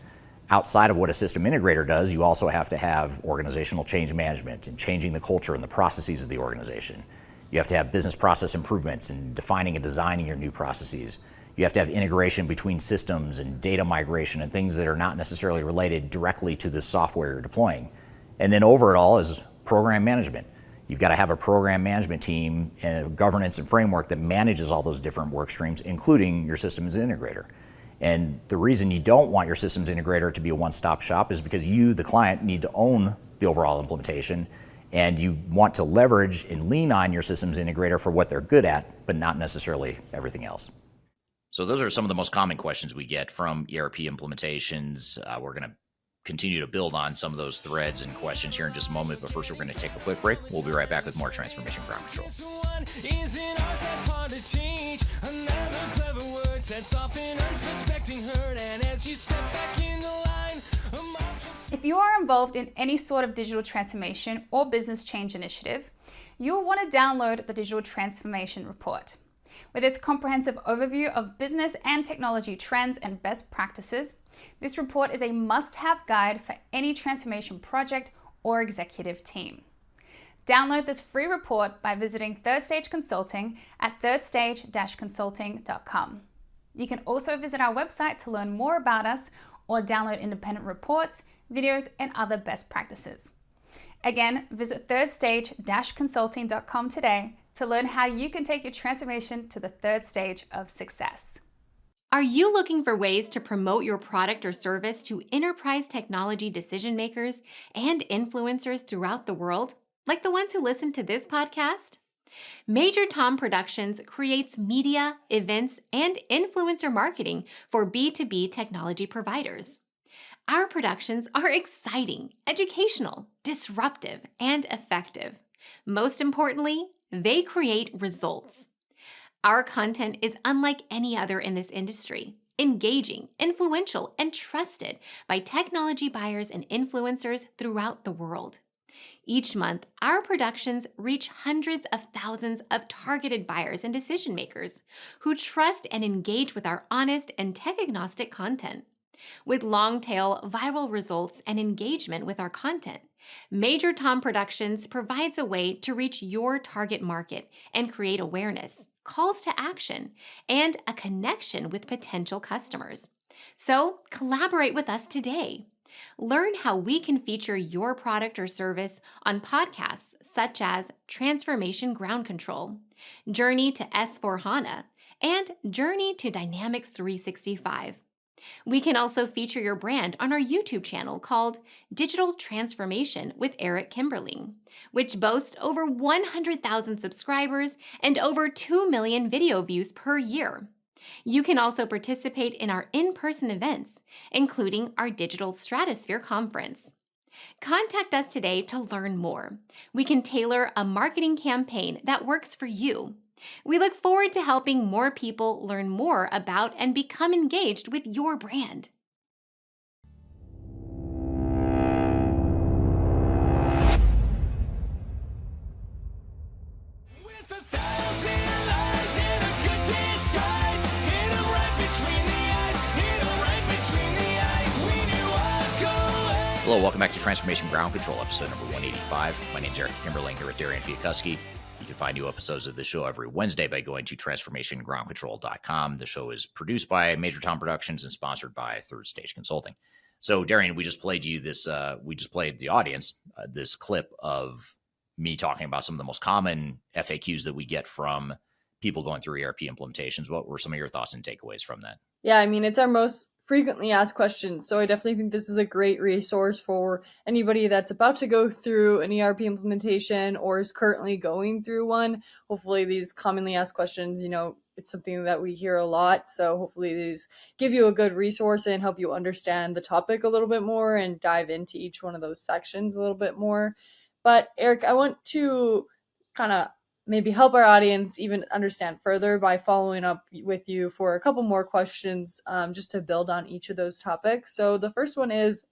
Outside of what a system integrator does, you also have to have organizational change management and changing the culture and the processes of the organization. You have to have business process improvements and defining and designing your new processes. You have to have integration between systems and data migration and things that are not necessarily related directly to the software you're deploying. And then over it all is program management. You've got to have a program management team and a governance and framework that manages all those different work streams, including your systems integrator. And the reason you don't want your systems integrator to be a one-stop shop is because you, the client, need to own the overall implementation, and you want to leverage and lean on your systems integrator for what they're good at, but not necessarily everything else. So those are some of the most common questions we get from ERP implementations. We're going to continue to build on some of those threads and questions here in just a moment, but first we're going to take a quick break. We'll be right back with more Transformation Ground Control. If you are involved in any sort of digital transformation or business change initiative, you'll want to download the Digital Transformation Report. With its comprehensive overview of business and technology trends and best practices, this report is a must-have guide for any transformation project or executive team. Download this free report by visiting Third Stage Consulting at thirdstage-consulting.com. You can also visit our website to learn more about us or download independent reports, videos, and other best practices. Again, visit thirdstage-consulting.com today to learn how you can take your transformation to the third stage of success. Are you looking for ways to promote your product or service to enterprise technology decision makers and influencers throughout the world, like the ones who listen to this podcast? Major Tom Productions creates media, events, and influencer marketing for B2B technology providers. Our productions are exciting, educational, disruptive, and effective. Most importantly, they create results. Our content is unlike any other in this industry, engaging, influential, and trusted by technology buyers and influencers throughout the world. Each month, our productions reach hundreds of thousands of targeted buyers and decision makers who trust and engage with our honest and tech-agnostic content. With long-tail viral results and engagement with our content, Major Tom Productions provides a way to reach your target market and create awareness, calls to action, and a connection with potential customers. So collaborate with us today. Learn how we can feature your product or service on podcasts such as Transformation Ground Control, Journey to S4HANA, and Journey to Dynamics 365. We can also feature your brand on our YouTube channel called Digital Transformation with Eric Kimberling, which boasts over 100,000 subscribers and over 2 million video views per year. You can also participate in our in-person events, including our Digital Stratosphere Conference. Contact us today to learn more. We can tailor a marketing campaign that works for you. We look forward to helping more people learn more about and become engaged with your brand. Hello, welcome back to Transformation Ground Control, episode number 185. My name is Eric Kimberling here with Darian Chwialkowski. You can find new episodes of the show every Wednesday by going to transformationgroundcontrol.com. The show is produced by Major Tom Productions and sponsored by Third Stage Consulting. So, Darian, we just played you this. We just played the audience this clip of me talking about some of the most common FAQs that we get from people going through ERP implementations. What were some of your thoughts and takeaways from that? Yeah, I mean, it's our most frequently asked questions. So I definitely think this is a great resource for anybody that's about to go through an ERP implementation or is currently going through one. Hopefully these commonly asked questions, it's something that we hear a lot. So hopefully these give you a good resource and help you understand the topic a little bit more and dive into each one of those sections a little bit more. But Eric, I want to kind of maybe help our audience even understand further by following up with you for a couple more questions just to build on each of those topics. So the first one is,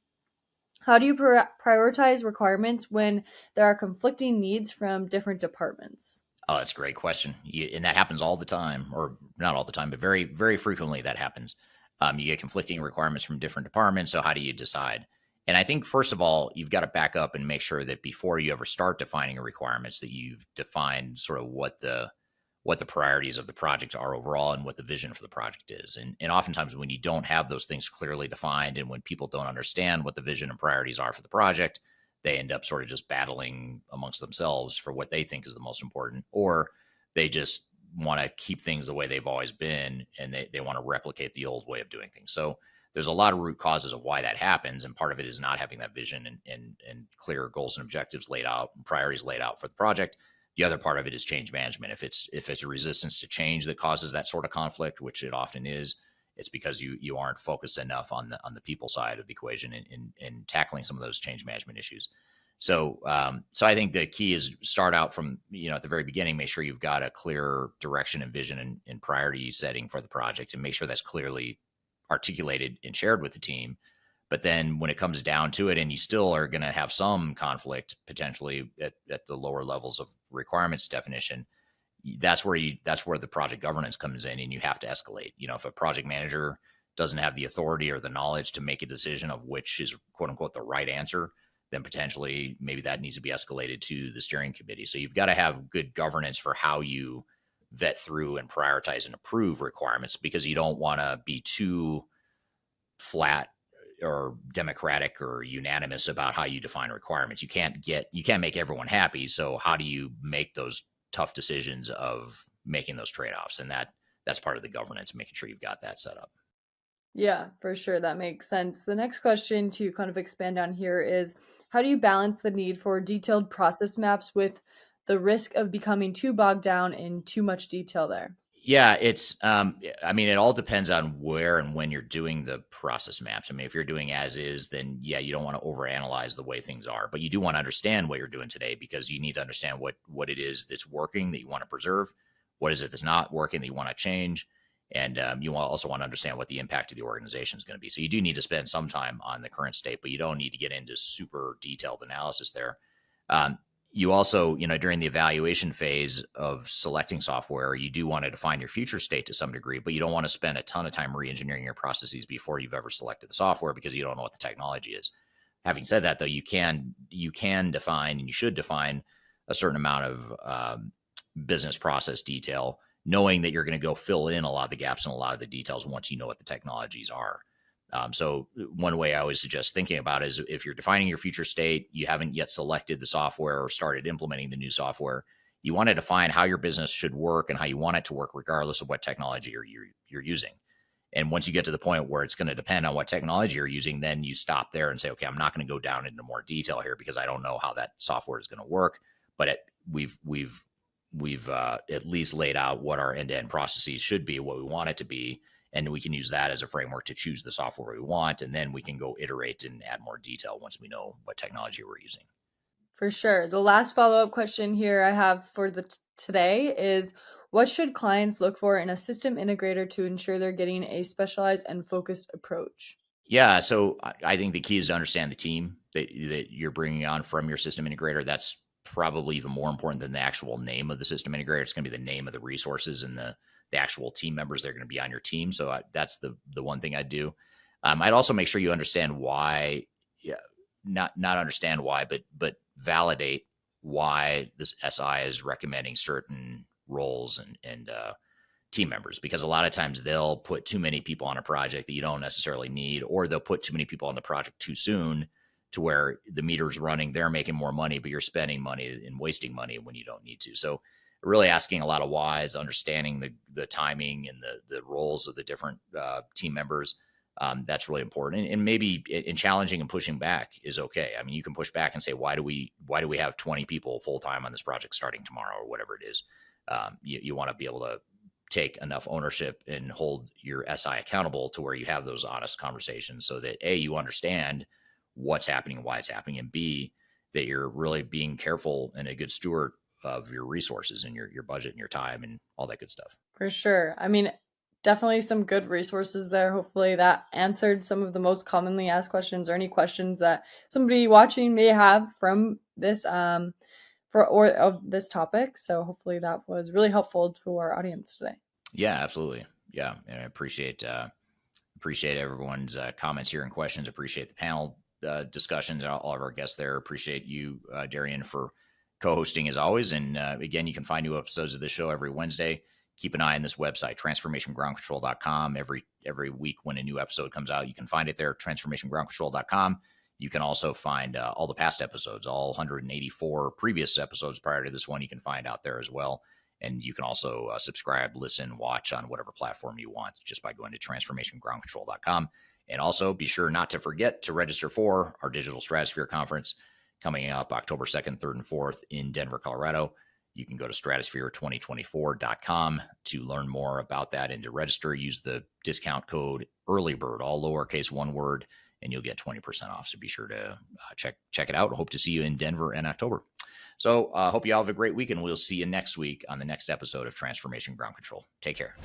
how do you prioritize requirements when there are conflicting needs from different departments? Oh, that's a great question. And that happens all the time, or not all the time, but very, very frequently that happens. You get conflicting requirements from different departments. So how do you decide? And I think, first of all, you've got to back up and make sure that before you ever start defining requirements, that you've defined sort of what the priorities of the project are overall and what the vision for the project is. And oftentimes when you don't have those things clearly defined and when people don't understand what the vision and priorities are for the project, they end up sort of just battling amongst themselves for what they think is the most important, or they just want to keep things the way they've always been and they want to replicate the old way of doing things. So there's a lot of root causes of why that happens. And part of it is not having that vision and clear goals and objectives laid out and priorities laid out for the project. The other part of it is change management. If it's a resistance to change that causes that sort of conflict, which it often is, it's because you aren't focused enough on the people side of the equation in tackling some of those change management issues. So I think the key is start out from, at the very beginning, make sure you've got a clear direction and vision and priority setting for the project, and make sure that's clearly articulated and shared with the team But then when it comes down to it, and you still are going to have some conflict potentially at the lower levels of requirements definition, that's where the project governance comes in, and you have to escalate. If a project manager doesn't have the authority or the knowledge to make a decision of which is quote unquote the right answer, then potentially maybe that needs to be escalated to the steering committee. So you've got to have good governance for how you vet through and prioritize and approve requirements, because you don't want to be too flat or democratic or unanimous about how you define requirements. You can't make everyone happy. So how do you make those tough decisions of making those trade-offs? And that's part of the governance, making sure you've got that set up. Yeah, for sure. That makes sense. The next question to kind of expand on here is, how do you balance the need for detailed process maps with the risk of becoming too bogged down in too much detail there? Yeah, it all depends on where and when you're doing the process maps. If you're doing as is, then yeah, you don't want to overanalyze the way things are, but you do want to understand what you're doing today, because you need to understand what it is that's working that you want to preserve, what is it that's not working that you want to change, and you also want to understand what the impact of the organization is going to be. So you do need to spend some time on the current state, but you don't need to get into super detailed analysis there. You also, during the evaluation phase of selecting software, you do want to define your future state to some degree, but you don't want to spend a ton of time re-engineering your processes before you've ever selected the software, because you don't know what the technology is. Having said that, though, you can define, and you should define, a certain amount of business process detail, knowing that you're going to go fill in a lot of the gaps and a lot of the details once you know what the technologies are. So one way I always suggest thinking about it is, if you're defining your future state, you haven't yet selected the software or started implementing the new software, you want to define how your business should work and how you want it to work, regardless of what technology you're using. And once you get to the point where it's going to depend on what technology you're using, then you stop there and say, okay, I'm not going to go down into more detail here because I don't know how that software is going to work. But we've at least laid out what our end-to-end processes should be, what we want it to be. And we can use that as a framework to choose the software we want. And then we can go iterate and add more detail once we know what technology we're using. For sure. The last follow-up question here I have for today is, what should clients look for in a system integrator to ensure they're getting a specialized and focused approach? Yeah, so I think the key is to understand the team that you're bringing on from your system integrator. That's probably even more important than the actual name of the system integrator. It's going to be the name of the resources and the actual team members that are going to be on your team. So that's the one thing I'd do. I'd also make sure you understand why, not understand why, but validate why this SI is recommending certain roles and team members, because a lot of times they'll put too many people on a project that you don't necessarily need, or they'll put too many people on the project too soon to where the meter's running, they're making more money, but you're spending money and wasting money when you don't need to. So really asking a lot of whys, understanding the timing and the roles of the different team members. That's really important. And maybe in challenging and pushing back is okay. You can push back and say, why do we have 20 people full-time on this project starting tomorrow, or whatever it is. You want to be able to take enough ownership and hold your SI accountable to where you have those honest conversations, so that A, you understand what's happening and why it's happening, and B, that you're really being careful and a good steward of your resources and your budget and your time and all that good stuff. For sure. Definitely some good resources there. Hopefully that answered some of the most commonly asked questions, or any questions that somebody watching may have from this of this topic. So hopefully that was really helpful to our audience today. Yeah, absolutely. Yeah, and I appreciate everyone's comments here and questions. Appreciate the panel discussions, all of our guests there. Appreciate you, Darian, for co-hosting as always. And again, you can find new episodes of the show every Wednesday. Keep an eye on this website, transformationgroundcontrol.com. Every week when a new episode comes out, you can find it there, transformationgroundcontrol.com. You can also find all the past episodes, all 184 previous episodes prior to this one, you can find out there as well. And you can also subscribe, listen, watch on whatever platform you want just by going to transformationgroundcontrol.com. And also be sure not to forget to register for our Digital Stratosphere Conference coming up October 2nd, 3rd, and 4th in Denver, Colorado. You can go to stratosphere2024.com to learn more about that and to register. Use the discount code EARLYBIRD, all lowercase, one word, and you'll get 20% off. So be sure to check it out. Hope to see you in Denver in October. So hope you all have a great week, and we'll see you next week on the next episode of Transformation Ground Control. Take care.